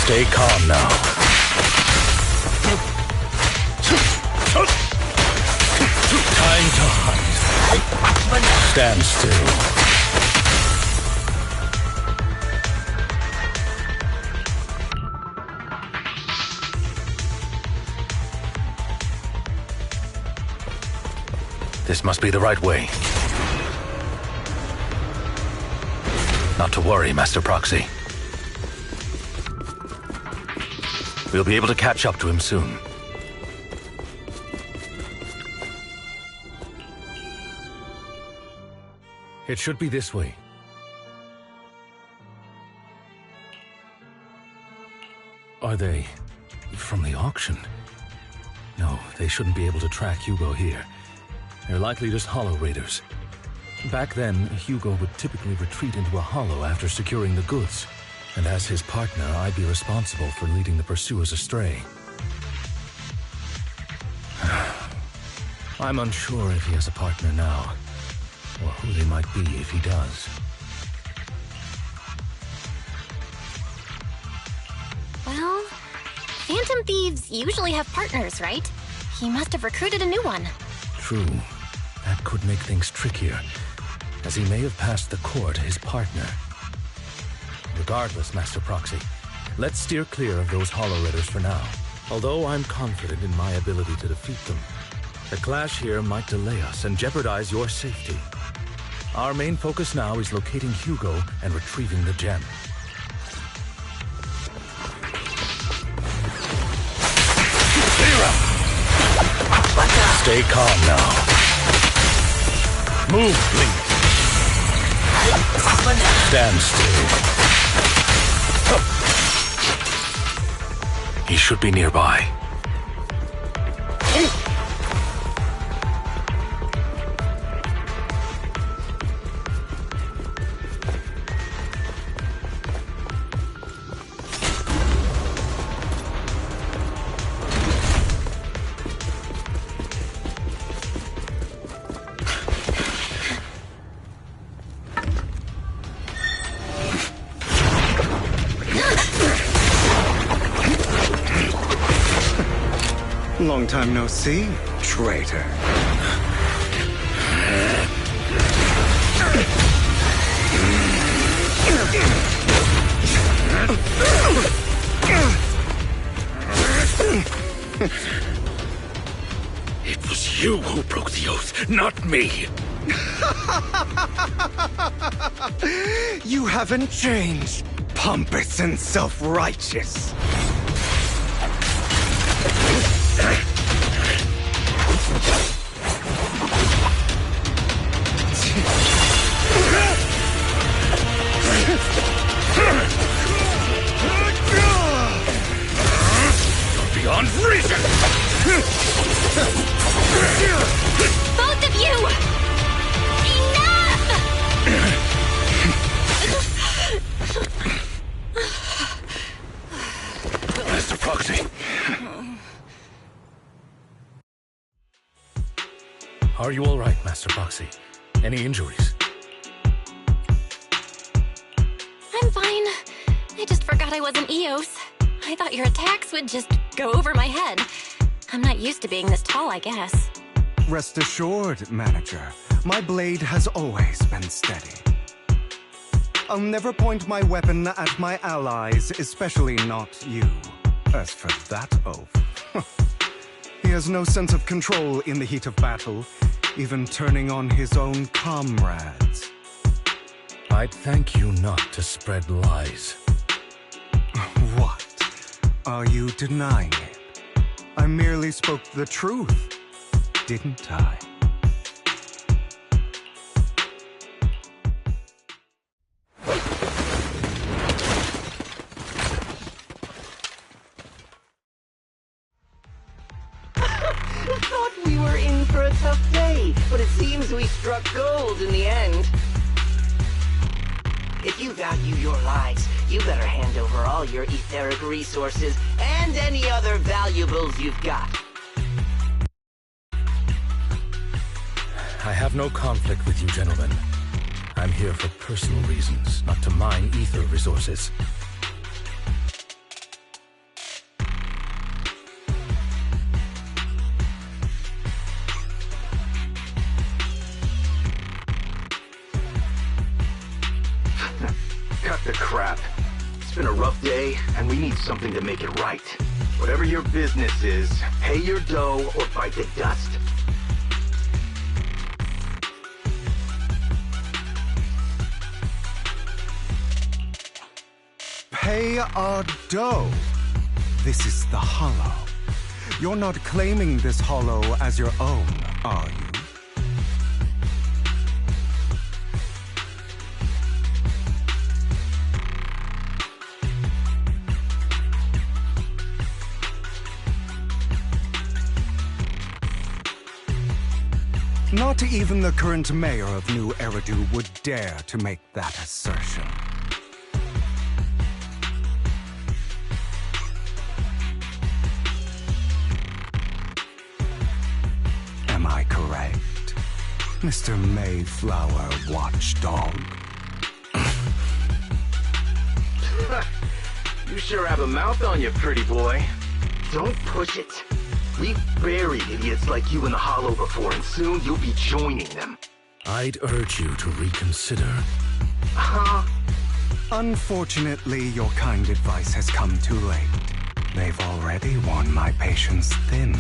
Stay calm now. Time to hunt. Stand still. This must be the right way. Not to worry, Master Proxy. We'll be able to catch up to him soon. It should be this way. Are they from the auction? No, they shouldn't be able to track Hugo here. They're likely just hollow raiders. Back then, Hugo would typically retreat into a hollow after securing the goods. And as his partner, I'd be responsible for leading the pursuers astray. I'm unsure if he has a partner now, or who they might be if he does.
Well, Phantom Thieves usually have partners, right? He must have recruited a new one.
True. That could make things trickier, as he may have passed the court his partner. Regardless, Master Proxy, let's steer clear of those Hollow Raiders for now. Although I'm confident in my ability to defeat them, the clash here might delay us and jeopardize your safety. Our main focus now is locating Hugo and retrieving the gem. Stay calm now. Move, Link. Stand still. He should be nearby.
Long time no see, traitor.
It was you who broke the oath, not me.
You haven't changed, pompous and self-righteous.
You're beyond reason!
Both of you! Enough!
Master Proxy.
Are you all right, Master Proxy? Any injuries?
I'm fine. I just forgot I wasn't Eos. I thought your attacks would just go over my head. I'm not used to being this tall, I guess.
Rest assured, Manager, my blade has always been steady. I'll never point my weapon at my allies, especially not you. As for that oaf, he has no sense of control in the heat of battle, even turning on his own comrades.
I'd thank you not to spread lies.
What? Are you denying it? I merely spoke the truth, didn't I?
Thought we were in for a tough day, but it seems we struck gold in the end. If you value your lives, you better hand over all your etheric resources and any other valuables you've got.
I have no conflict with you, gentlemen. I'm here for personal reasons, not to mine ether resources.
Cut the crap. It's been a rough day, and we need something to make it right. Whatever your business is, pay your dough or bite the dust.
Pay our dough. This is the Hollow. You're not claiming this Hollow as your own, are you? Not even the current mayor of New Eridu would dare to make that assertion. Am I correct, Mr. Mayflower Watchdog?
You sure have a mouth on you, pretty boy. Don't push it. We've buried idiots like you in the Hollow before, and soon you'll be joining them.
I'd urge you to reconsider.
Unfortunately, your kind advice has come too late. They've already worn my patience thin.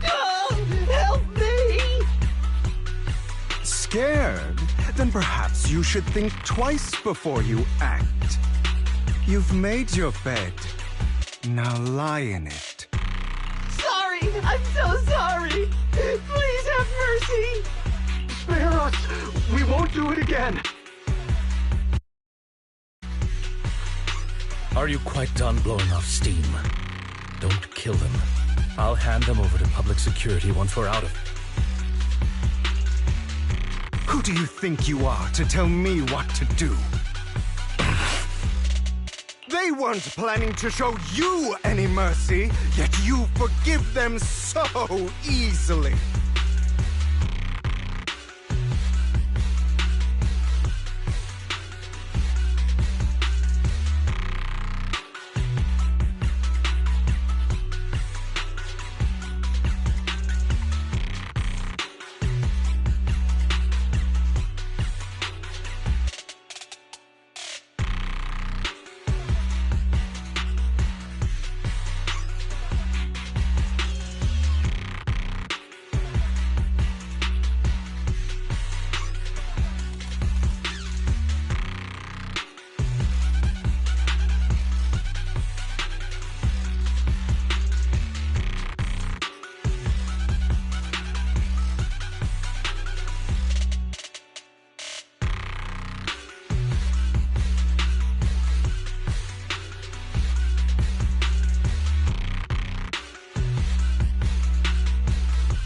Help me!
Scared? Then perhaps you should think twice before you act. You've made your bed. Now lie in it.
Sorry! I'm so sorry! Please have mercy!
Spare us! We won't do it again!
Are you quite done blowing off steam? Don't kill them. I'll hand them over to public security once we're out of it.
Who do you think you are to tell me what to do? They weren't planning to show you any mercy, yet you forgive them so easily.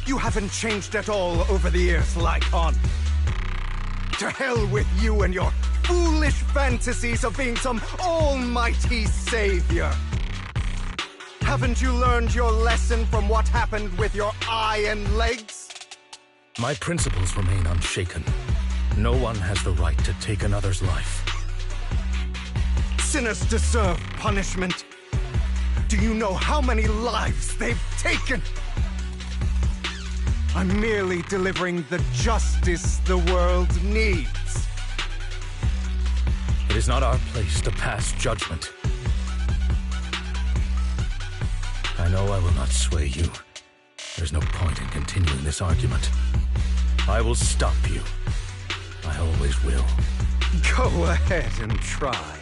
You haven't changed at all over the years, Lycon. To hell with you and your foolish fantasies of being some almighty savior. Haven't you learned your lesson from what happened with your eye and legs?
My principles remain unshaken. No one has the right to take another's life.
Sinners deserve punishment. Do you know how many lives they've taken? I'm merely delivering the justice the world needs.
It is not our place to pass judgment. I know I will not sway you. There's no point in continuing this argument. I will stop you. I always will.
Go ahead and try.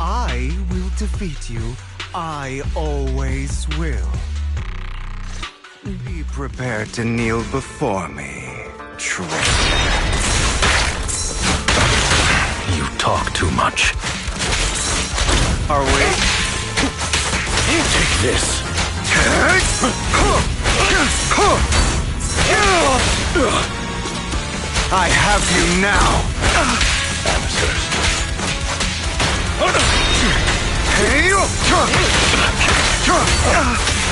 I will defeat you. I always will. Be prepared to kneel before me, traitor.
You talk too much.
Are we?
Take this.
I have you now.
Amateurs.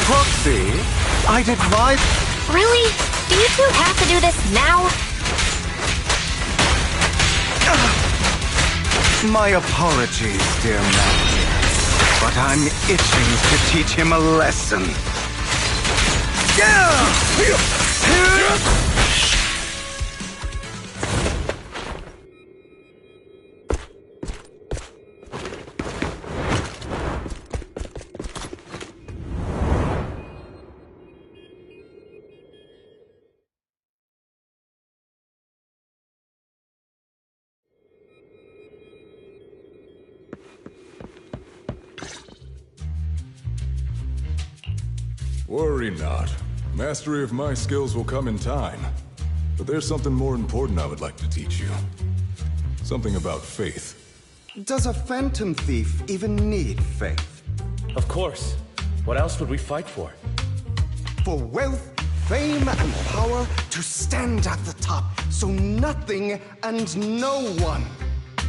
Proxy, I'd advise...
Really? Do you two have to do this now?
My apologies, dear master, but I'm itching to teach him a lesson.
Worry not. Mastery of my skills will come in time. But there's something more important I would like to teach you. Something about faith.
Does a phantom thief even need faith?
Of course. What else would we fight for?
For wealth, fame, and power to stand at the top, so nothing and no one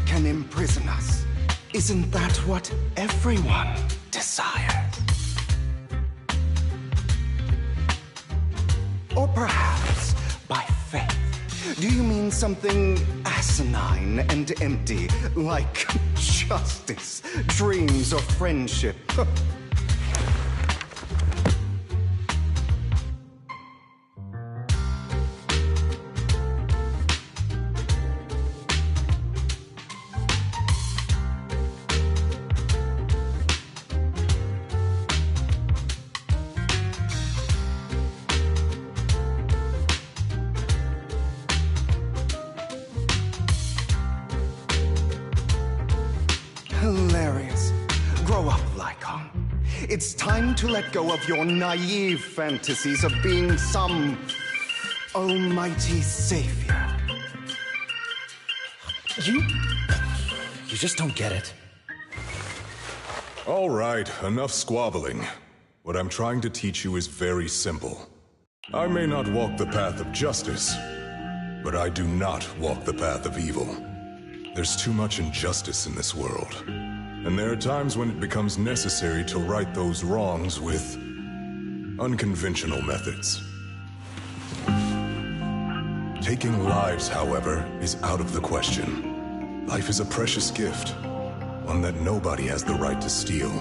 can imprison us. Isn't that what everyone desires? Or perhaps by faith. Do you mean something asinine and empty, like justice, dreams, or friendship? Hilarious. Grow up, Lycon. It's time to let go of your naive fantasies of being some almighty savior.
You just don't get it.
All right, enough squabbling. What I'm trying to teach you is very simple. I may not walk the path of justice, but I do not walk the path of evil. There's too much injustice in this world, and there are times when it becomes necessary to right those wrongs with unconventional methods. Taking lives, however, is out of the question. Life is a precious gift, one that nobody has the right to steal.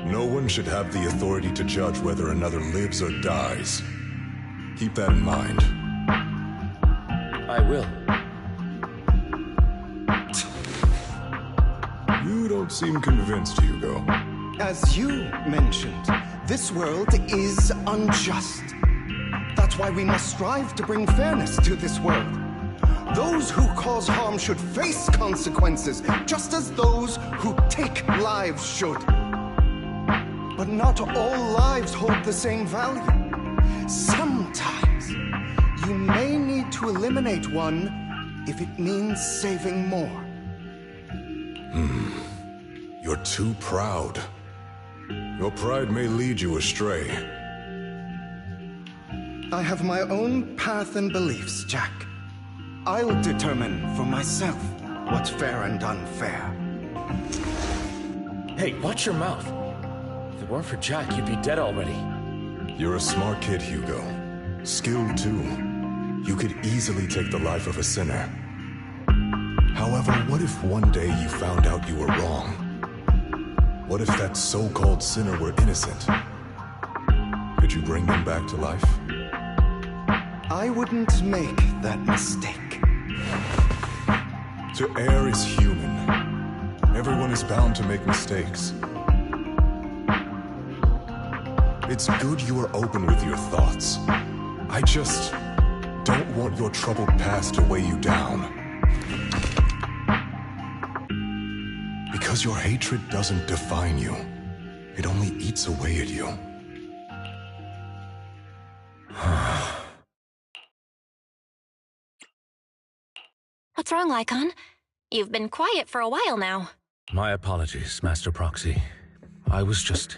No one should have the authority to judge whether another lives or dies. Keep that in mind.
I will.
You don't seem convinced, Hugo.
As you mentioned, this world is unjust. That's why we must strive to bring fairness to this world. Those who cause harm should face consequences, just as those who take lives should. But not all lives hold the same value. Sometimes, you may need to eliminate one if it means saving more.
You're too proud. Your pride may lead you astray.
I have my own path and beliefs, Jack. I'll determine for myself what's fair and unfair.
Hey, watch your mouth. If it weren't for Jack, you'd be dead already.
You're a smart kid, Hugo. Skilled, too. You could easily take the life of a sinner. However, what if one day you found out you were wrong? What if that so-called sinner were innocent? Did you bring them back to life?
I wouldn't make that mistake.
To err is human. Everyone is bound to make mistakes. It's good you are open with your thoughts. I just don't want your troubled past to weigh you down. Because your hatred doesn't define you. It only eats away at you.
What's wrong, Lycon? You've been quiet for a while now.
My apologies, Master Proxy. I was just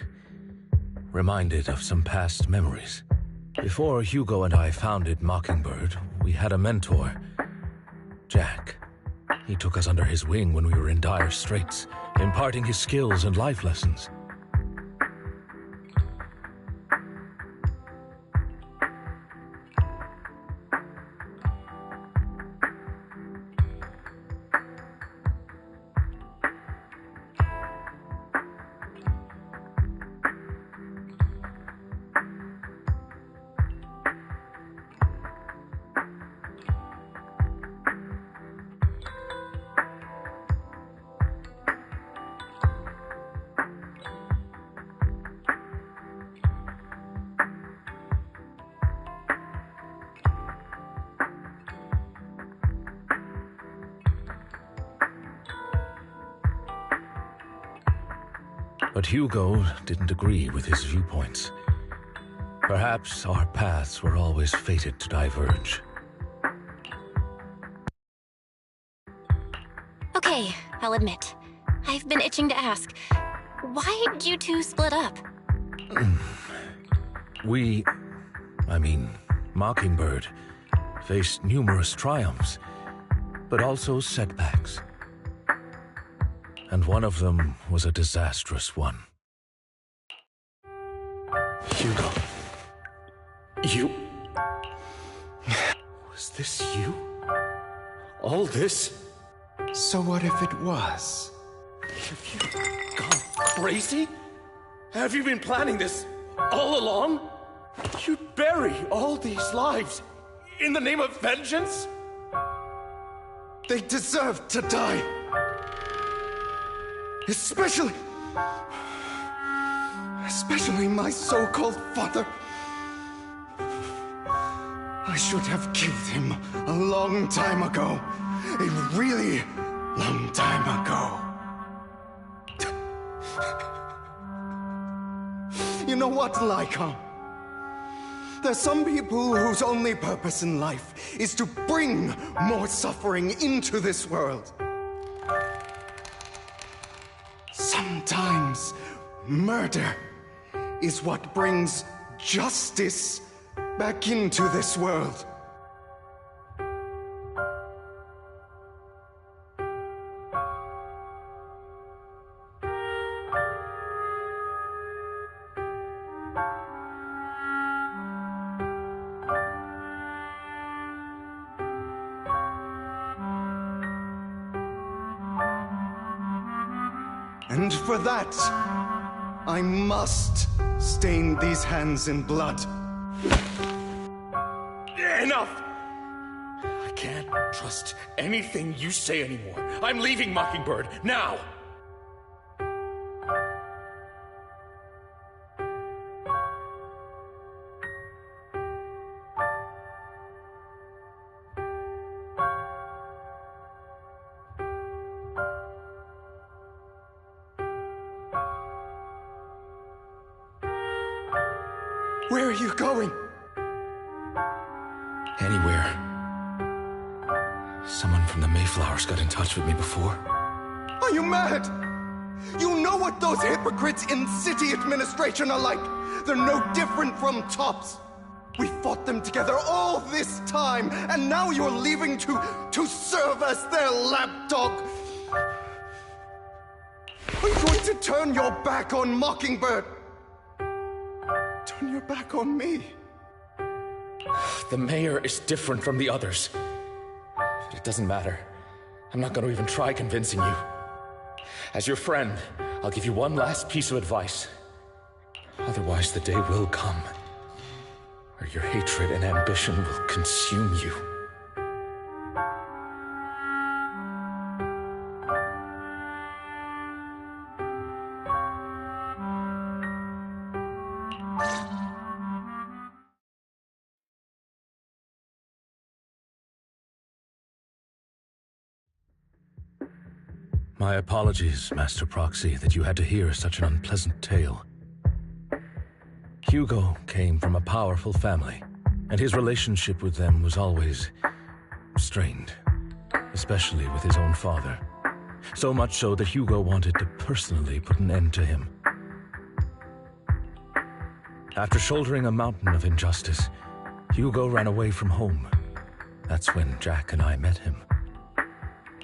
reminded of some past memories. Before Hugo and I founded Mockingbird, we had a mentor, Jack. He took us under his wing when we were in dire straits, imparting his skills and life lessons. But Hugo didn't agree with his viewpoints. Perhaps our paths were always fated to diverge.
Okay, I'll admit. I've been itching to ask. Why did you two split up?
Mockingbird, faced numerous triumphs, but also setbacks. And one of them was a disastrous one.
Hugo. You... Was this you? All this?
So what if it was?
Have you gone crazy? Have you been planning this all along? You'd bury all these lives in the name of vengeance?
They deserve to die. Especially my so-called father. I should have killed him a long time ago. A really long time ago. You know what, Lycon? There's some people whose only purpose in life is to bring more suffering into this world. Sometimes murder is what brings justice back into this world. And for that, I must stain these hands in blood.
Enough! I can't trust anything you say anymore. I'm leaving Mockingbird, now!
Where are you going?
Anywhere. Someone from the Mayflowers got in touch with me before.
Are you mad? You know what those hypocrites in city administration are like. They're no different from tops. We fought them together all this time, and now you're leaving to serve as their lapdog. Are you going to turn your back on Mockingbird? Turn your back on me.
The mayor is different from the others. But it doesn't matter. I'm not going to even try convincing you. As your friend, I'll give you one last piece of advice. Otherwise, the day will come
or your hatred and ambition will consume you. My apologies, Master Proxy, that you had to hear such an unpleasant tale. Hugo came from a powerful family, and his relationship with them was always strained, especially with his own father. So much so that Hugo wanted to personally put an end to him. After shouldering a mountain of injustice, Hugo ran away from home. That's when Jack and I met him.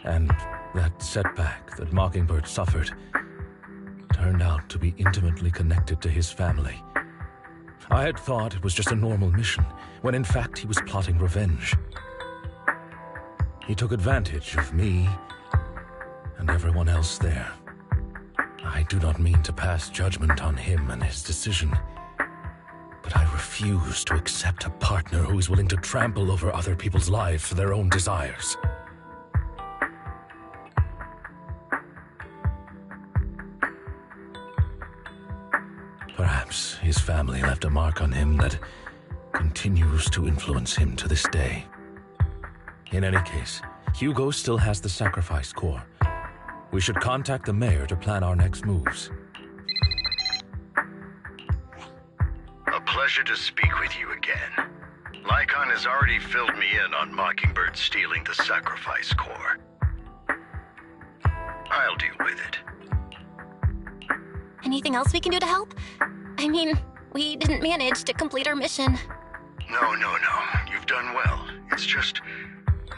And that setback that Mockingbird suffered turned out to be intimately connected to his family. I had thought it was just a normal mission, when in fact he was plotting revenge. He took advantage of me and everyone else there. I do not mean to pass judgment on him and his decision, but I refuse to accept a partner who is willing to trample over other people's lives for their own desires. Perhaps his family left a mark on him that continues to influence him to this day. In any case, Hugo still has the sacrifice core. We should contact the mayor to plan our next moves.
A pleasure to speak with you again. Lycon has already filled me in on Mockingbird stealing the sacrifice core. I'll deal with it.
Anything else we can do to help? I mean, we didn't manage to complete our mission.
No. You've done well. It's just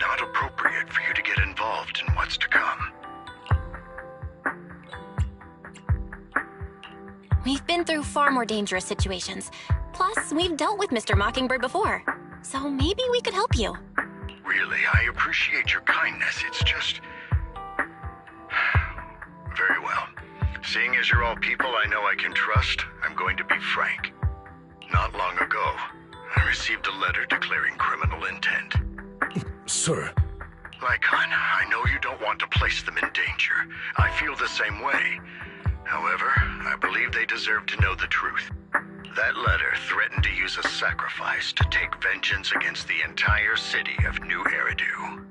not appropriate for you to get involved in what's to come.
We've been through far more dangerous situations. Plus, we've dealt with Mr. Mockingbird before. So maybe we could help you.
Really, I appreciate your kindness. It's just... Very well. Seeing as you're all people I know I can trust, I'm going to be frank. Not long ago, I received a letter declaring criminal intent.
Sir.
Lycon, I know you don't want to place them in danger. I feel the same way. However, I believe they deserve to know the truth. That letter threatened to use a sacrifice to take vengeance against the entire city of New Eridu.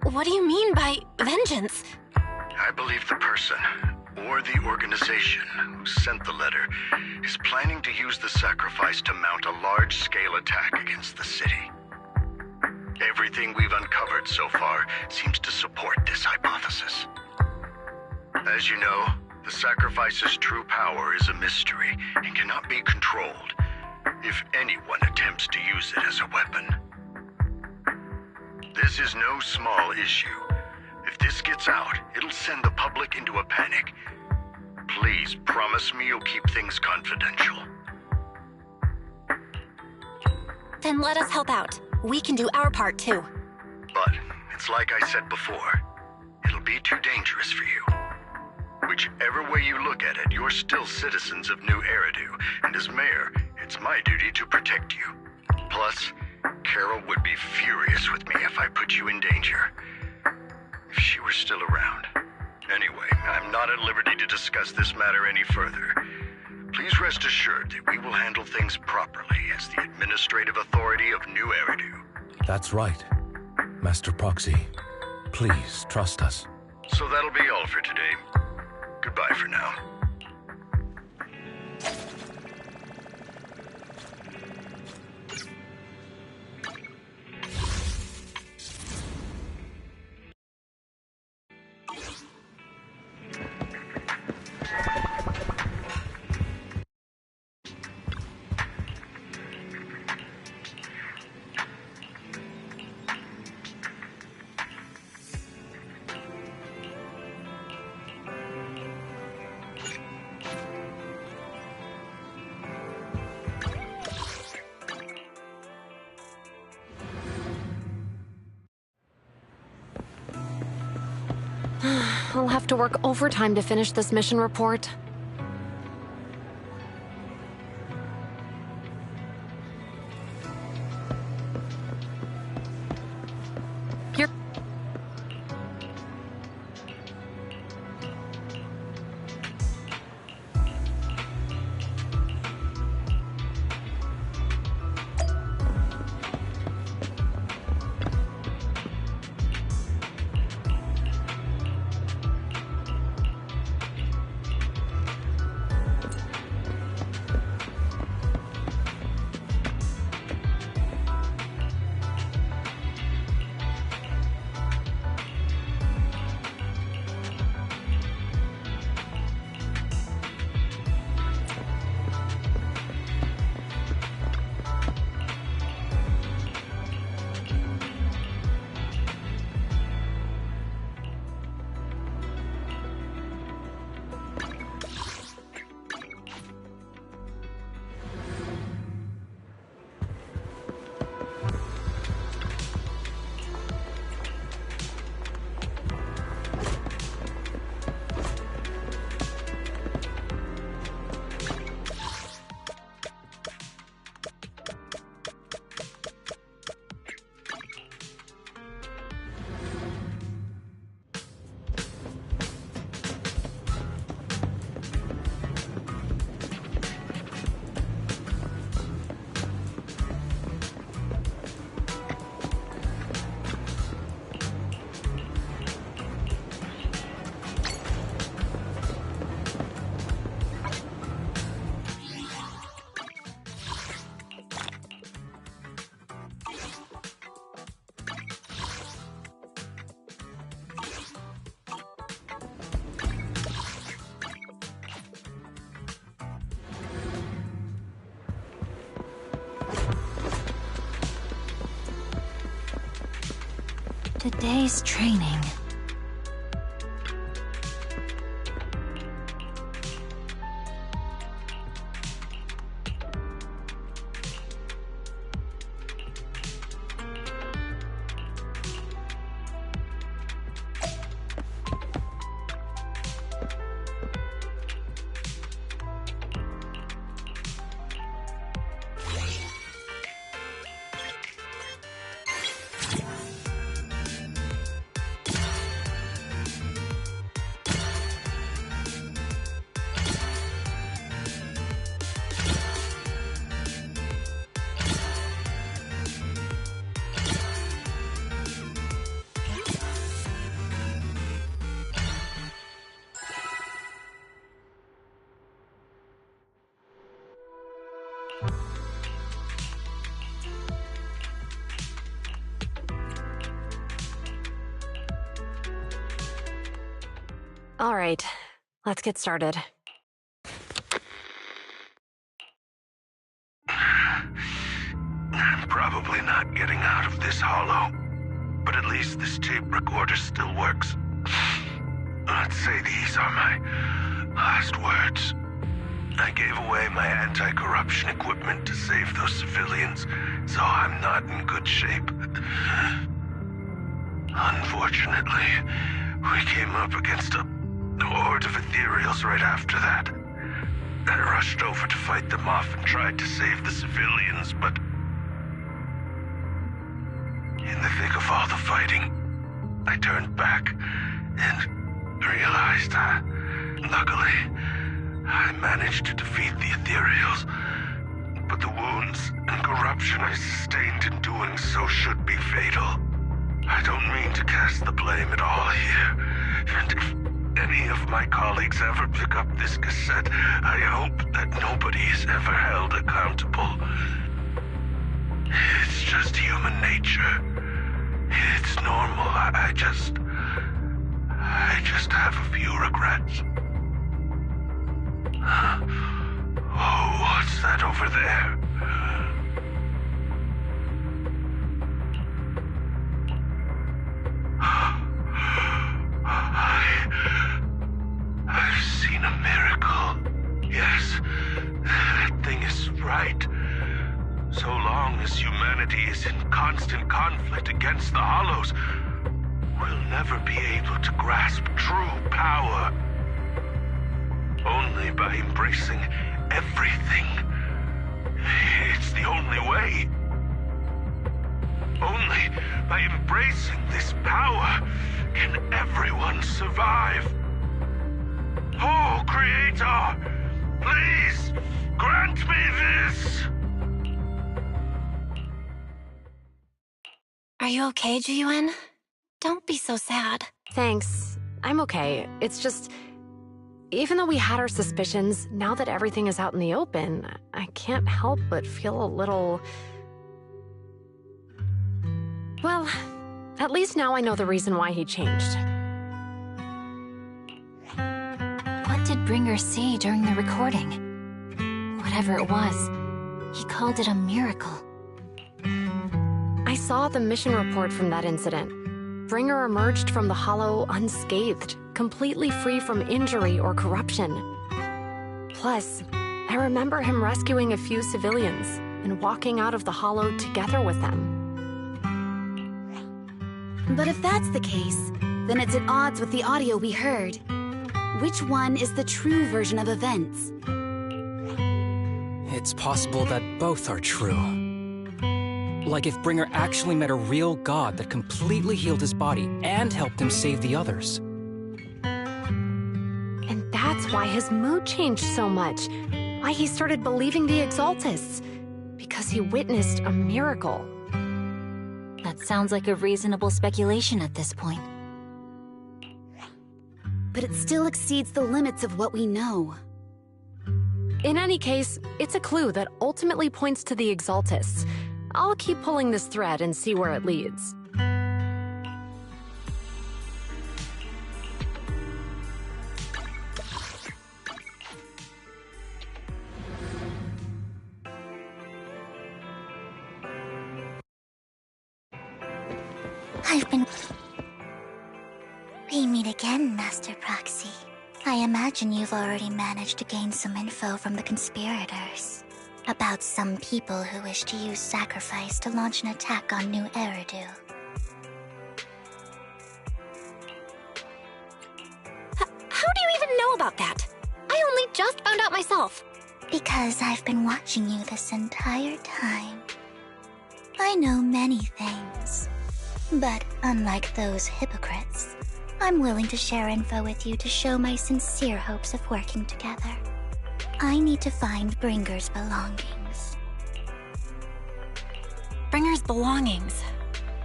What do you mean by vengeance?
I believe the person, or the organization, who sent the letter is planning to use the sacrifice to mount a large-scale attack against the city. Everything we've uncovered so far seems to support this hypothesis. As you know, the sacrifice's true power is a mystery and cannot be controlled if anyone attempts to use it as a weapon. This is no small issue. If this gets out, it'll send the public into a panic. Please promise me you'll keep things confidential.
Then let us help out. We can do our part too.
But it's like I said before, it'll be too dangerous for you. Whichever way you look at it, you're still citizens of New Eridu, and as mayor, it's my duty to protect you. Plus, Carol would be furious with me if I put you in danger. If she were still around. Anyway, I'm not at liberty to discuss this matter any further. Please rest assured that we will handle things properly as the administrative authority of New Eridu.
That's right. Master Proxy, please trust us.
So that'll be all for today. Goodbye for now.
I'll have to work overtime to finish this mission report.
Today's training.
All right, let's get started.
I'm probably not getting out of this hollow, but at least this tape recorder still works. Let's say these are my last words. I gave away my anti-corruption equipment to save those civilians, so I'm not in good shape. Unfortunately, we came up against a horde of ethereals right after that. I rushed over to fight them off and tried to save the civilians, but in the thick of all the fighting, I turned back and realized luckily, I managed to defeat the ethereals, but the wounds and corruption I sustained in doing so should be fatal. I don't mean to cast the blame at all here, and if any of my colleagues ever pick up this cassette, I hope that nobody is ever held accountable. It's just human nature. It's normal. I just have a few regrets. Oh, what's that over there? I've seen a miracle. Yes, that thing is right. So long as humanity is in constant conflict against the Hollows, we'll never be able to grasp true power. Only by embracing everything. It's the only way. Only by embracing this power can everyone survive. Oh, Creator, please grant me this.
Are you okay, Jiyuan? Don't be so sad.
Thanks. I'm okay. It's just... even though we had our suspicions, now that everything is out in the open, I can't help but feel a little... well, at least now I know the reason why he changed.
What did Bringer see during the recording? Whatever it was, he called it a miracle.
I saw the mission report from that incident. Bringer emerged from the Hollow unscathed, completely free from injury or corruption. Plus, I remember him rescuing a few civilians and walking out of the Hollow together with them.
But if that's the case, then it's at odds with the audio we heard. Which one is the true version of events?
It's possible that both are true. Like if Bringer actually met a real god that completely healed his body and helped him save the others.
And that's why his mood changed so much. Why he started believing the Exaltists. Because he witnessed a miracle.
That sounds like a reasonable speculation at this point. But it still exceeds the limits of what we know.
In any case, it's a clue that ultimately points to the Exaltists. I'll keep pulling this thread and see where it leads.
I've been... We meet again, Master Proxy. I imagine you've already managed to gain some info from the conspirators about some people who wish to use sacrifice to launch an attack on New Eridu.
How do you even know about that? I only just found out myself.
Because I've been watching you this entire time. I know many things, but unlike those hypocrites, I'm willing to share info with you to show my sincere hopes of working together. I need to find Bringer's belongings.
Bringer's belongings?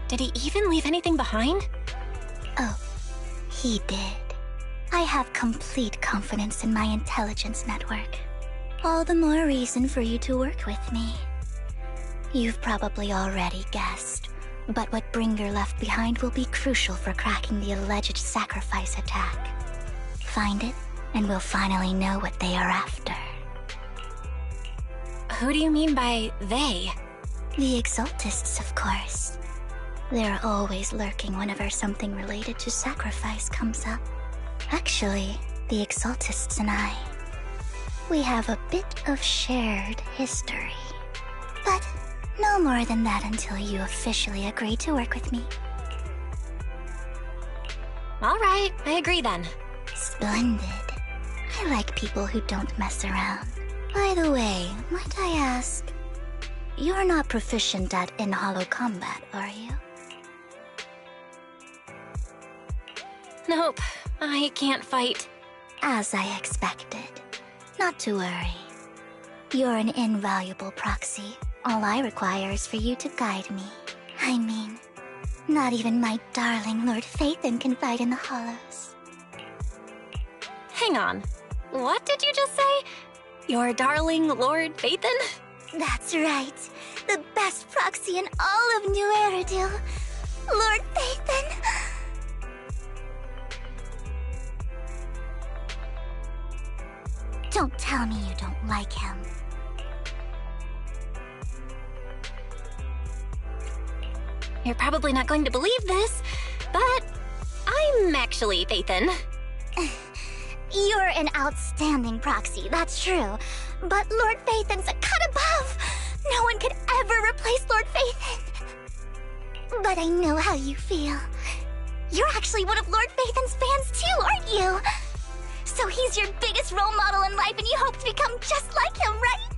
Did he even leave anything behind?
Oh, he did. I have complete confidence in my intelligence network. All the more reason for you to work with me. You've probably already guessed, but what Bringer left behind will be crucial for cracking the alleged sacrifice attack. Find it, and we'll finally know what they are after.
Who do you mean by they?
The Exaltists, of course. They're always lurking whenever something related to sacrifice comes up. Actually, the Exaltists and I, we have a bit of shared history. But no more than that until you officially agree to work with me.
All right, I agree then.
Splendid. I like people who don't mess around. By the way, might I ask, you're not proficient at in-hollow combat, are you?
Nope, I can't fight.
As I expected. Not to worry. You're an invaluable proxy. All I require is for you to guide me. I mean, not even my darling Lord Phaethon can fight in the hollows.
Hang on. What did you just say? Your darling Lord Phaethon?
That's right. The best proxy in all of New Eridu. Lord Phaethon. Don't tell me you don't like him.
You're probably not going to believe this, but I'm actually Phaethon.
You're an outstanding proxy, that's true. But Lord Phaethon's a cut above. No one could ever replace Lord Phaethon. But I know how you feel. You're actually one of Lord Phaethon's fans too, aren't you? So he's your biggest role model in life and you hope to become just like him, right?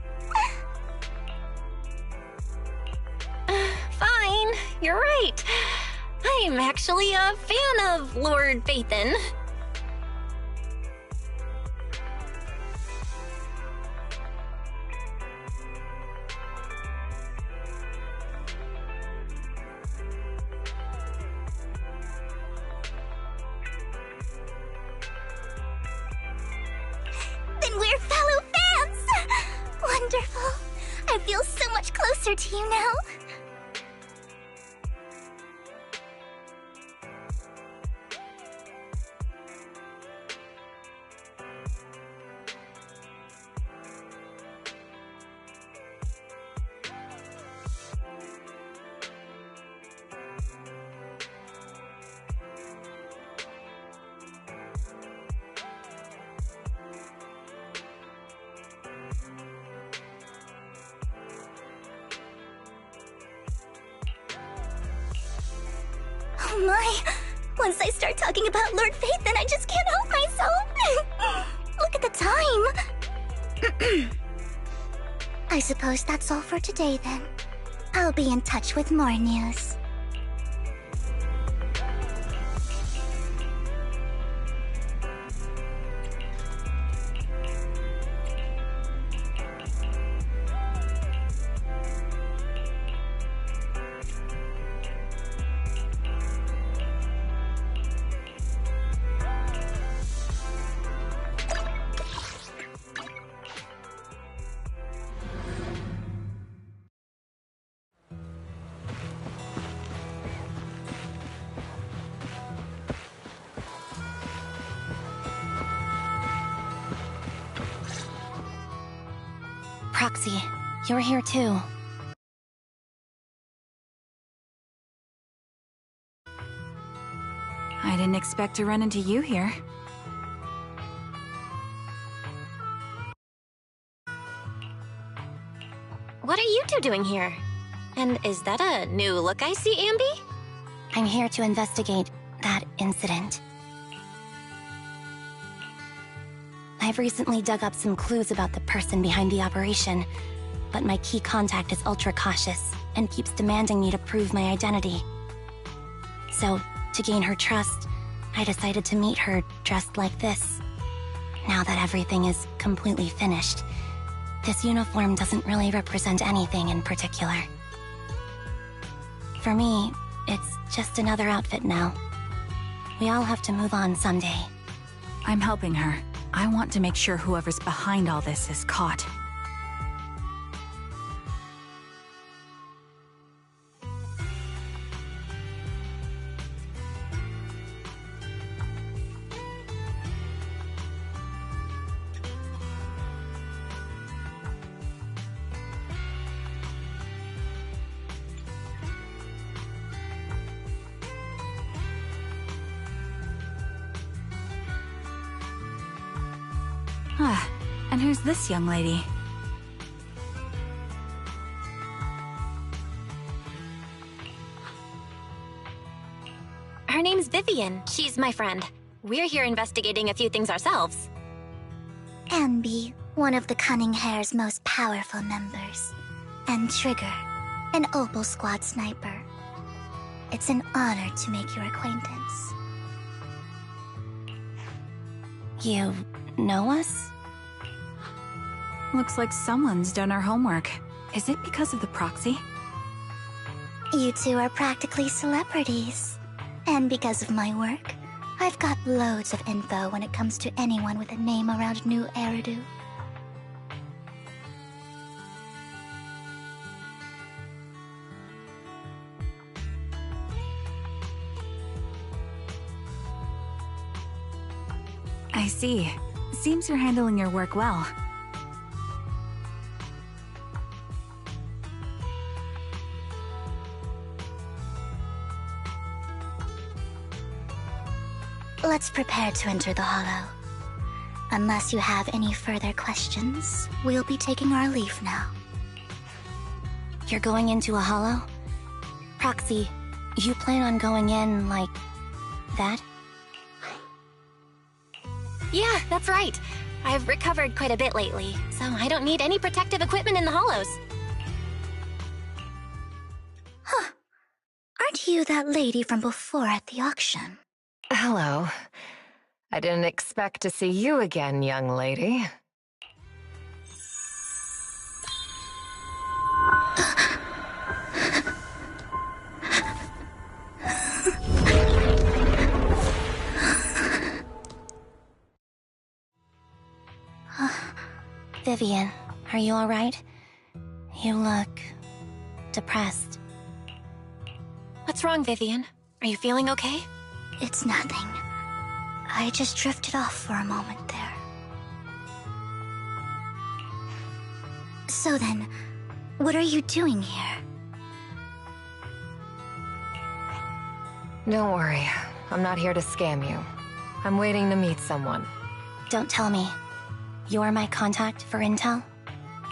Fine, you're right. I'm actually a fan of Lord Phaethon.
Then we're fellow fans! Wonderful. I feel so much closer to you now. Oh my! Once I start talking about Lord Phaethon, I just can't help myself! Look at the time! I suppose that's all for today then. I'll be in touch with more news.
Proxy, you're here too.
I didn't expect to run into you here.
What are you two doing here? And is that a new look I see, Ambi?
I'm here to investigate that incident. I've recently dug up some clues about the person behind the operation, but my key contact is ultra cautious and keeps demanding me to prove my identity. So, to gain her trust, I decided to meet her dressed like this. Now that everything is completely finished, this uniform doesn't really represent anything in particular. For me, it's just another outfit now. We all have to move on someday.
I'm helping her. I want to make sure whoever's behind all this is caught. Ah, and who's this young lady?
Her name's Vivian. She's my friend. We're here investigating a few things ourselves.
Ambi, one of the Cunning Hare's most powerful members. And Trigger, an Opal Squad sniper. It's an honor to make your acquaintance.
You know us?
Looks like someone's done our homework. Is it because of the proxy?
You two are practically celebrities. And because of my work, I've got loads of info when it comes to anyone with a name around New Eridu.
I see. Seems you're handling your work well.
Let's prepare to enter the Hollow. Unless you have any further questions, we'll be taking our leave now.
You're going into a hollow? Proxy, you plan on going in like that?
Yeah, that's right. I've recovered quite a bit lately, so I don't need any protective equipment in the hollows.
Huh. Aren't you that lady from before at the auction?
Hello. I didn't expect to see you again, young lady.
Vivian, are you alright? You look depressed.
What's wrong, Vivian? Are you feeling okay?
It's nothing. I just drifted off for a moment there. So then, what are you doing here?
Don't worry. I'm not here to scam you. I'm waiting to meet someone.
Don't tell me. You're my contact for intel?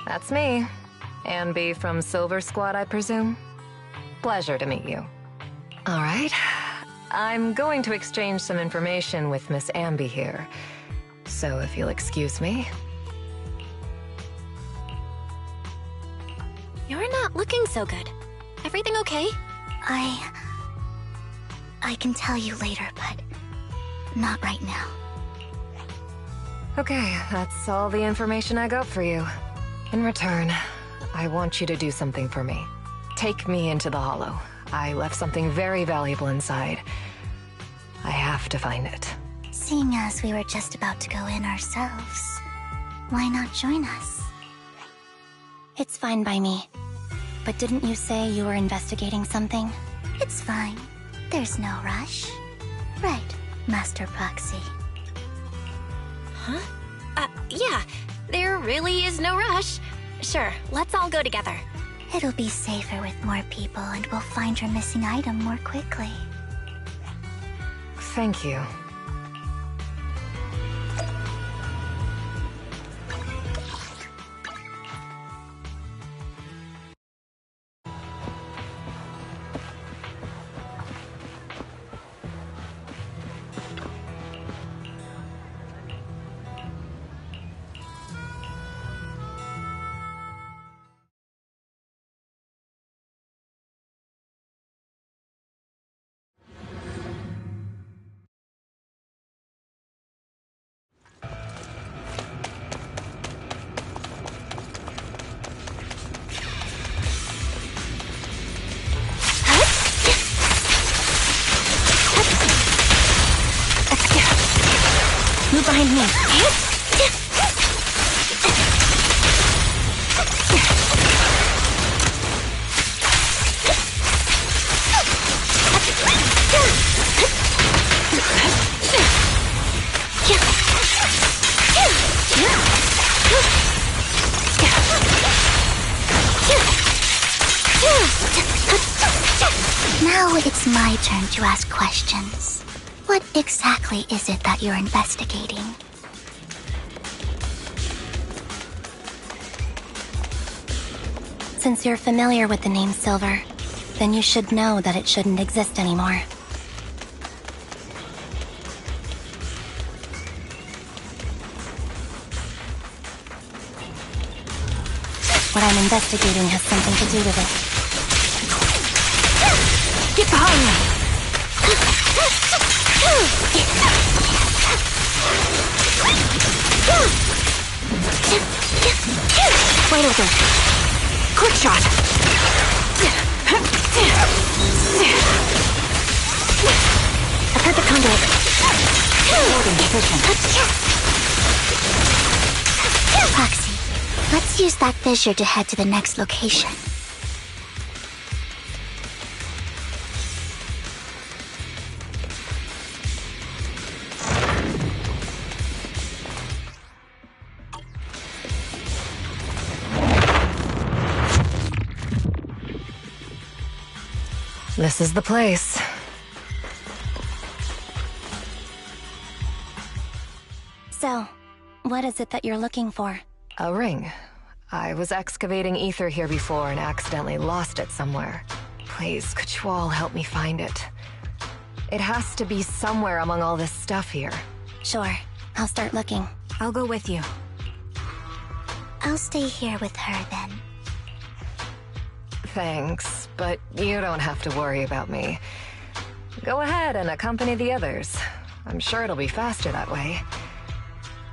That's me. Ambi from Silver Squad, I presume? Pleasure to meet you. All right. I'm going to exchange some information with Miss Ambi here. So if you'll excuse me.
You're not looking so good. Everything okay?
I can tell you later, but not right now.
Okay, that's all the information I got for you. In return, I want you to do something for me. Take me into the Hollow. I left something very valuable inside. I have to find it.
Seeing as we were just about to go in ourselves, why not join us?
It's fine by me. But didn't you say you were investigating something?
It's fine. There's no rush. Right, Master Proxy.
Huh? Yeah. There really is no rush. Sure, let's all go together.
It'll be safer with more people, and we'll find your missing item more quickly.
Thank you.
Move behind me.
Now it's my turn to ask questions. What exactly is it that you're investigating?
Since you're familiar with the name Silver, then you should know that it shouldn't exist anymore. What I'm investigating has something to do with it.
Get behind me!
Wait with it.
Quick shot!
I've heard the conduit.
Holding position.
Proxy, let's use that fissure to head to the next location.
This is the place.
So, what is it that you're looking for?
A ring. I was excavating ether here before and accidentally lost it somewhere. Please, could you all help me find it? It has to be somewhere among all this stuff here.
Sure, I'll start looking.
I'll go with you.
I'll stay here with her then.
Thanks, but you don't have to worry about me. Go ahead and accompany the others. I'm sure it'll be faster that way.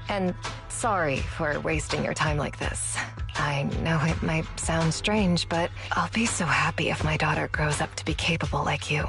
And sorry for wasting your time like this. I know it might sound strange, but I'll be so happy if my daughter grows up to be capable like you.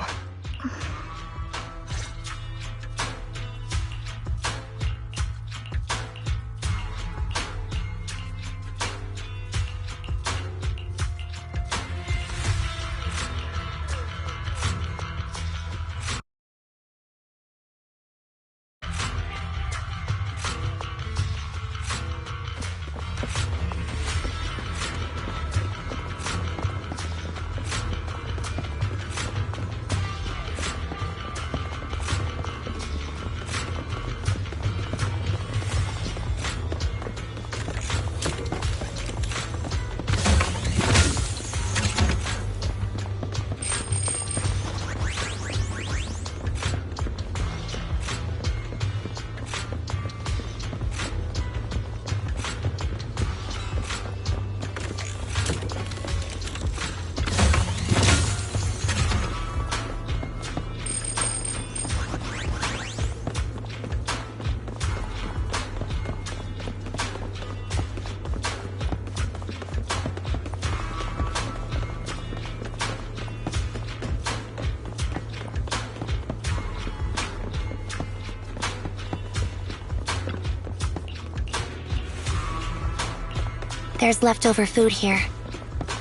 There's leftover food here.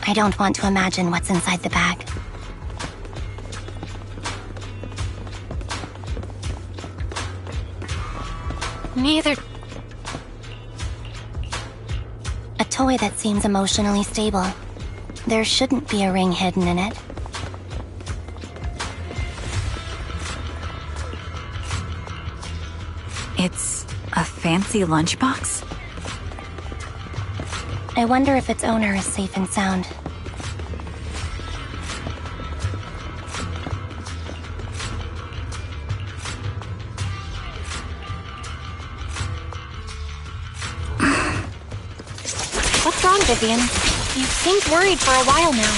I don't want to imagine what's inside the bag.
Neither.
A toy that seems emotionally stable. There shouldn't be a ring hidden in it.
It's a fancy lunchbox?
I wonder if its owner is safe and sound.
What's wrong, Vivian? You seemed worried for a while now.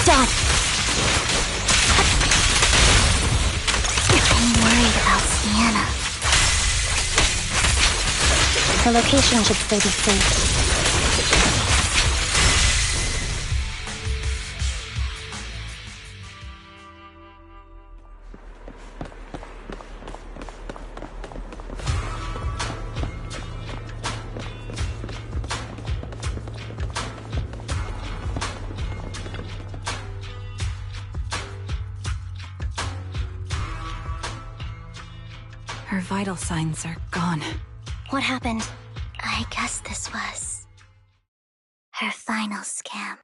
Stop!
I'm worried about Sienna.
Her location should still be safe.
Her vital signs are gone.
What happened?
I guess this was her final scam.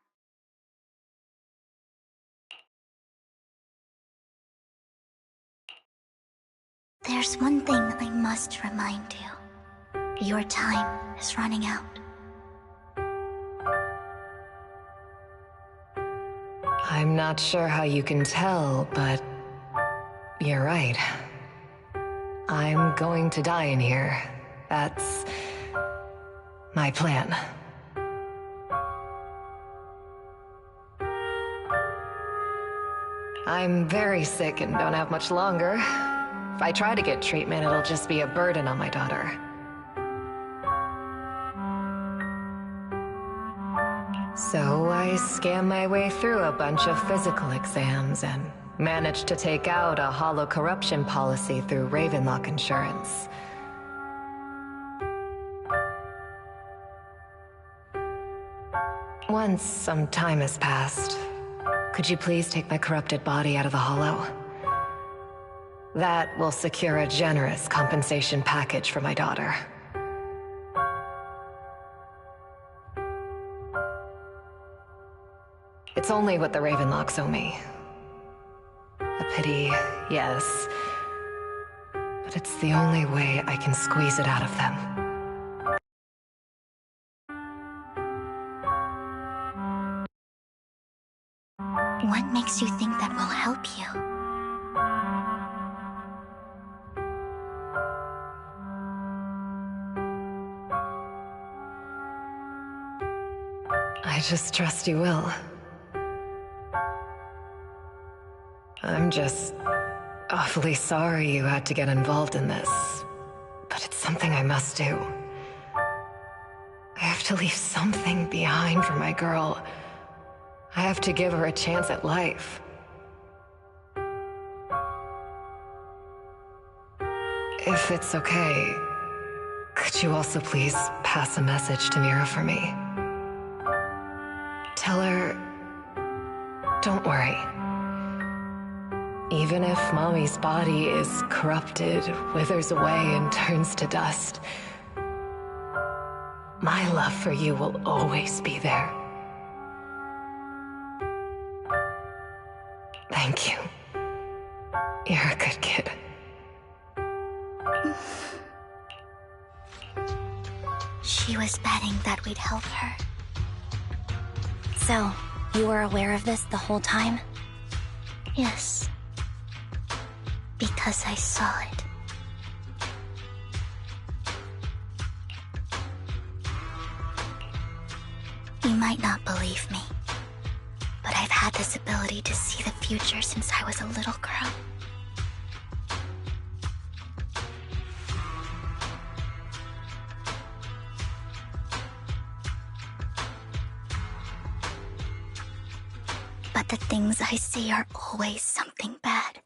There's one thing I must remind you. Your time is running out.
I'm not sure how you can tell, but you're right. I'm going to die in here. That's my plan. I'm very sick and don't have much longer. If I try to get treatment, it'll just be a burden on my daughter. So I scam my way through a bunch of physical exams and managed to take out a hollow corruption policy through Ravenlock Insurance. Once some time has passed, could you please take my corrupted body out of the hollow? That will secure a generous compensation package for my daughter. It's only what the Ravenlocks owe me. A pity, yes. But it's the only way I can squeeze it out of them.
What makes you think that will help you?
I just trust you will. I'm just awfully sorry you had to get involved in this, but it's something I must do. I have to leave something behind for my girl. I have to give her a chance at life. If it's okay, could you also please pass a message to Mira for me? Tell her, don't worry. Even if Mommy's body is corrupted, withers away, and turns to dust, my love for you will always be there. Thank you. You're a good kid.
She was betting that we'd help her.
So, you were aware of this the whole time?
Yes. Because I saw it. You might not believe me, but I've had this ability to see the future since I was a little girl. But the things I see are always something bad.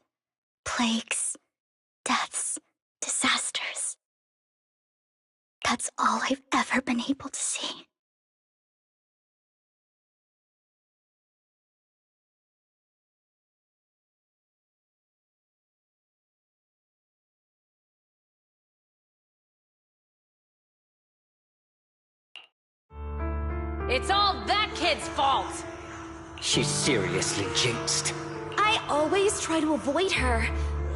Plagues, deaths, disasters. That's all I've ever been able to see.
It's all that kid's fault!
She's seriously jinxed.
I always try to avoid her.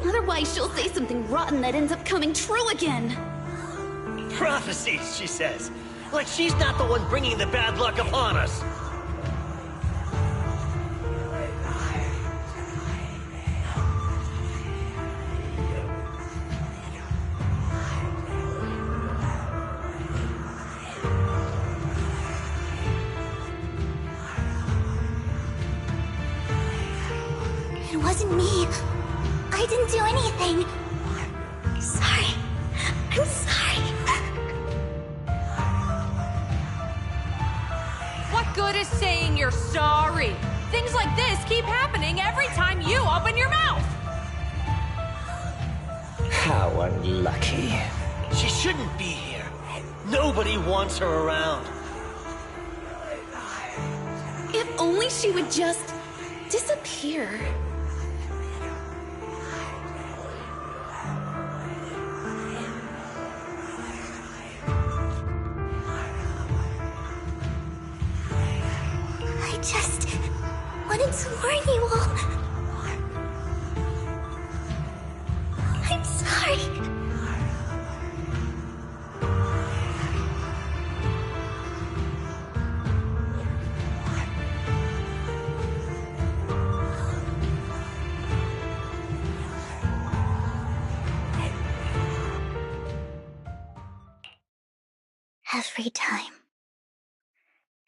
Otherwise, she'll say something rotten that ends up coming true again.
Prophecies, she says. Like she's not the one bringing the bad luck upon us.
It wasn't me. I didn't do anything. Sorry. I'm sorry.
What good is saying you're sorry? Things like this keep happening every time you open your mouth!
How unlucky. She shouldn't be here. Nobody wants her around.
If only she would just disappear.
I just wanted to warn you all. I'm sorry.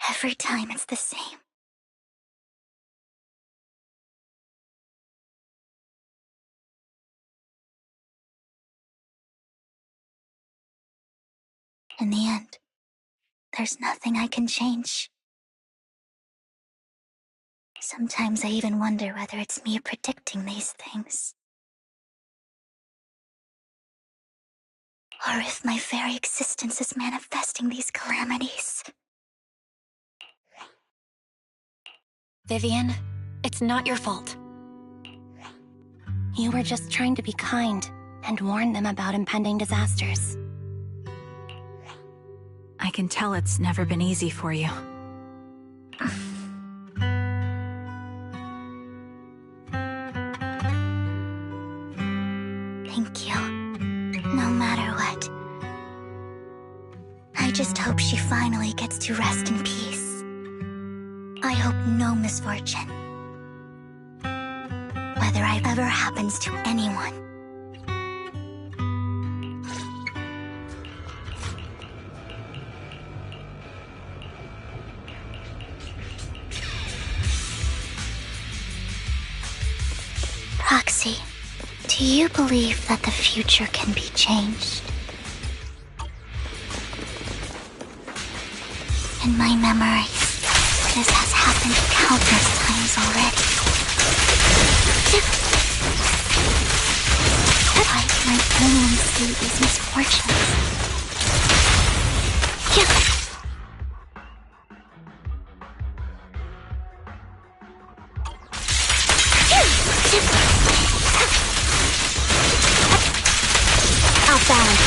Every time it's the same. In the end, there's nothing I can change. Sometimes I even wonder whether it's me predicting these things. Or if my very existence is manifesting these calamities.
Vivian, it's not your fault. You were just trying to be kind and warn them about impending disasters.
I can tell it's never been easy for you.
Thank you. No matter what. I just hope she finally gets to rest in peace. I hope no misfortune, whether it ever happens to anyone. Proxy, do you believe that the future can be changed? In my memory, this has happened countless times already. Why can I only see these misfortunes? Off balance.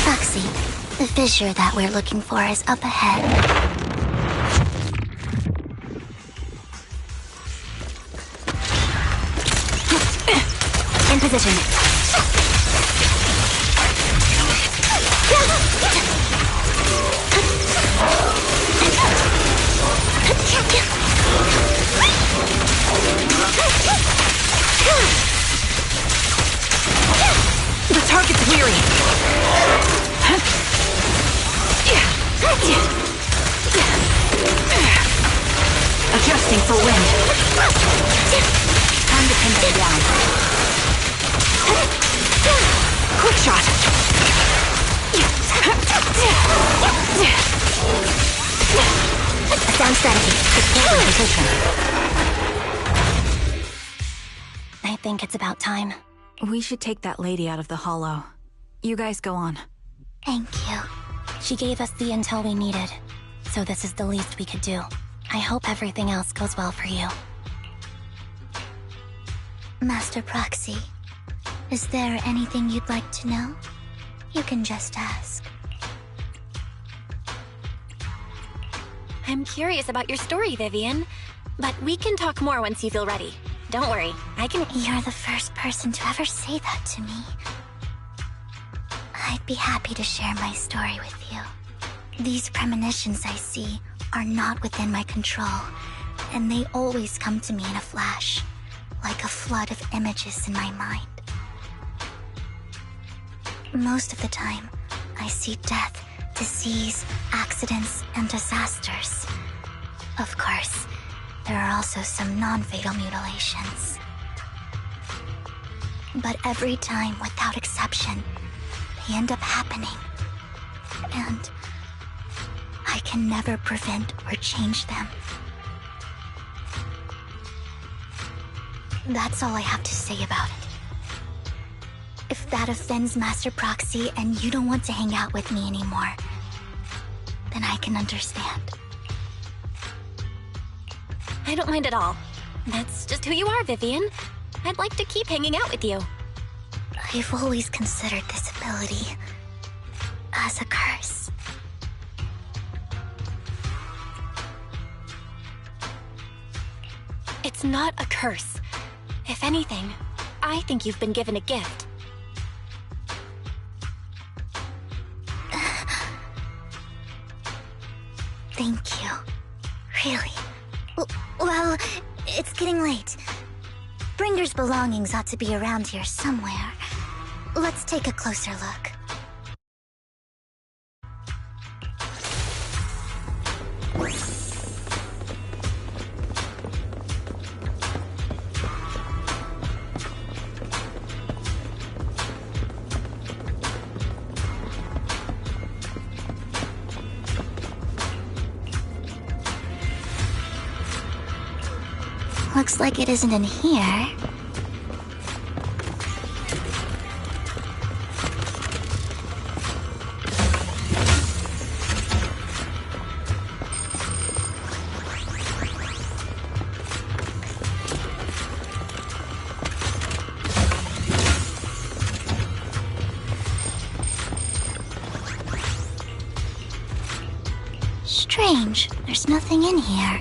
Foxy, the fissure that we're looking for is up ahead. In position.
The target's weary. Adjusting for wind. Time to pin them down. Quick shot.
A sound strategy. Support position. I think it's about time.
We should take that lady out of the hollow. You guys go on.
Thank you.
She gave us the intel we needed, so this is the least we could do. I hope everything else goes well for you.
Master Proxy, is there anything you'd like to know? You can just ask.
I'm curious about your story, Vivian. But we can talk more once you feel ready. Don't worry, I can—
You're the first person to ever say that to me. I'd be happy to share my story with you. These premonitions I see are not within my control, and they always come to me in a flash, like a flood of images in my mind. Most of the time, I see death, disease, accidents, and disasters. Of course, there are also some non-fatal mutilations. But every time, without exception, they end up happening. And I can never prevent or change them. That's all I have to say about it. If that offends Master Proxy and you don't want to hang out with me anymore, then I can understand.
I don't mind at all. That's just who you are, Vivian. I'd like to keep hanging out with you.
I've always considered this ability as a curse.
It's not a curse. If anything, I think you've been given a gift.
Thank you. Really. Well, it's getting late. Bringer's belongings ought to be around here somewhere. Let's take a closer look. Looks like it isn't in here. Strange, there's nothing in here.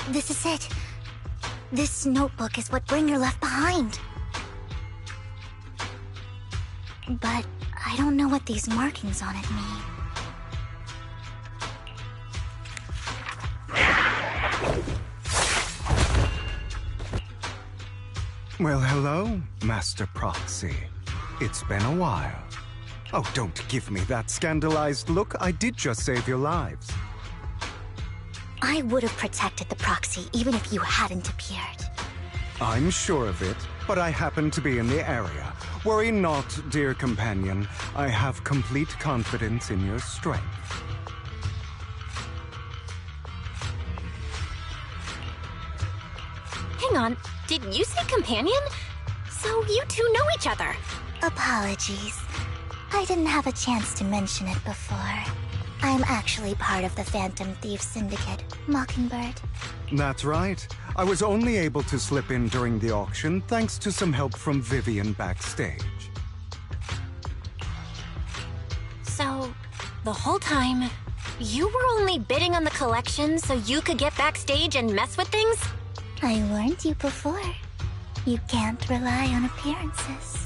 This is it. This notebook is what Bringer left behind. But I don't know what these markings on it mean.
Well, hello, Master Proxy. It's been a while. Oh, don't give me that scandalized look. I did just save your lives.
I would have protected the Proxy even if you hadn't appeared.
I'm sure of it, but I happen to be in the area. Worry not, dear companion. I have complete confidence in your strength.
Hang on, did you say companion? So you two know each other.
Apologies. I didn't have a chance to mention it before. I'm actually part of the Phantom Thief Syndicate, Mockingbird.
That's right. I was only able to slip in during the auction thanks to some help from Vivian backstage.
So, the whole time, you were only bidding on the collection so you could get backstage and mess with things?
I warned you before. You can't rely on appearances.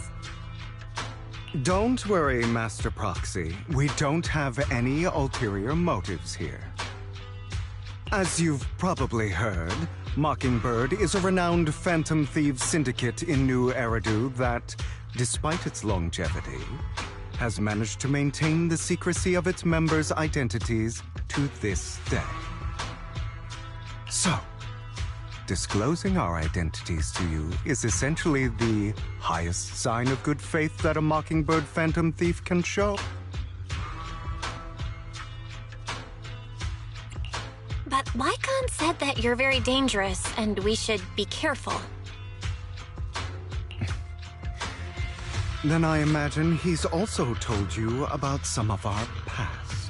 Don't worry, Master Proxy. We don't have any ulterior motives here. As you've probably heard, Mockingbird is a renowned Phantom Thieves syndicate in New Eridu that, despite its longevity, has managed to maintain the secrecy of its members' identities to this day. So, disclosing our identities to you is essentially the highest sign of good faith that a Mockingbird Phantom Thief can show.
But Lycon said that you're very dangerous and we should be careful.
Then I imagine he's also told you about some of our past.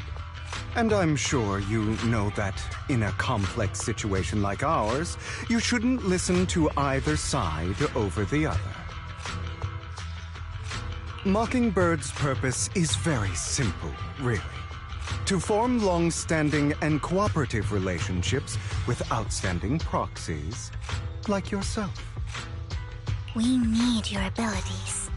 And I'm sure you know that in a complex situation like ours, you shouldn't listen to either side over the other. Mockingbird's purpose is very simple, really. To form long-standing and cooperative relationships with outstanding proxies like yourself.
We need your abilities.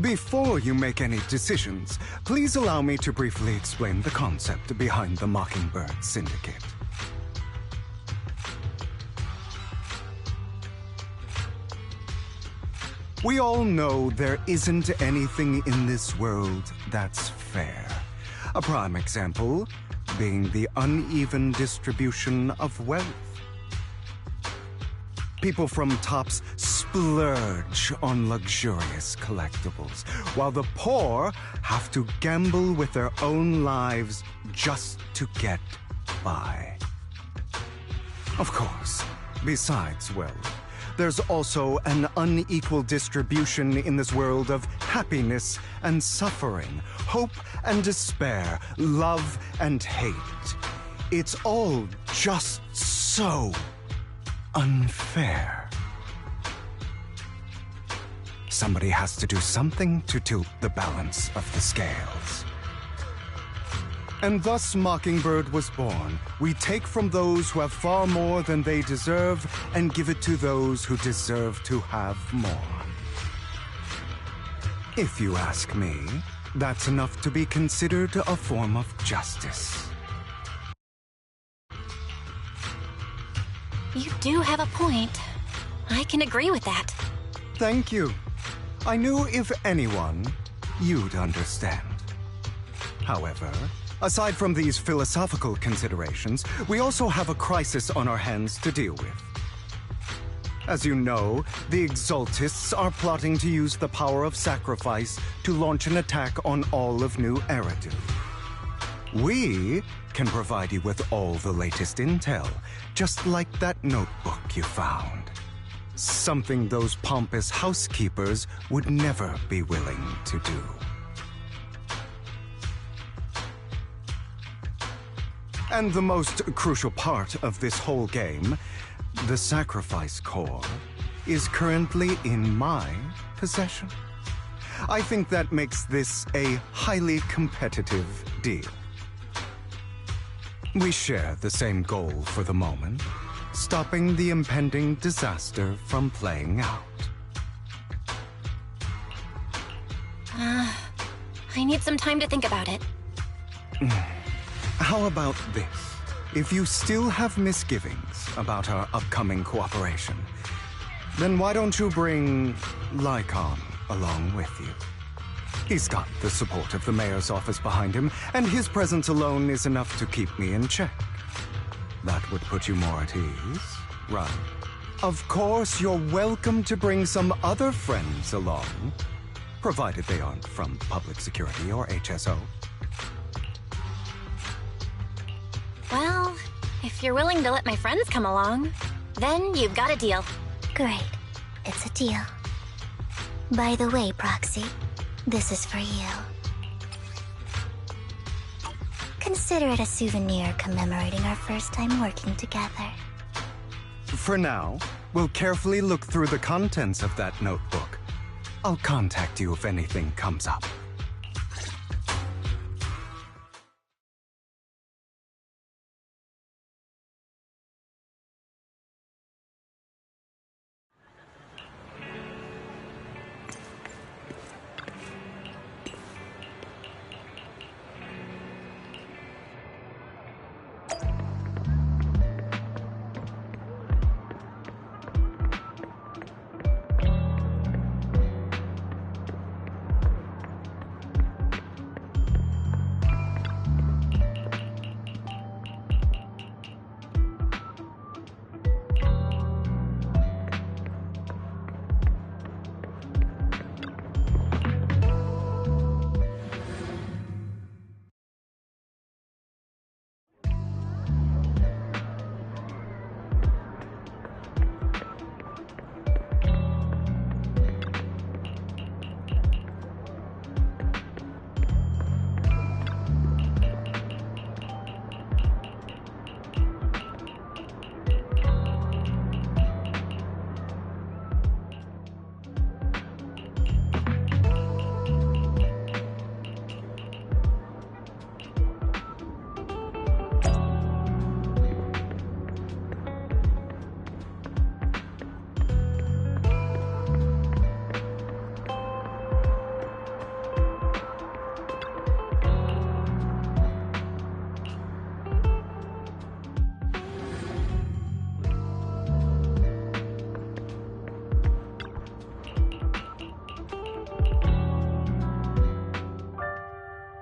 Before you make any decisions, please allow me to briefly explain the concept behind the Mockingbird Syndicate. We all know there isn't anything in this world that's fair. A prime example being the uneven distribution of wealth. People from tops splurge on luxurious collectibles, while the poor have to gamble with their own lives just to get by. Of course, besides wealth, there's also an unequal distribution in this world of happiness and suffering, hope and despair, love and hate. It's all just so unfair. Somebody has to do something to tilt the balance of the scales. And thus Mockingbird was born. We take from those who have far more than they deserve and give it to those who deserve to have more. If you ask me, that's enough to be considered a form of justice.
You do have a point. I can agree with that.
Thank you. I knew if anyone, you'd understand. However, aside from these philosophical considerations, we also have a crisis on our hands to deal with. As you know, the Exaltists are plotting to use the power of sacrifice to launch an attack on all of New Eridu. We can provide you with all the latest intel, just like that notebook you found. Something those pompous housekeepers would never be willing to do. And the most crucial part of this whole game, the sacrifice core, is currently in my possession. I think that makes this a highly competitive deal. We share the same goal for the moment, stopping the impending disaster from playing out.
I need some time to think about it.
How about this? If you still have misgivings about our upcoming cooperation, then why don't you bring Lycon along with you? He's got the support of the mayor's office behind him, and his presence alone is enough to keep me in check. That would put you more at ease, right? Of course, you're welcome to bring some other friends along, provided they aren't from public security or HSO.
Well, if you're willing to let my friends come along, then you've got a deal.
Great. It's a deal. By the way, Proxy, this is for you. Consider it a souvenir commemorating our first time working together.
For now, we'll carefully look through the contents of that notebook. I'll contact you if anything comes up.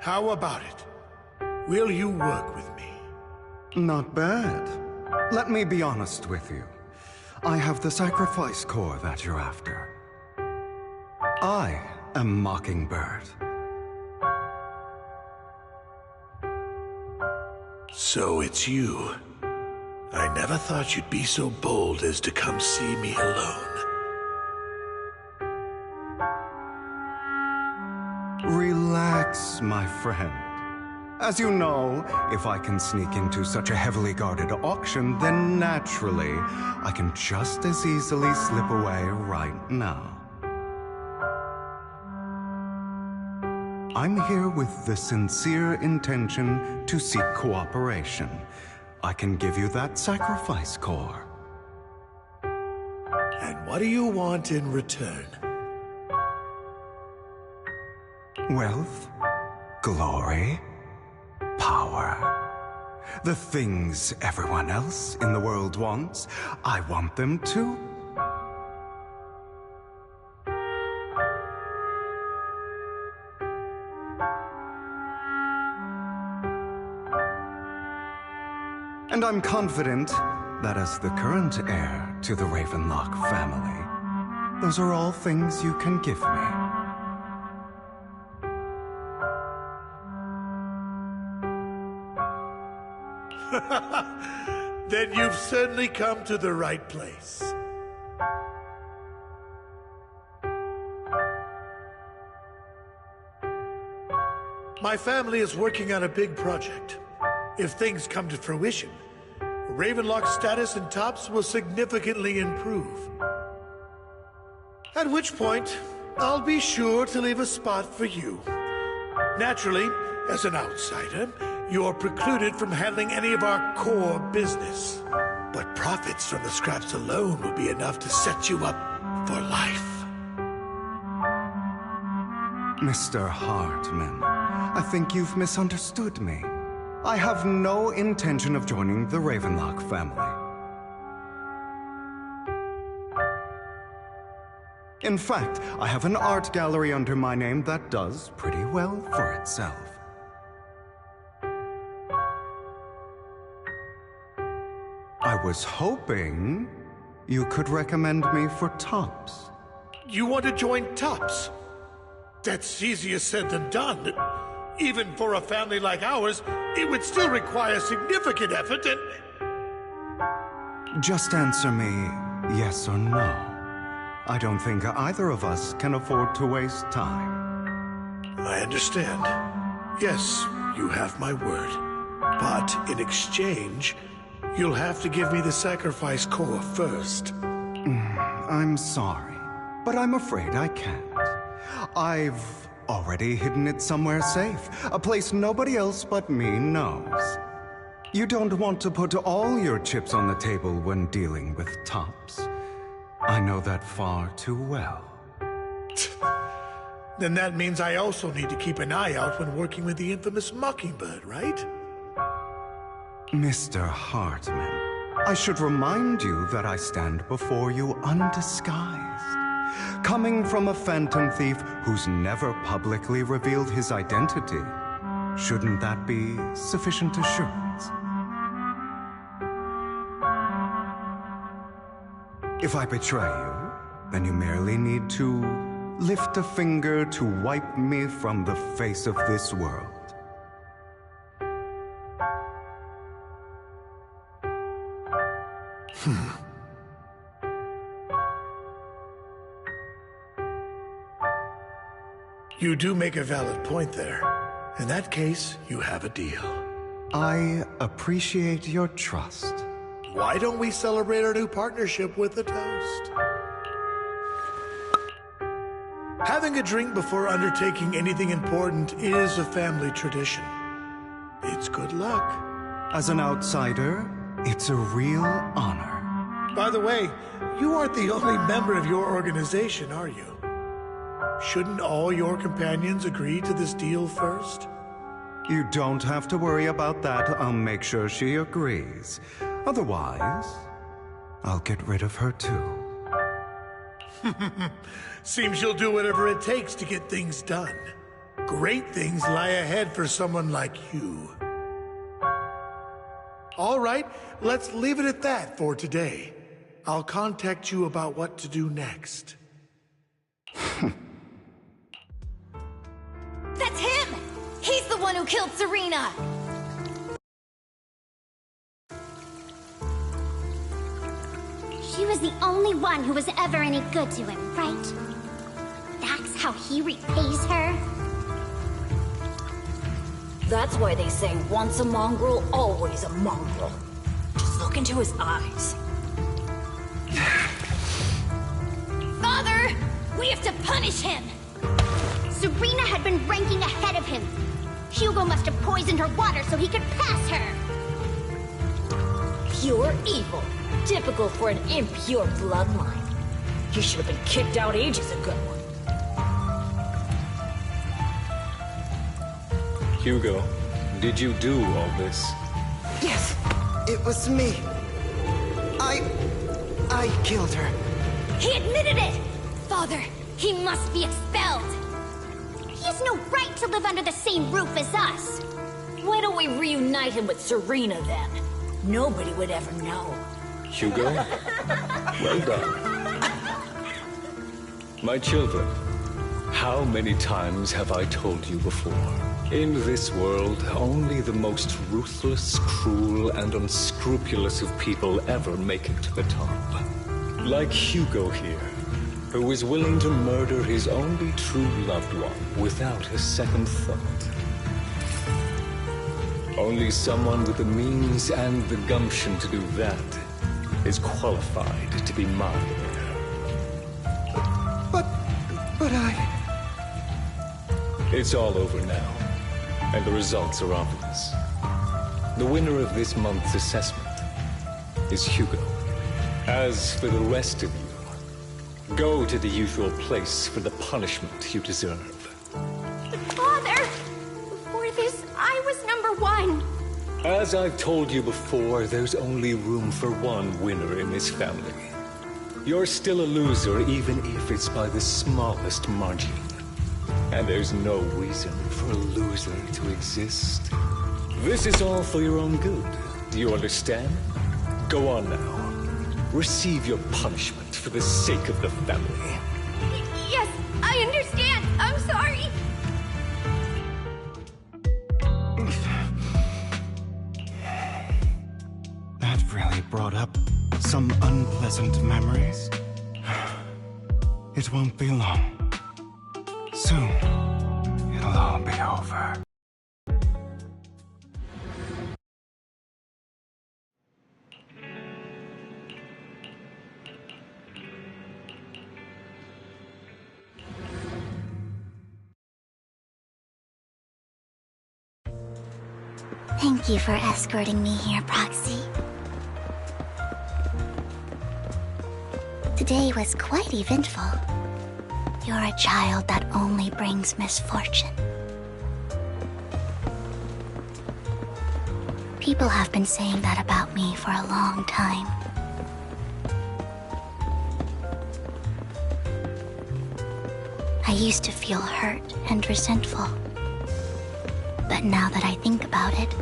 How about it? Will you work with me?
Not bad. Let me be honest with you. I have the sacrifice core that you're after. I am Mockingbird.
So it's you. I never thought you'd be so bold as to come see me alone.
Relax, my friend. As you know, if I can sneak into such a heavily guarded auction, then naturally, I can just as easily slip away right now. I'm here with the sincere intention to seek cooperation. I can give you that sacrifice core.
And what do you want in return?
Wealth, glory, power. The things everyone else in the world wants, I want them too. And I'm confident that as the current heir to the Ravenlock family, those are all things you can give me.
Then you've certainly come to the right place. My family is working on a big project. If things come to fruition, Ravenlock's status in Tops will significantly improve. At which point, I'll be sure to leave a spot for you. Naturally, as an outsider, you're precluded from handling any of our core business. But profits from the scraps alone will be enough to set you up for life.
Mr. Hartman, I think you've misunderstood me. I have no intention of joining the Ravenlock family. In fact, I have an art gallery under my name that does pretty well for itself. I was hoping you could recommend me for Tops.
You want to join Tops? That's easier said than done. Even for a family like ours, it would still require significant effort and...
Just answer me yes or no. I don't think either of us can afford to waste time.
I understand. Yes, you have my word. But in exchange, you'll have to give me the sacrifice core first.
I'm sorry, but I'm afraid I can't. I've already hidden it somewhere safe, a place nobody else but me knows. You don't want to put all your chips on the table when dealing with Tops. I know that far too well.
Then that means I also need to keep an eye out when working with the infamous Mockingbird, right?
Mr. Hartman, I should remind you that I stand before you undisguised. Coming from a phantom thief who's never publicly revealed his identity, shouldn't that be sufficient assurance? If I betray you, then you merely need to lift a finger to wipe me from the face of this world.
You do make a valid point there. In that case, you have a deal.
I appreciate your trust.
Why don't we celebrate our new partnership with a toast? Having a drink before undertaking anything important is a family tradition. It's good luck.
As an outsider, it's a real honor.
By the way, you aren't the only member of your organization, are you? Shouldn't all your companions agree to this deal first?
You don't have to worry about that. I'll make sure she agrees. Otherwise, I'll get rid of her too.
Seems you'll do whatever it takes to get things done. Great things lie ahead for someone like you. All right, let's leave it at that for today. I'll contact you about what to do next.
That's him! He's the one who killed Serena!
She was the only one who was ever any good to him, right? That's how he repays her?
That's why they say once a mongrel, always a mongrel. Just look into his eyes. Father! We have to punish him!
Serena had been ranking ahead of him. Hugo must have poisoned her water so he could pass her.
Pure evil. Typical for an impure bloodline. He should have been kicked out ages ago.
Hugo, did you do all this?
Yes, it was me. I killed her.
He admitted it! Father, he must be expelled!
He has no right to live under the same roof as us.
Why don't we reunite him with Serena then? Nobody would ever know.
Hugo, well done. My children, how many times have I told you before? In this world, only the most ruthless, cruel, and unscrupulous of people ever make it to the top. Like Hugo here, who is willing to murder his only true loved one without a second thought. Only someone with the means and the gumption to do that is qualified to be mine.
But I...
It's all over now, and the results are obvious. The winner of this month's assessment is Hugo. As for the rest of you, go to the usual place for the punishment you deserve.
Father! Before this, I was number one.
As I've told you before, there's only room for one winner in this family. You're still a loser, even if it's by the smallest margin. And there's no reason for a loser to exist. This is all for your own good. Do you understand? Go on now. Receive your punishment for the sake of the family.
Yes, I understand. I'm sorry.
That really brought up some unpleasant memories. It won't be long. Soon, it'll all be over.
Thank you for escorting me here, Proxy. Today was quite eventful. You're a child that only brings misfortune. People have been saying that about me for a long time. I used to feel hurt and resentful. But now that I think about it,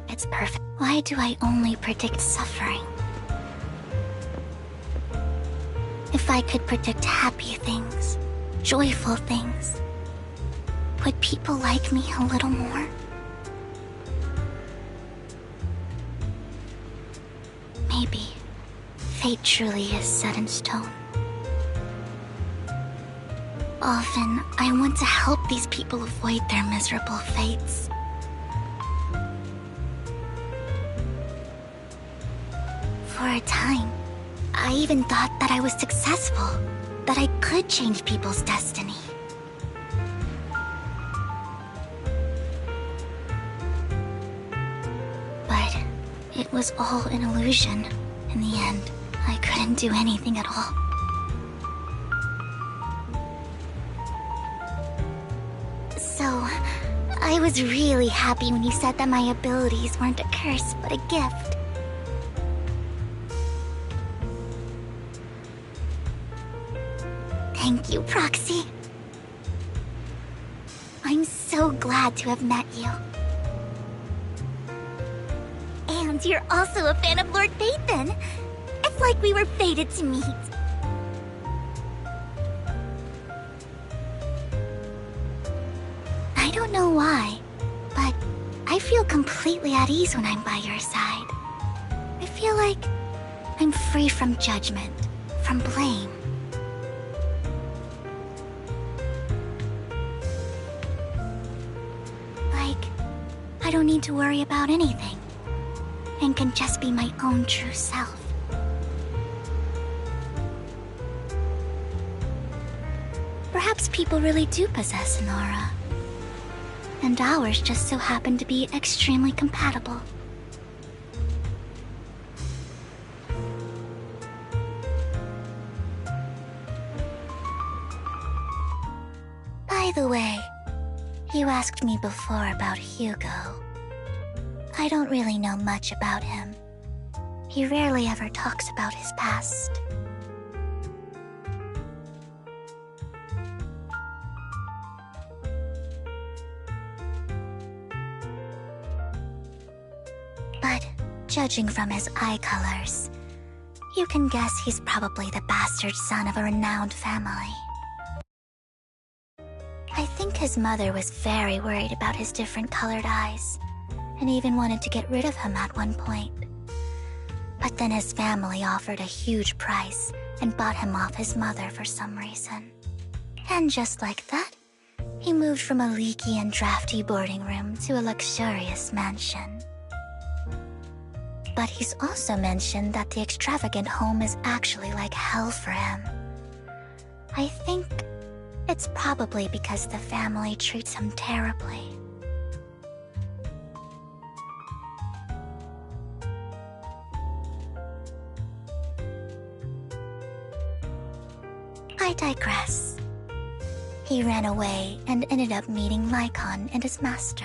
it's perfect. Why do I only predict suffering? If I could predict happy things, joyful things, would people like me a little more? Maybe fate truly is set in stone. Often, I want to help these people avoid their miserable fates. For a time, I even thought that I was successful, that I could change people's destiny. But it was all an illusion. In the end, I couldn't do anything at all. So, I was really happy when you said that my abilities weren't a curse, but a gift. Thank you, Proxy. I'm so glad to have met you. And you're also a fan of Lord Phaethon. It's like we were fated to meet. I don't know why, but I feel completely at ease when I'm by your side. I feel like I'm free from judgment, from blame. Like, I don't need to worry about anything, and can just be my own true self. Perhaps people really do possess an aura, and ours just so happen to be extremely compatible. By the way, you asked me before about Hugo. I don't really know much about him. He rarely ever talks about his past. But judging from his eye colors, you can guess he's probably the bastard son of a renowned family. I think his mother was very worried about his different colored eyes, and even wanted to get rid of him at one point. But then his family offered a huge price and bought him off his mother for some reason. And just like that, he moved from a leaky and drafty boarding room to a luxurious mansion. But he's also mentioned that the extravagant home is actually like hell for him. I think it's probably because the family treats him terribly. I digress. He ran away and ended up meeting Lycon and his master.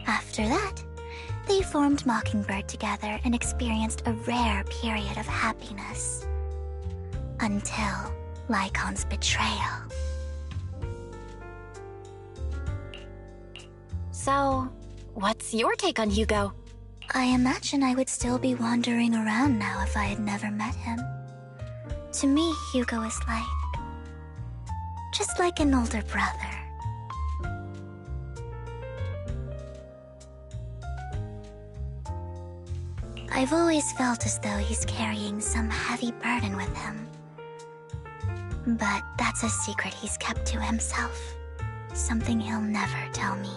After that, they formed Mockingbird together and experienced a rare period of happiness. Until Lycon's betrayal.
So, what's your take on Hugo?
I imagine I would still be wandering around now if I had never met him. To me, Hugo is just like an older brother. I've always felt as though he's carrying some heavy burden with him. But that's a secret he's kept to himself. Something he'll never tell me.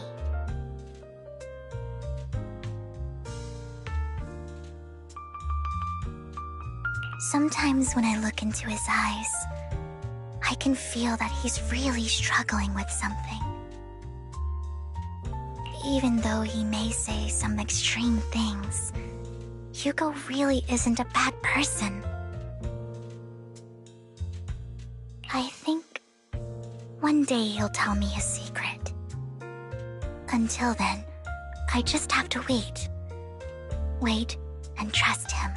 Sometimes when I look into his eyes, I can feel that he's really struggling with something. Even though he may say some extreme things, Hugo really isn't a bad person. I think one day he'll tell me his secret. Until then, I just have to wait. Wait and trust him.